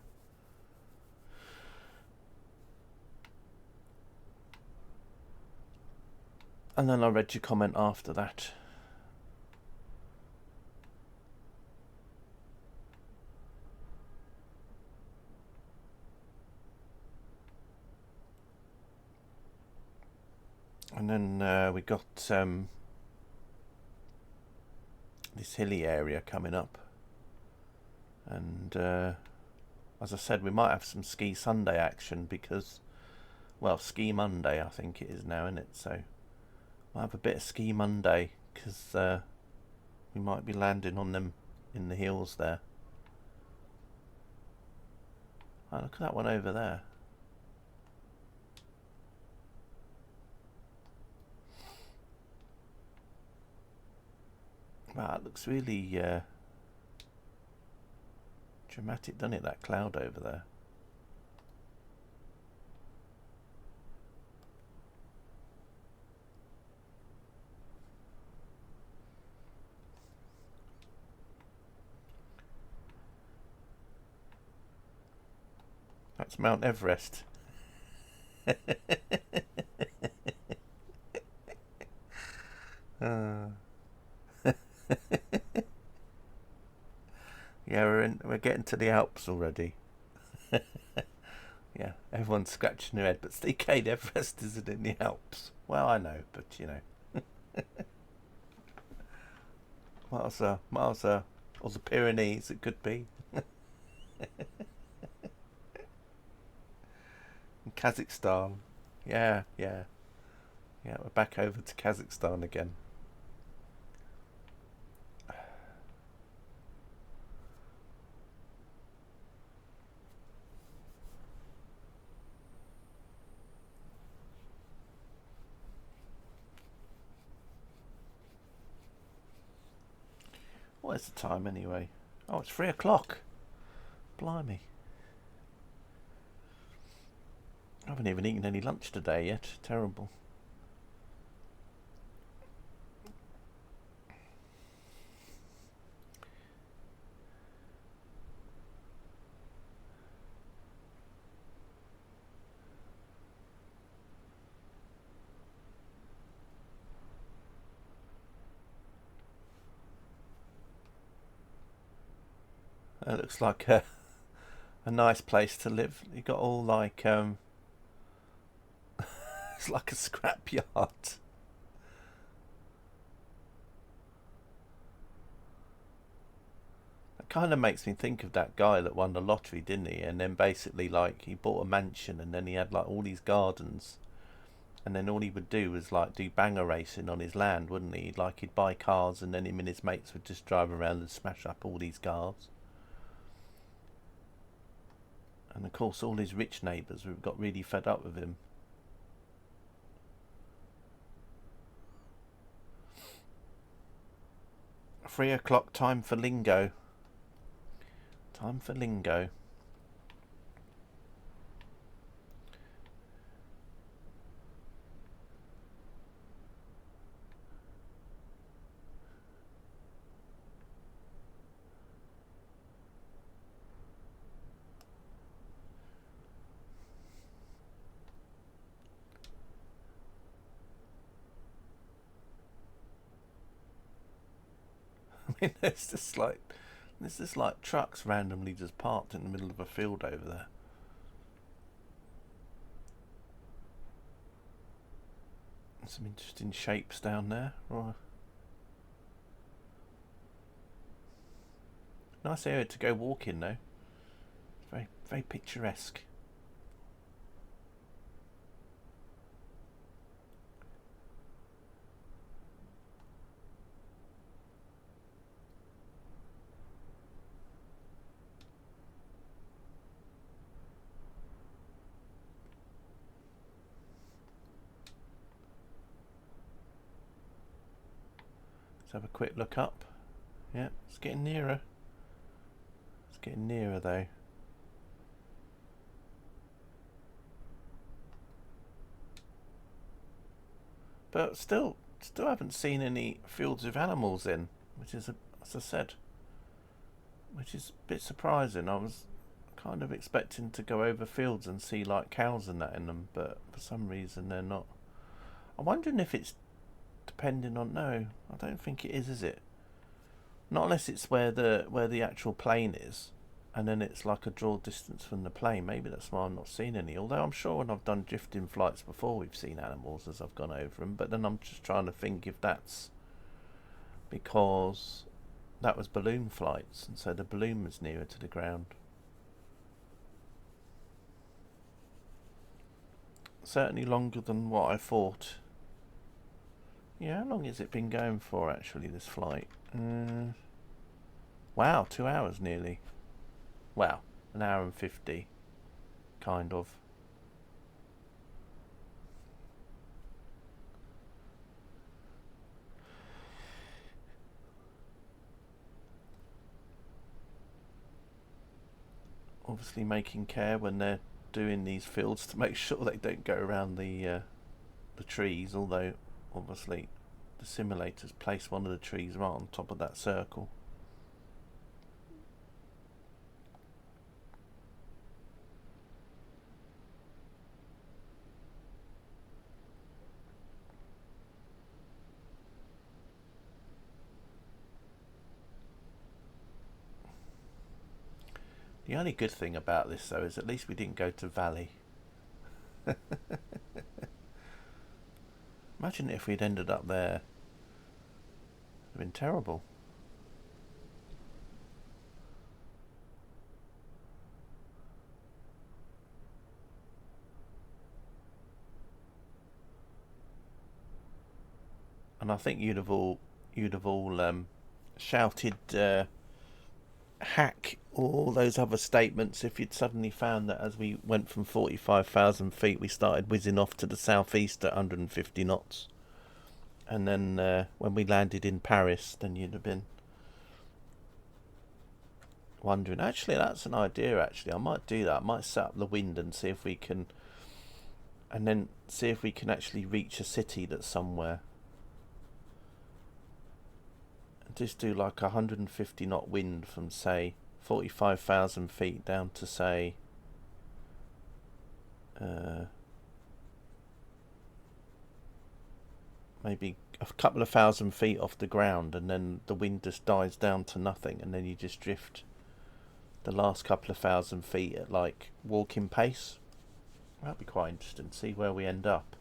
and then I read your comment after that. And then we got this hilly area coming up, and as I said, we might have some Ski Sunday action because, well, Ski Monday I think it is now, isn't it? So we'll have a bit of Ski Monday because we might be landing on them in the hills there. Oh, look at that one over there. Wow, it looks really dramatic, doesn't it, that cloud over there? That's Mount Everest. Yeah, we're getting to the Alps already. Yeah, everyone's scratching their head, but Steakade Everest isn't in the Alps. Well, I know, but you know. Miles or the Pyrenees, it could be. Kazakhstan. Yeah. We're back over to Kazakhstan again. What is the time anyway? Oh, it's 3 o'clock. Blimey. I haven't even eaten any lunch today yet. Terrible. It looks like a nice place to live. You got all like it's like a scrapyard. It kind of makes me think of that guy that won the lottery, didn't he? And then basically, like, he bought a mansion, and then he had like all these gardens, and then all he would do was like do banger racing on his land, wouldn't he? Like, he'd buy cars, and then him and his mates would just drive around and smash up all these cars. And of course, all his rich neighbours got really fed up with him. Three o'clock, time for lingo. Time for lingo. I mean, there's just like trucks randomly just parked in the middle of a field over there. Some interesting shapes down there. Right. Nice area to go walking though. Very, very picturesque. Let's have a quick look up. Yeah, it's getting nearer. It's getting nearer though. but still haven't seen any fields with animals in, which is, as I said, which is a bit surprising. I was kind of expecting to go over fields and see like cows and that in them, but for some reason they're not. I'm wondering if it's depending on. No, I don't think it is it? Not unless it's where the actual plane is, and then it's like a draw distance from the plane. Maybe that's why I'm not seeing any. Although I'm sure when I've done drifting flights before, we've seen animals as I've gone over them. But then I'm just trying to think if that's because that was balloon flights, and so the balloon was nearer to the ground. Certainly longer than what I thought. Yeah, how long has it been going for actually, this flight? Wow, 2 hours nearly. Wow, an hour and 50, kind of. Obviously making care when they're doing these fields to make sure they don't go around the trees, although obviously the simulators place one of the trees right on top of that circle. The only good thing about this though is at least we didn't go to Valley. Imagine if we'd ended up there. It would have been terrible. And I think you'd have all shouted hack all those other statements if you'd suddenly found that as we went from 45,000 feet we started whizzing off to the southeast at 150 knots, and then when we landed in Paris, then you'd have been wondering, actually that's an idea, actually I might do that, I might set up the wind and see if we can, and then see if we can actually reach a city that's somewhere. Just do like 150 knot wind from say 45,000 feet down to say maybe a couple of thousand feet off the ground, and then the wind just dies down to nothing, and then you just drift the last couple of thousand feet at like walking pace. That'd be quite interesting to see where we end up.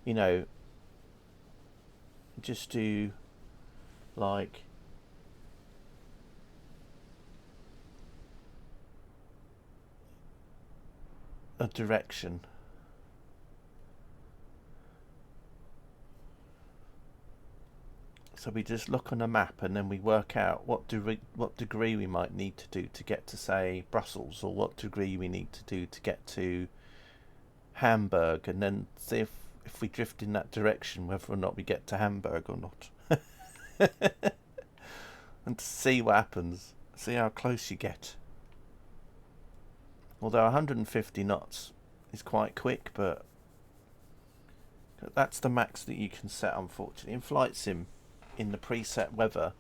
You know, just do like a direction. So we just look on a map and then we work out what degree we might need to do to get to say Brussels, or what degree we need to do to get to Hamburg, and then see if we drift in that direction whether or not we get to Hamburg or not. And to see what happens, see how close you get. Although 150 knots is quite quick, but that's the max that you can set, unfortunately. In Flight Sim, in the preset weather,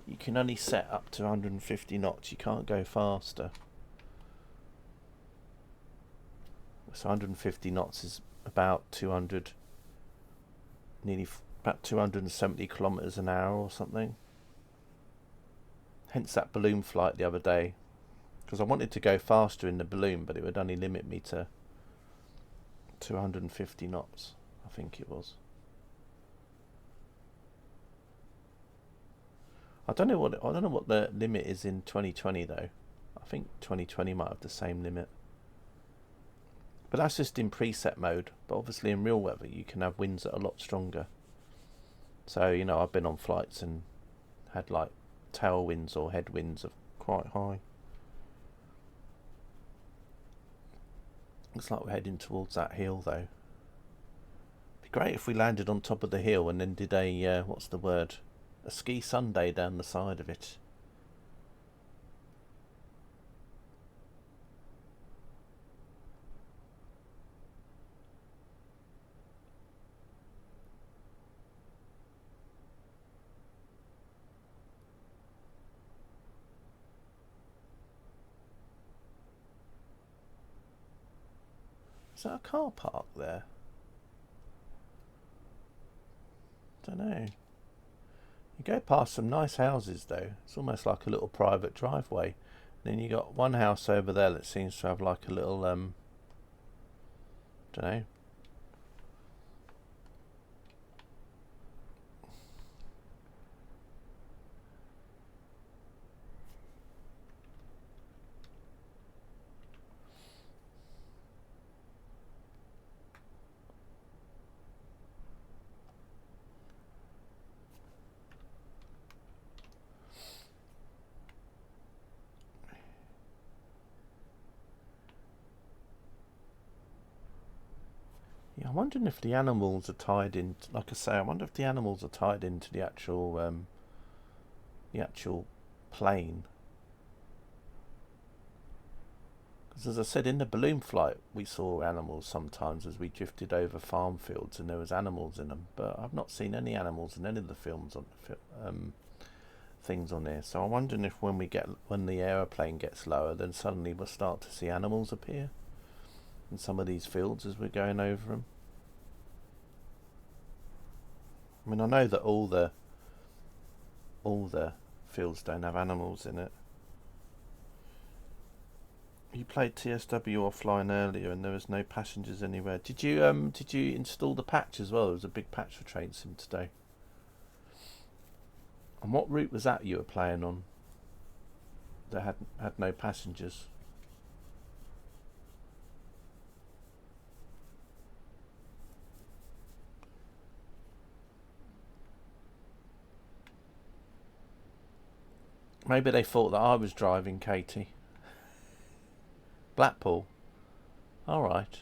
you can only set up to 150 knots, you can't go faster. So 150 knots is about 200, nearly about 270 kilometers an hour or something. Hence that balloon flight the other day, because I wanted to go faster in the balloon, but it would only limit me to 250 knots, I think it was. I don't know what the limit is in 2020 though. I think 2020 might have the same limit. But that's just in preset mode. But obviously in real weather you can have winds that are a lot stronger. So, you know, I've been on flights and had like tailwinds or headwinds of quite high. Looks like we're heading towards that hill though. Be great if we landed on top of the hill and then did a what's the word? A ski Sunday down the side of it. Is that a car park there? Don't know. You go past some nice houses though. It's almost like a little private driveway. Then you got one house over there that seems to have like a little don't know. Yeah, I'm wondering if the animals are tied in. Like I say, I wonder if the animals are tied into the actual plane. Because as I said, in the balloon flight, we saw animals sometimes as we drifted over farm fields, and there was animals in them. But I've not seen any animals in any of the films on things on there. So I'm wondering if when the aeroplane gets lower, then suddenly we'll start to see animals appear in some of these fields as we're going over them. I mean, I know that all the fields don't have animals in it. You played TSW offline earlier, and there was no passengers anywhere. Did you install the patch as well? There was a big patch for Train Sim today. And what route was that you were playing on? That had no passengers. Maybe they thought that I was driving, Katie. Blackpool. All right.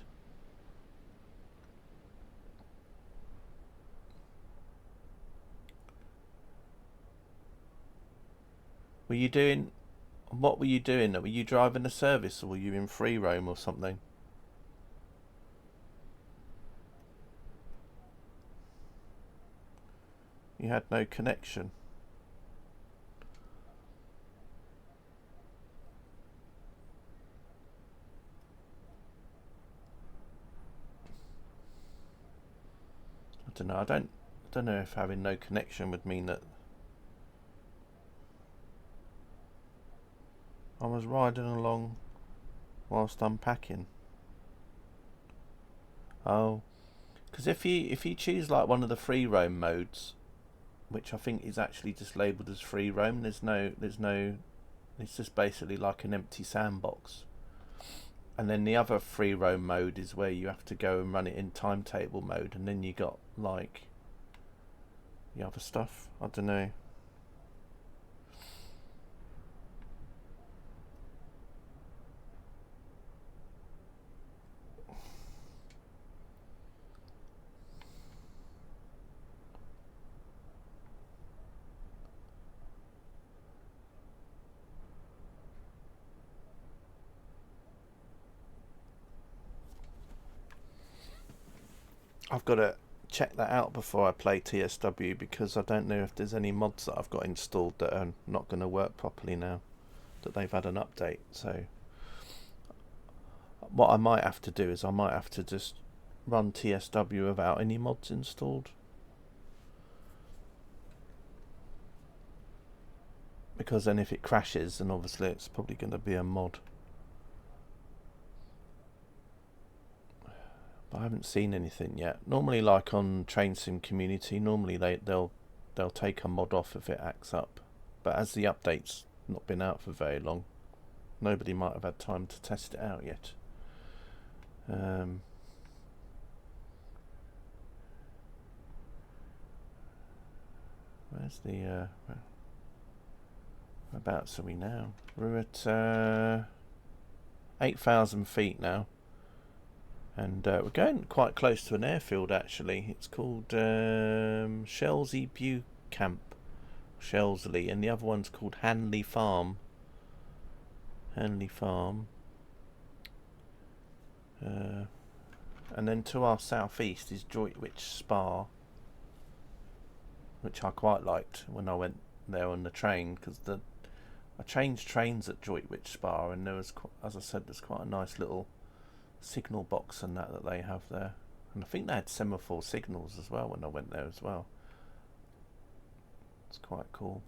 Were you doing? What were you doing? Were you driving a service, or were you in free roam or something? You had no connection. I don't know. I don't know if having no connection would mean that I was riding along whilst unpacking. Oh, because if you choose like one of the free roam modes, which I think is actually just labelled as free roam, there's no, it's just basically like an empty sandbox. And then the other free roam mode is where you have to go and run it in timetable mode, and then you got like the other stuff. I don't know. I've got to check that out before I play TSW, because I don't know if there's any mods that I've got installed that are not going to work properly now that they've had an update. So what I might have to do is I might have to just run TSW without any mods installed, because then if it crashes, then obviously it's probably going to be a mod. But I haven't seen anything yet. Normally, like on Train Sim Community, normally they'll take a mod off if it acts up. But as the update's not been out for very long, nobody might have had time to test it out yet. Where's the whereabouts are we now? We're at 8,000 feet now. And we're going quite close to an airfield, actually. It's called Shelsley View Camp, Shelsley, and the other one's called Hanley Farm. Hanley Farm. And then to our southeast is Droitwich Spa, which I quite liked when I went there on the train, because I changed trains at Droitwich Spa, and there was, as I said, there's quite a nice little signal box and that they have there. And I think they had semaphore signals as well when I went there as well. It's quite cool.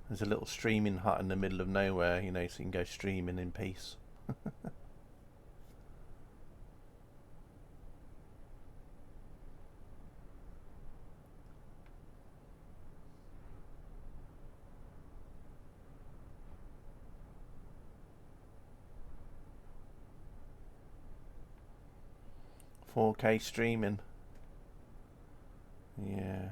There's a little streaming hut in the middle of nowhere, you know, so you can go streaming in peace. 4K streaming. Yeah.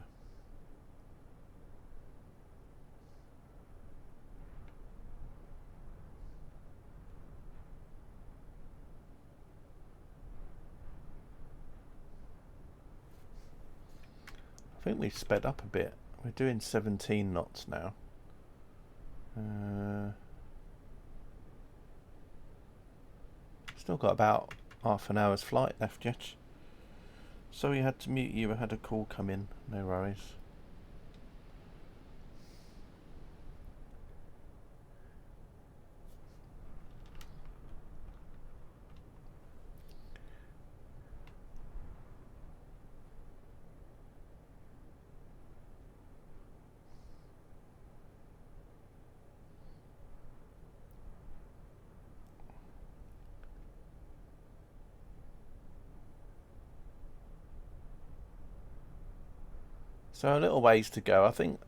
I think we've sped up a bit. We're doing 17 knots now. Still got about half an hour's flight left yet. So we had to mute you. I had a call come in. No worries. So a little ways to go. I think.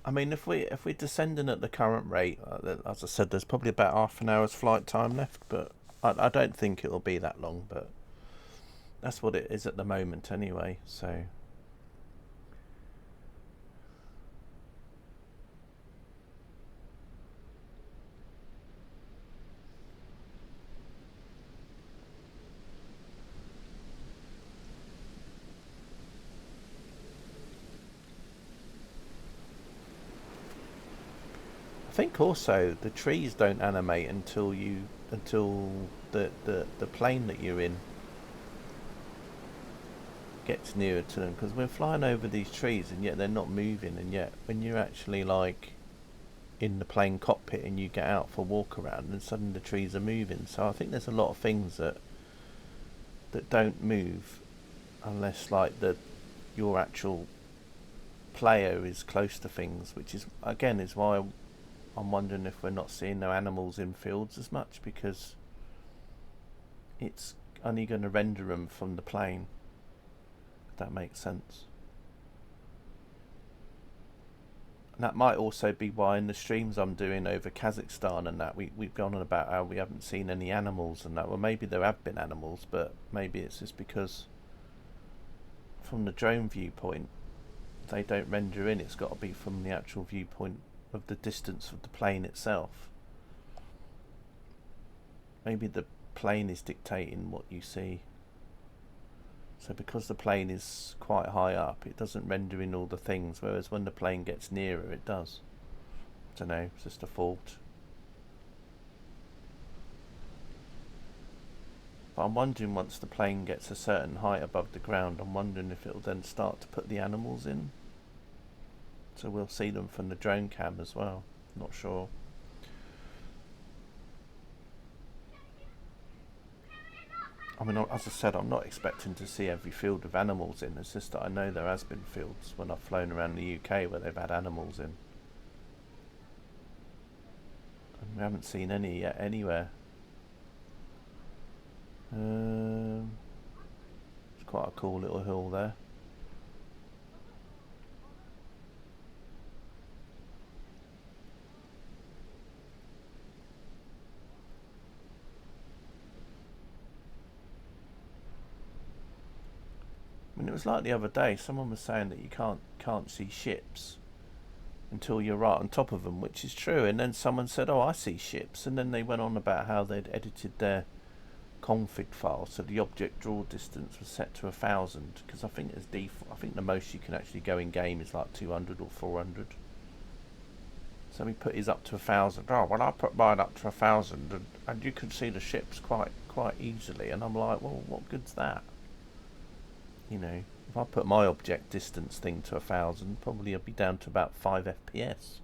I mean, if we're descending at the current rate, as I said, there's probably about half an hour's flight time left. But I don't think it'll be that long. But that's what it is at the moment, anyway. So. I think also the trees don't animate until the plane that you're in gets nearer to them, because we're flying over these trees and yet they're not moving, and yet when you're actually like in the plane cockpit and you get out for a walk around and suddenly the trees are moving. So I think there's a lot of things that don't move unless like your actual player is close to things, which is again is why I'm wondering if we're not seeing no animals in fields as much, because it's only going to render them from the plane, if that makes sense. And that might also be why in the streams I'm doing over Kazakhstan and that we've gone on about how we haven't seen any animals and that. Well, maybe there have been animals, but maybe it's just because from the drone viewpoint they don't render in. It's got to be from the actual viewpoint of the distance of the plane itself. Maybe the plane is dictating what you see. So because the plane is quite high up, it doesn't render in all the things, whereas when the plane gets nearer, it does. I don't know, it's just a fault. But I'm wondering, once the plane gets a certain height above the ground, I'm wondering if it'll then start to put the animals in. So we'll see them from the drone cam as well. Not sure. I mean, as I said, I'm not expecting to see every field with animals in. It's just that I know there has been fields when I've flown around the UK where they've had animals in. And we haven't seen any yet anywhere. It's quite a cool little hill there. I mean, it was like the other day, someone was saying that you can't see ships until you're right on top of them, which is true. And then someone said, "Oh, I see ships," and then they went on about how they'd edited their config file so the object draw distance was set to 1,000, because I think it's default. I think the most you can actually go in game is like 200 or 400. So he put his up to 1,000. Oh, well, I put mine up to 1,000, and you can see the ships quite easily. And I'm like, well, what good's that? You know, If I put my object distance thing to 1,000, probably I'll be down to about 5 FPS.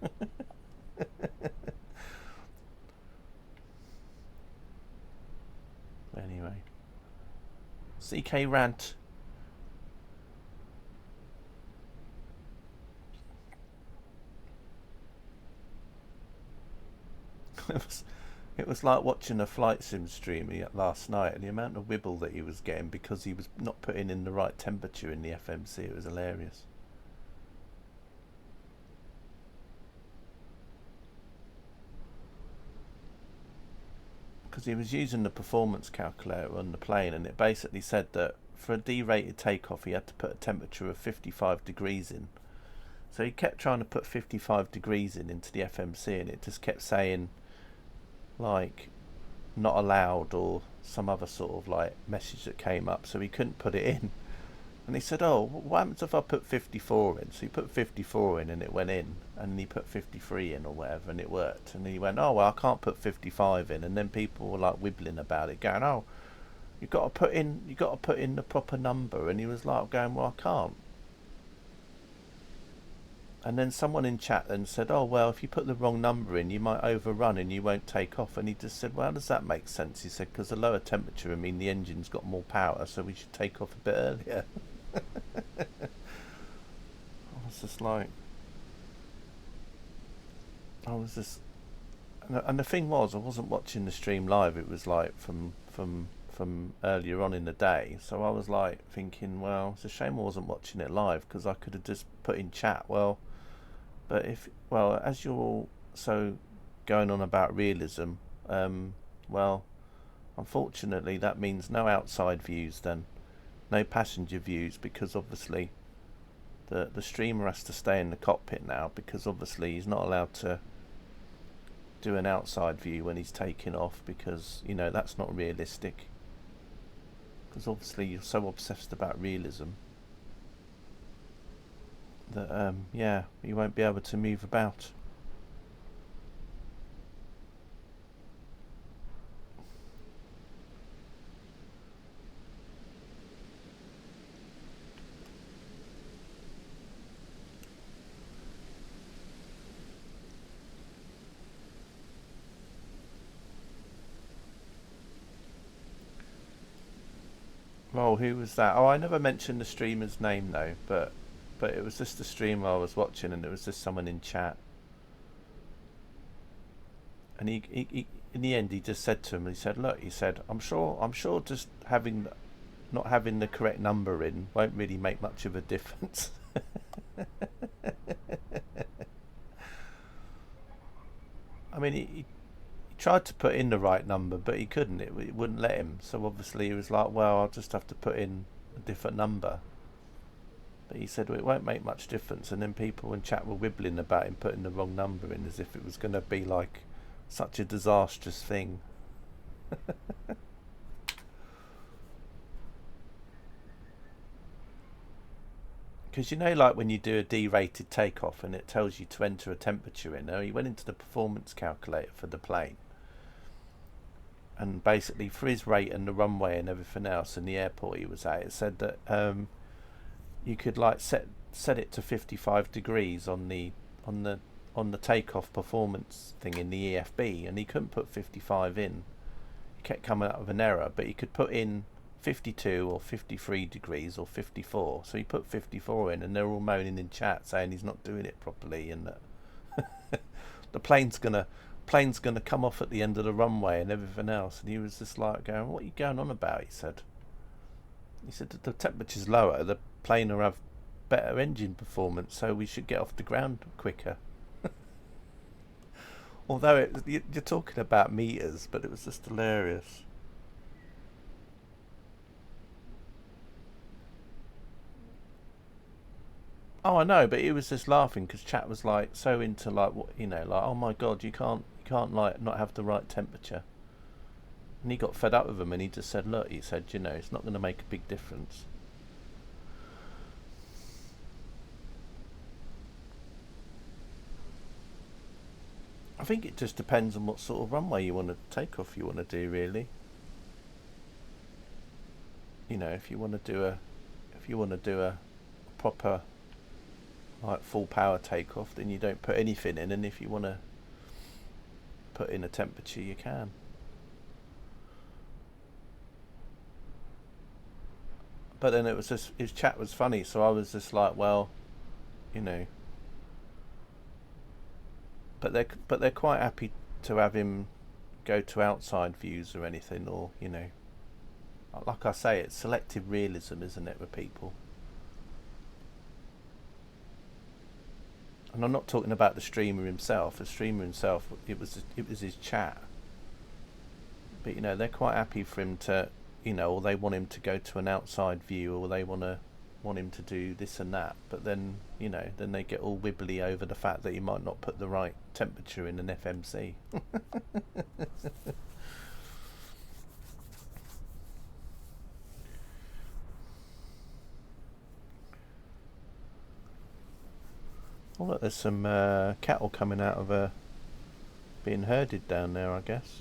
Anyway, CK rant. It was like watching a flight sim stream last night, and the amount of wibble that he was getting because he was not putting in the right temperature in the FMC. It was hilarious. Because he was using the performance calculator on the plane, and it basically said that for a D-rated takeoff he had to put a temperature of 55 degrees in. So he kept trying to put 55 degrees into the FMC, and it just kept saying like not allowed or some other sort of like message that came up, so he couldn't put it in. And he said, oh, what happens if I put 54 in? So he put 54 in and it went in, and he put 53 in or whatever and it worked. And he went, oh well, I can't put 55 in. And then people were like wibbling about it, going, oh, you got to put in the proper number. And he was like going, well, I can't. And then someone in chat then said, oh well, if you put the wrong number in you might overrun and you won't take off. And he just said, well, how does that make sense? He said, because the lower temperature would mean the engine's got more power, so we should take off a bit earlier. I was just like, and the thing was, I wasn't watching the stream live. It was like from earlier on in the day. So I was like thinking, well, it's a shame I wasn't watching it live, because I could have just put in chat, well, but as you're all so going on about realism, well, unfortunately that means no outside views then, no passenger views, because obviously the streamer has to stay in the cockpit now, because obviously he's not allowed to do an outside view when he's taking off, because that's not realistic, because obviously you're so obsessed about realism that you won't be able to move about. Oh, who was that? Oh, I never mentioned the streamer's name though, but it was just the streamer I was watching, and it was just someone in chat. And he in the end he just said to him, he said, look, he said, I'm sure just not having the correct number in won't really make much of a difference. I mean, he tried to put in the right number, but he couldn't. It wouldn't let him. So obviously he was like, well, I'll just have to put in a different number. But he said, well, it won't make much difference. And then people in chat were wibbling about him putting the wrong number in, as if it was going to be like such a disastrous thing. Because like when you do a D-rated takeoff and it tells you to enter a temperature in, he went into the performance calculator for the plane, and basically for his rate and the runway and everything else and the airport he was at, it said that you could like set it to 55 degrees on the takeoff performance thing in the EFB, and he couldn't put 55 in. He kept coming up with an error, but he could put in 52 or 53 degrees or 54. So he put 54 in, and they're all moaning in chat saying he's not doing it properly, and that the plane's gonna come off at the end of the runway and everything else. And he was just like going, what are you going on about? He said that the temperature's lower, the plane will have better engine performance, so we should get off the ground quicker. Although you're talking about meters, but it was just hilarious. Oh, I know, but he was just laughing because chat was like so into like what like, oh my god, you can't like not have the right temperature. And he got fed up with him, and he just said, look, he said, it's not going to make a big difference. I think it just depends on what sort of runway you want to take off. You want to do really. If you want to if you want to do a proper like full power takeoff, then you don't put anything in, and if you want to put in a temperature, you can. But then it was just, his chat was funny, so I was just like, well, you know, but they're quite happy to have him go to outside views or anything, or you know, like I say, it's selective realism, isn't it, with people? And I'm not talking about the streamer himself. The streamer himself, it was his chat. But you know, they're quite happy for him to, you know, or they want him to go to an outside view, or they want him to do this and that. But then, you know, then they get all wibbly over the fact that he might not put the right temperature in an FMC. Oh look, there's some cattle coming out of being herded down there, I guess.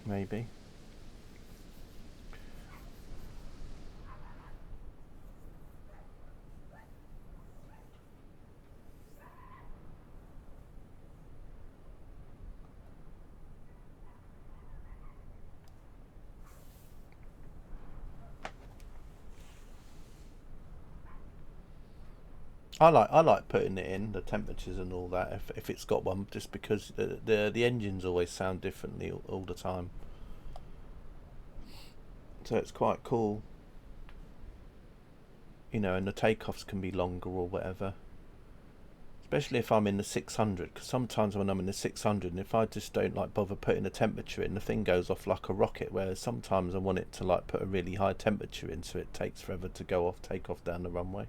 Maybe. I like putting it in the temperatures and all that if it's got one, just because the engines always sound differently all the time, so it's quite cool, you know, and the takeoffs can be longer or whatever, especially if I'm in the 600, because sometimes when I'm in the 600 and if I just don't like bother putting a temperature in, the thing goes off like a rocket, whereas sometimes I want it to like put a really high temperature in so it takes forever to take off down the runway.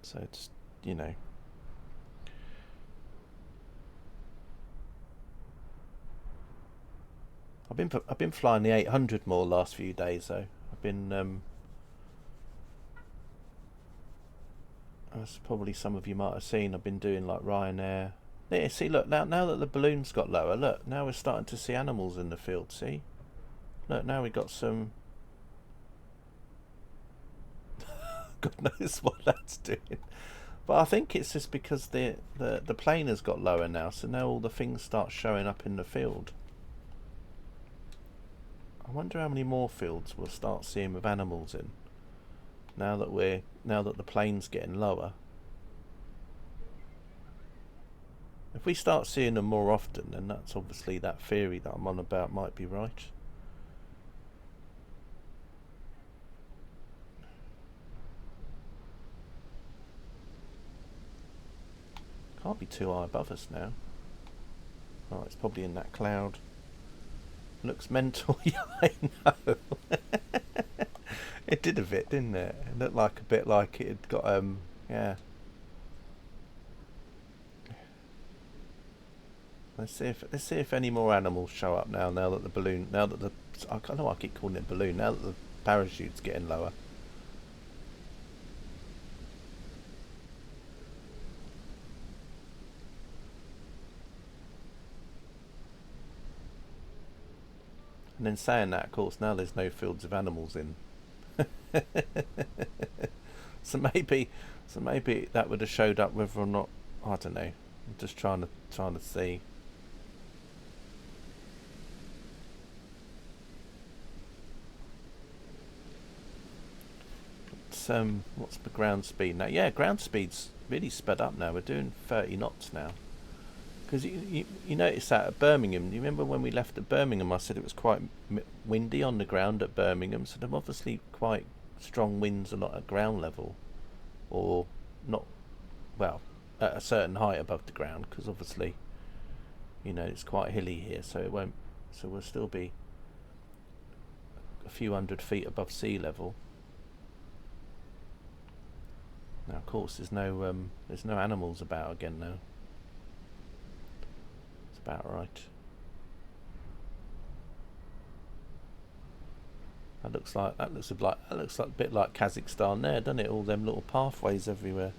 So it's, you know, I've been flying the 800 more last few days though. I've been as probably some of you might have seen, I've been doing like Ryanair. Yeah, see, look, now that the balloon's got lower, look, now we're starting to see animals in the field. See, look, now we got some. God knows what that's doing. But I think it's just because the plane has got lower now, so now all the things start showing up in the field. I wonder how many more fields we'll start seeing with animals in. Now that the plane's getting lower. If we start seeing them more often, then that's obviously that theory that I'm on about might be right. Can't be too high above us now. Oh, it's probably in that cloud. Looks mental. Yeah, I know. It did a bit, didn't it? It looked like a bit like it had got yeah. Let's see if any more animals show up now. Now that the balloon, I know I keep calling it balloon. Now that the parachute's getting lower. And then saying that, of course, now there's no fields of animals in. so maybe that would have showed up whether or not, I don't know. I'm just trying to see. What's the ground speed now? Yeah, ground speed's really sped up now. We're doing 30 knots now. Because you notice that at Birmingham, you remember when we left at Birmingham, I said it was quite windy on the ground at Birmingham, so there are obviously quite strong winds a lot at ground level, or not, well, at a certain height above the ground, because obviously, you know, it's quite hilly here, so we'll still be a few 100 feet above sea level. Now, of course, there's no animals about again now. About right. That looks like a bit like Kazakhstan there, doesn't it? All them little pathways everywhere.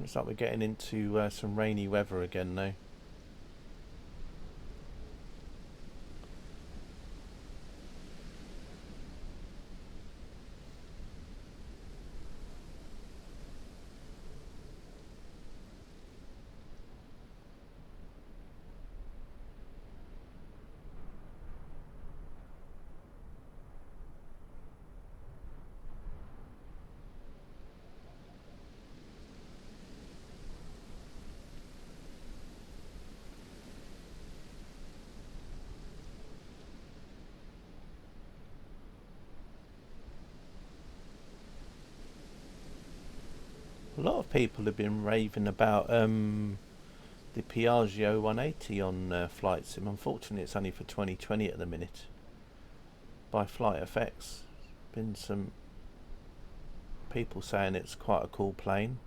Looks like we're getting into some rainy weather again now. A lot of people have been raving about the Piaggio 180 on Flight Sim. Unfortunately, it's only for 2020 at the minute. By Flight Effects, been some people saying it's quite a cool plane.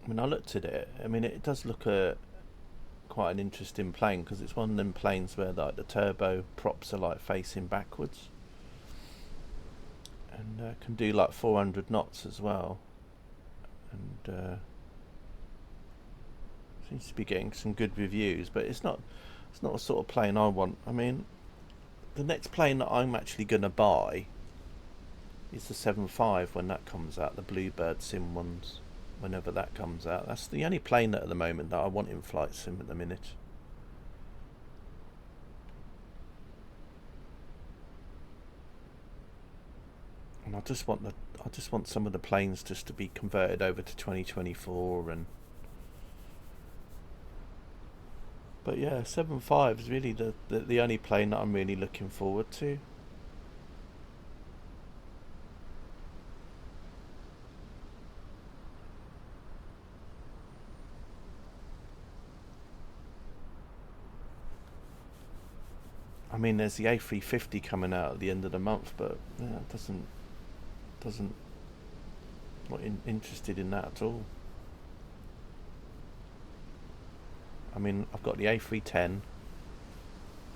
I mean, I looked at it. I mean, it does look quite an interesting plane, because it's one of them planes where like the turbo props are like facing backwards, and can do like 400 knots as well, and seems to be getting some good reviews. But it's not a sort of plane I want. I mean, the next plane that I'm actually going to buy is the 75 when that comes out, the Bluebird Sim ones, whenever that comes out. That's the only plane that at the moment that I want in Flight Sim at the minute. And I just want some of the planes just to be converted over to 2024. And but yeah, 75 is really the only plane that I'm really looking forward to. I mean, there's the A350 coming out at the end of the month, but yeah, it doesn't not interested in that at all. I mean, I've got the A310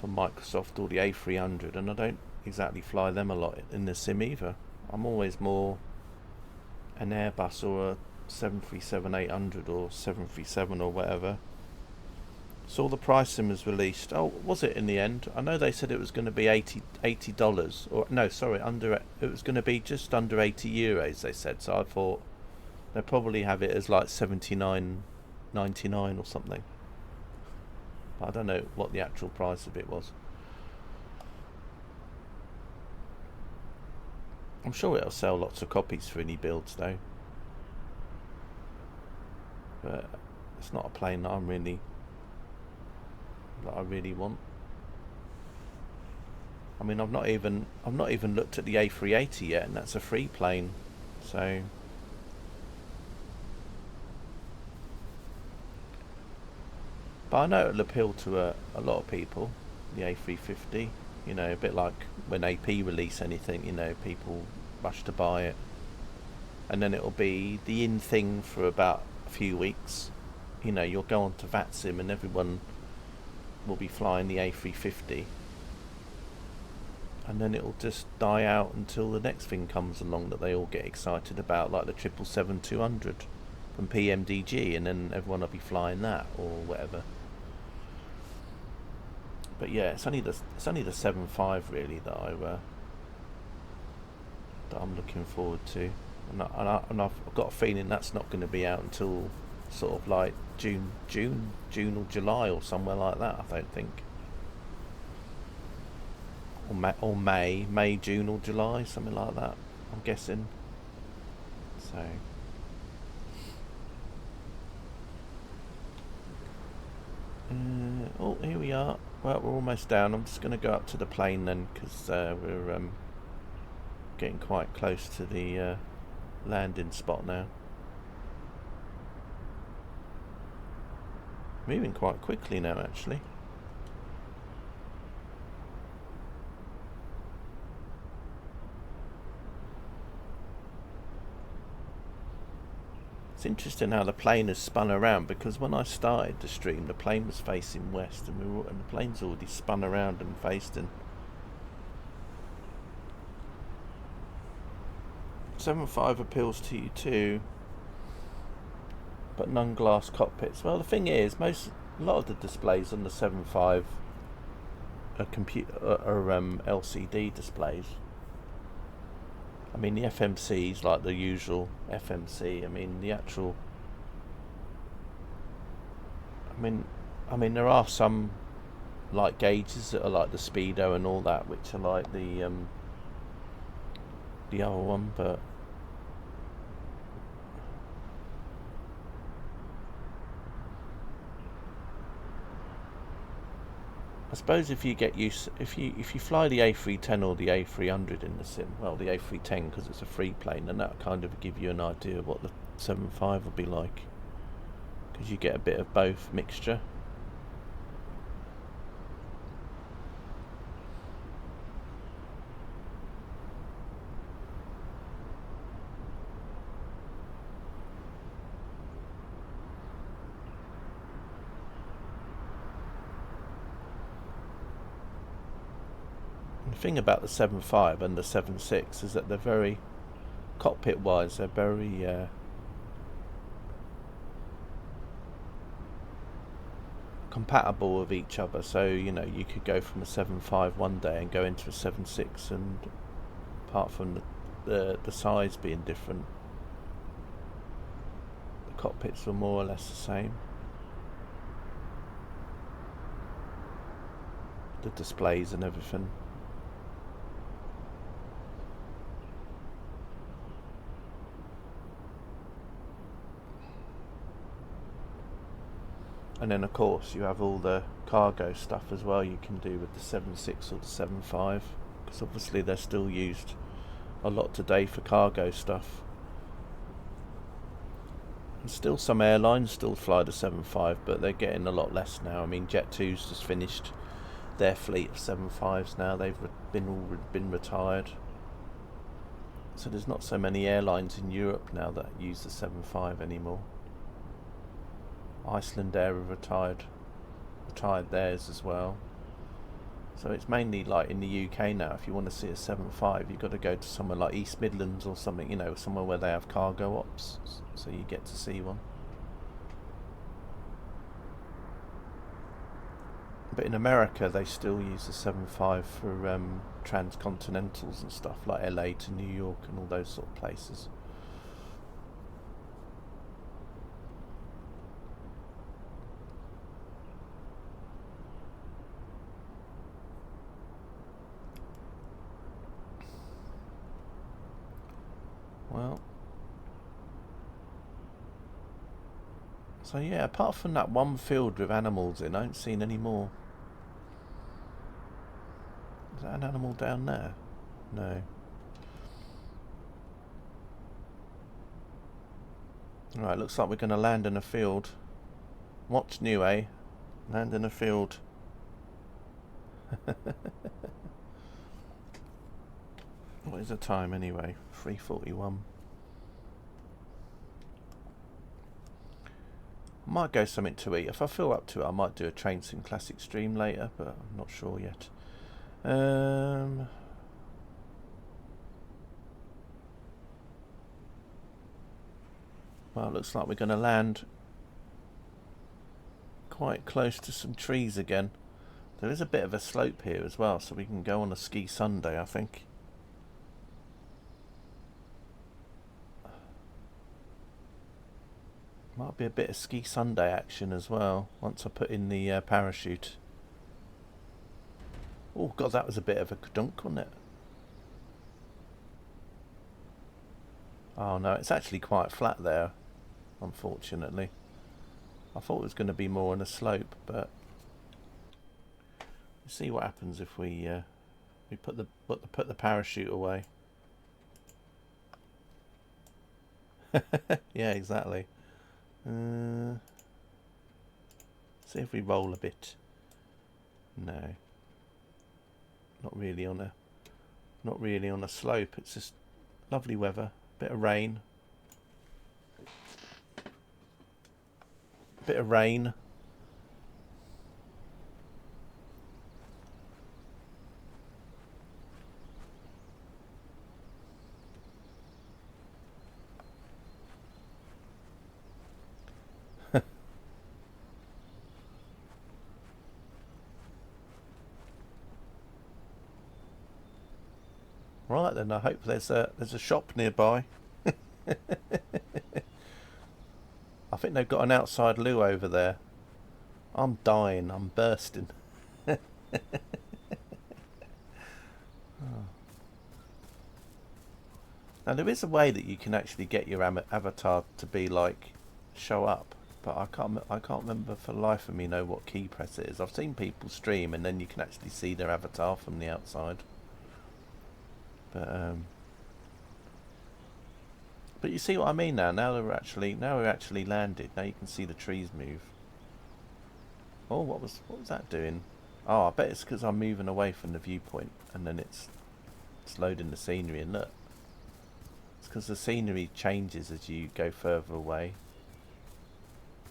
from Microsoft, or the A300, and I don't exactly fly them a lot in the sim either. I'm always more an Airbus or a 737-800 or 737 or whatever. Saw the pricing was released. Oh, was it in the end? I know they said it was going to be $80, or no, sorry, it was going to be just under €80. They said. So I thought they'll probably have it as like $79.99 or something. But I don't know what the actual price of it was. I'm sure it'll sell lots of copies for any builds though. But it's not a plane that I really want. I mean, I've not even looked at the A380 yet, and that's a free plane. So but I know it'll appeal to a lot of people, the A350. You know, a bit like when AP release anything, you know, people rush to buy it, and then it'll be the in thing for about a few weeks. You know, you'll go on to VATSIM and everyone will be flying the A350, and then it'll just die out until the next thing comes along that they all get excited about, like the 777-200 from PMDG, and then everyone will be flying that or whatever. But yeah, it's only the 75 really that I'm looking forward to, and I've got a feeling that's not going to be out until sort of like June or July or somewhere like that. I don't think, or May, June or July, something like that, I'm guessing. So oh, here we are. Well, we're almost down. I'm just going to go up to the plane then, because we're getting quite close to the landing spot now. Moving quite quickly now, actually. It's interesting how the plane has spun around, because when I started the stream, the plane was facing west, and the plane's already spun around and faced in. 75 appeals to you too. but non-glass cockpits. Well, the thing is, a lot of the displays on the 7.5 are LCD displays. I mean, the FMC's like the usual FMC. I mean, the actual. I mean, there are some like gauges that are like the speedo and all that, which are like the other one, but I suppose if you get used, if you fly the A310 or the A300 in the sim, well, the A310 because it's a free plane, then that kind of give you an idea of what the 7.5 will be like, because you get a bit of both mixture. The thing about the 7.5 and the 7.6 is that they're very, cockpit wise, they're very compatible with each other. So, you know, you could go from a 7.5 one day and go into a 7.6, and apart from the size being different, the cockpits were more or less the same. The displays and everything. And then of course you have all the cargo stuff as well you can do with the 7.6 or the 7.5, because obviously they're still used a lot today for cargo stuff. And still some airlines still fly the 7.5, but they're getting a lot less now. I mean, Jet2's just finished their fleet of 7.5s now. They've been retired. So there's not so many airlines in Europe now that use the 7.5 anymore. Iceland Air have retired theirs as well. So it's mainly like in the UK now, if you want to see a 7.5, you've got to go to somewhere like East Midlands or something, you know, somewhere where they have cargo ops, so you get to see one. But in America, they still use the 7.5 for transcontinentals and stuff, like LA to New York and all those sort of places. Well, so yeah, apart from that one field with animals in, I haven't seen any more. Is that an animal down there? No. Right, looks like we're going to land in a field. What's new, eh? Land in a field. What is the time anyway? 3:41. I might go something to eat. If I feel up to it, I might do a Train Sim Classic stream later, but I'm not sure yet. Well, it looks like we're going to land quite close to some trees again. There is a bit of a slope here as well, so we can go on a ski Sunday, I think. Might be a bit of ski Sunday action as well, once I put in the parachute. Oh god, that was a bit of a dunk, wasn't it? Oh no, it's actually quite flat there, unfortunately. I thought it was going to be more on a slope, but we'll see what happens if we put the parachute away. Yeah, exactly. See if we roll a bit. No, not really on a slope. It's just lovely weather, bit of rain. right then. I hope there's a shop nearby. I think they've got an outside loo over there. I'm dying. I'm bursting. Now there is a way that you can actually get your avatar to be like show up, but I can't remember for the life of me know what key press it is. I've seen people stream and then you can actually see their avatar from the outside. But you see what I mean now. Now we're actually landed. Now you can see the trees move. Oh, what was that doing? Oh, I bet it's because I'm moving away from the viewpoint, and then it's loading the scenery. And look, it's because the scenery changes as you go further away,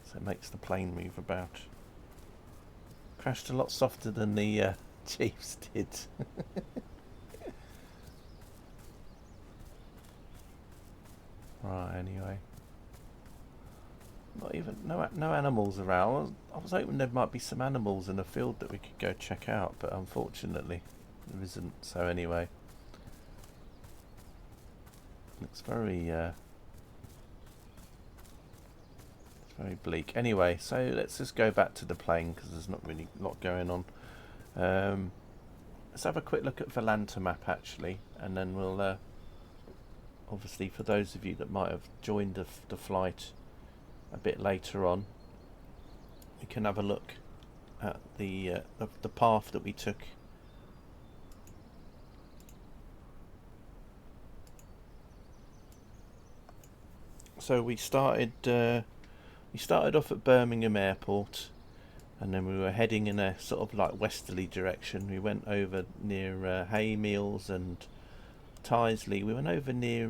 so it makes the plane move about. Crashed a lot softer than the Chiefs did. Right, anyway. Not even no animals around. I was hoping there might be some animals in the field that we could go check out, but unfortunately there isn't. So anyway, looks very it's very bleak. Anyway, so let's just go back to the plane because there's not really a lot going on. Let's have a quick look at the Volanta map actually, and then we'll obviously for those of you that might have joined the flight a bit later on, we can have a look at the path that we took. So we started off at Birmingham Airport, and then we were heading in a sort of like westerly direction. We went over near Haymeals and Tyseley. We went over near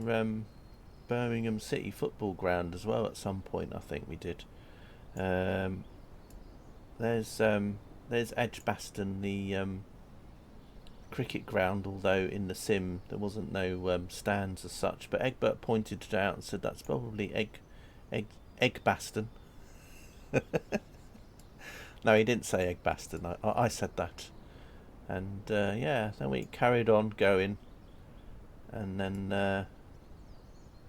Birmingham City Football Ground as well at some point. I think we did. There's Edgbaston, the cricket ground. Although in the sim there wasn't no stands as such, but Egbert pointed it out and said that's probably Edgbaston. No, he didn't say Edgbaston. I said that, and yeah. Then we carried on going. And then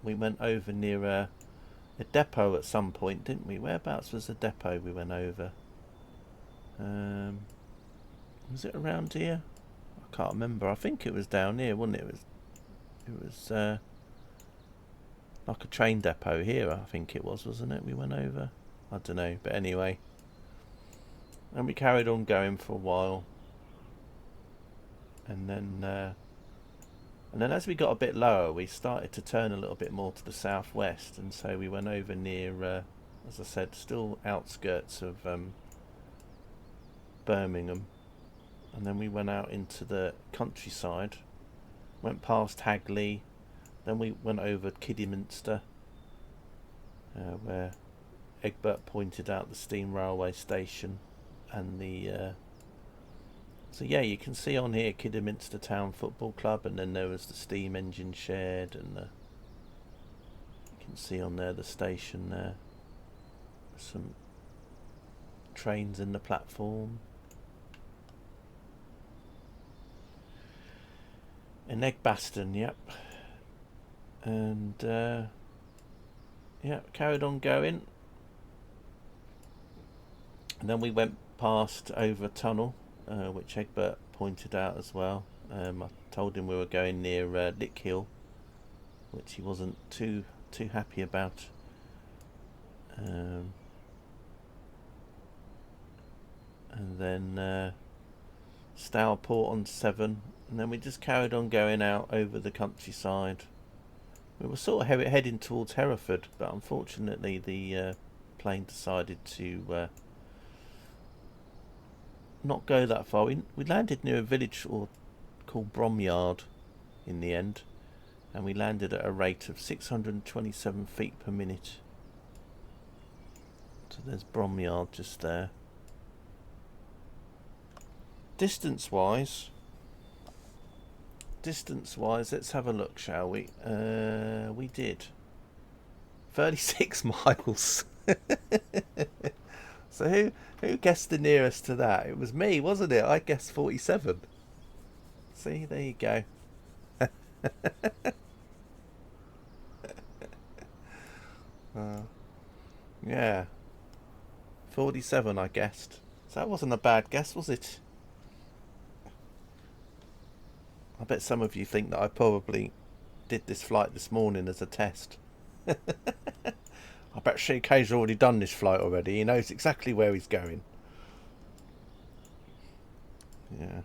we went over near a depot at some point, didn't we? Whereabouts was the depot we went over? Was it around here? I can't remember. I think it was down here, wasn't it? It was like a train depot here, I think it was, wasn't it? We went over. I don't know, but anyway. And we carried on going for a while. And then as we got a bit lower, we started to turn a little bit more to the southwest, and so we went over near, as I said, still outskirts of Birmingham, and then we went out into the countryside, went past Hagley, then we went over Kidderminster, where Egbert pointed out the steam railway station and the so yeah, you can see on here Kidderminster Town Football Club, and then there was the steam engine shed, and you can see on there the station there. Some trains in the platform. In Edgbaston, yep. And yeah, carried on going. And then we went past over a tunnel, which Egbert pointed out as well. I told him we were going near Lickhill, which he wasn't too happy about. And then Stourport on 7, and then we just carried on going out over the countryside. We were sort of heading towards Hereford, but unfortunately the plane decided to not go that far. We landed near a village called Bromyard in the end, and we landed at a rate of 627 feet per minute. So there's Bromyard just there. Distance wise, let's have a look, shall we? We did 36 miles. So who guessed the nearest to that? It was me, wasn't it? I guessed 47. See, there you go. Yeah, 47 I guessed. So that wasn't a bad guess, was it? I bet some of you think that I probably did this flight this morning as a test. I bet CK's already done this flight already. He knows exactly where he's going. Yeah.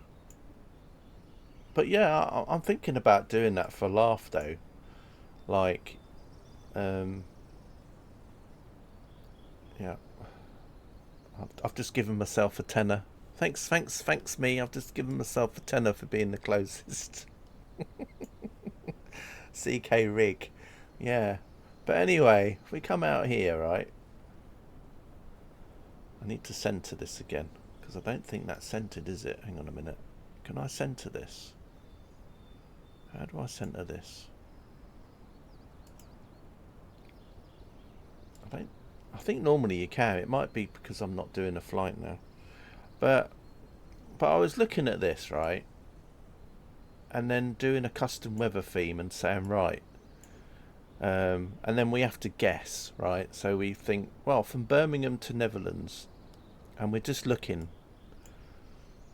But yeah, I'm thinking about doing that for a laugh though. Like, um, yeah, I've just given myself a tenner. Thanks me. I've just given myself a tenner for being the closest. CK rig. Yeah. But anyway, if we come out here, right? I need to centre this again. Because I don't think that's centred, is it? Hang on a minute. Can I centre this? How do I centre this? I think normally you can. It might be because I'm not doing a flight now. But I was looking at this, right? And then doing a custom weather theme and saying, right. And then we have to guess, right? So we think, well, from Birmingham to Netherlands. And we're just looking.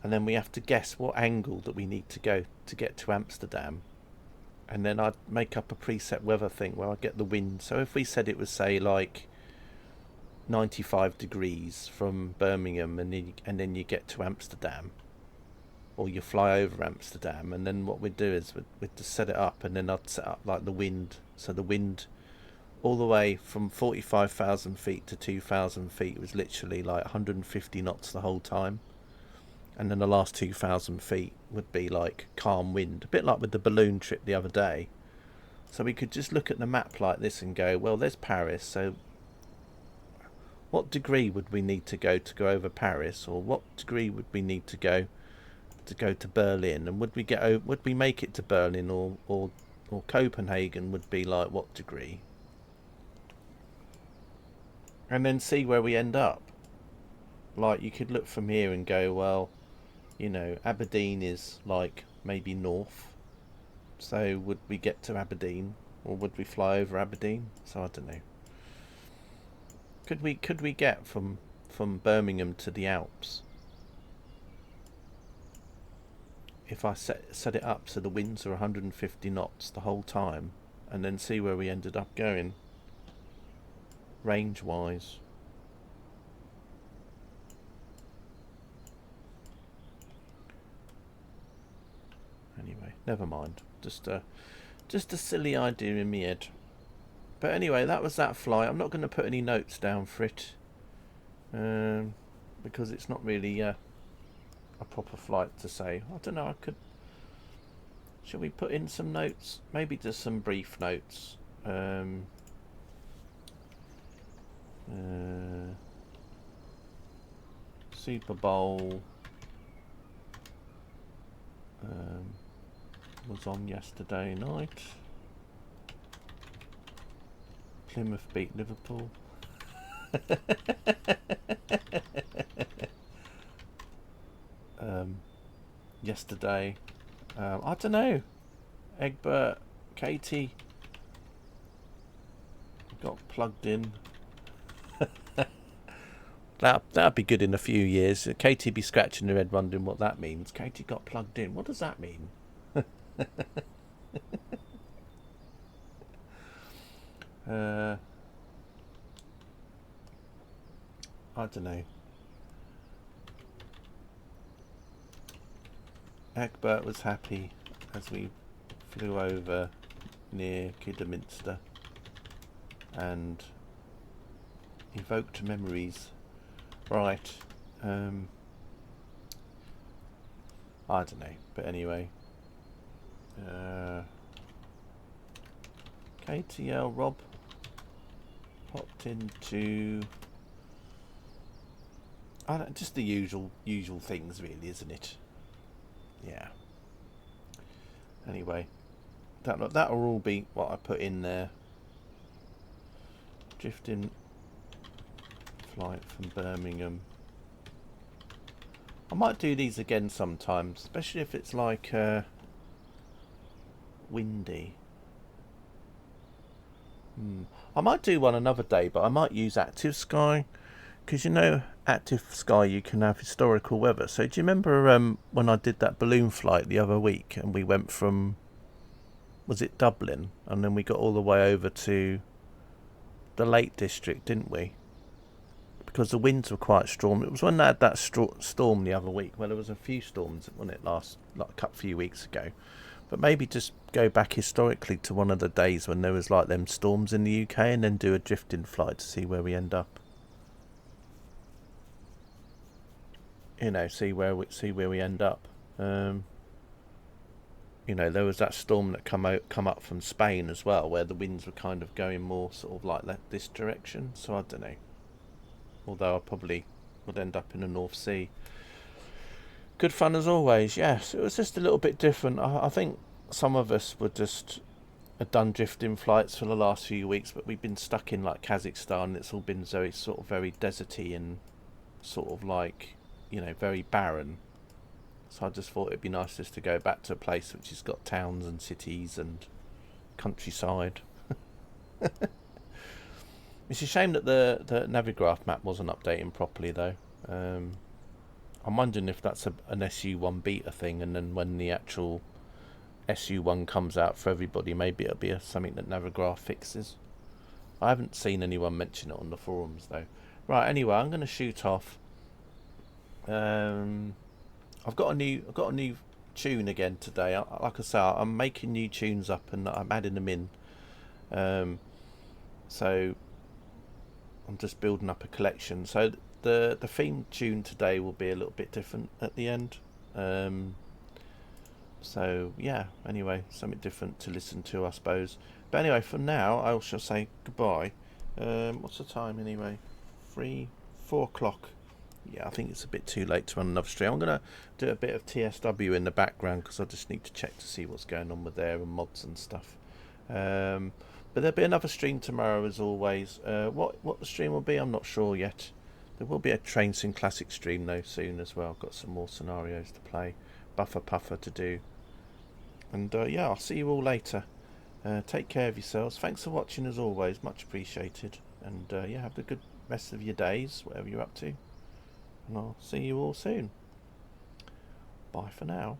And then we have to guess what angle that we need to go to get to Amsterdam. And then I'd make up a preset weather thing where I get the wind. So if we said it was, say, like 95 degrees from Birmingham, and then you get to Amsterdam, or you fly over Amsterdam, and then what we'd do is we'd just set it up, and then I'd set up like the wind, so the wind all the way from 45,000 feet to 2,000 feet was literally like 150 knots the whole time, and then the last 2,000 feet would be like calm wind, a bit like with the balloon trip the other day. So we could just look at the map like this and go, well, there's Paris, so what degree would we need to go over Paris, or what degree would we need to go to Berlin, and would we make it to Berlin, or Copenhagen would be like what degree, and then see where we end up. Like you could look from here and go, well, Aberdeen is like maybe north, so would we get to Aberdeen, or would we fly over Aberdeen? So I don't know. Could we get from Birmingham to the Alps if I set it up so the winds are 150 knots the whole time, and then see where we ended up going range wise? Anyway, never mind. Just a silly idea in me head. But anyway, that was that flight. I'm not going to put any notes down for it, because it's not really a proper flight to say. I don't know, shall we put in some notes? Maybe just some brief notes. Super Bowl was on yesterday night. Plymouth beat Liverpool. Yesterday, I don't know. Egbert, Katie got plugged in. That'd be good in a few years. Katie be scratching her head wondering what that means. Katie got plugged in. What does that mean? I don't know. Egbert was happy as we flew over near Kidderminster and evoked memories. Right. I don't know. But anyway. KTL Rob popped into just the usual things really, isn't it? Yeah. Anyway, that'll all be what I put in there. Drifting flight from Birmingham. I might do these again sometimes, especially if it's like windy. I might do one another day, but I might use Active Sky, because you know Active Sky you can have historical weather. So do you remember when I did that balloon flight the other week and we went from, was it Dublin, and then we got all the way over to the Lake District, didn't we? Because the winds were quite strong. It was when they had that storm the other week. Well, there was a few storms, wasn't it, last like a few weeks ago. But maybe just go back historically to one of the days when there was like them storms in the UK, and then do a drifting flight to see where we end up. You know, see where we end up. You know, there was that storm that come up from Spain as well, where the winds were kind of going more sort of like this direction. So I don't know. Although I probably would end up in the North Sea. Good fun as always. Yes, it was just a little bit different. I think some of us were just had done drifting flights for the last few weeks, but we've been stuck in like Kazakhstan. It's all been very sort of very deserty and sort of like, you know, very barren. So I just thought it'd be nice just to go back to a place which has got towns and cities and countryside. It's a shame that the Navigraph map wasn't updating properly though. I'm wondering if that's an SU1 beta thing, and then when the actual SU1 comes out for everybody, maybe it'll be something that Navigraph fixes. I haven't seen anyone mention it on the forums though. Right, anyway, I'm going to shoot off. I've got a new tune again today. Like I say, I'm making new tunes up and I'm adding them in. So I'm just building up a collection. So the theme tune today will be a little bit different at the end. So yeah, anyway, something different to listen to, I suppose. But anyway, for now, I shall say goodbye. What's the time anyway? 4 o'clock. Yeah, I think it's a bit too late to run another stream. I'm going to do a bit of TSW in the background because I just need to check to see what's going on with there and mods and stuff. But there'll be another stream tomorrow as always. What the stream will be, I'm not sure yet. There will be a Train Sim Classic stream though soon as well. I've got some more scenarios to play. Buffer Puffer to do. And yeah, I'll see you all later. Take care of yourselves. Thanks for watching as always. Much appreciated. And yeah, have a good rest of your days, whatever you're up to. And I'll see you all soon. Bye for now.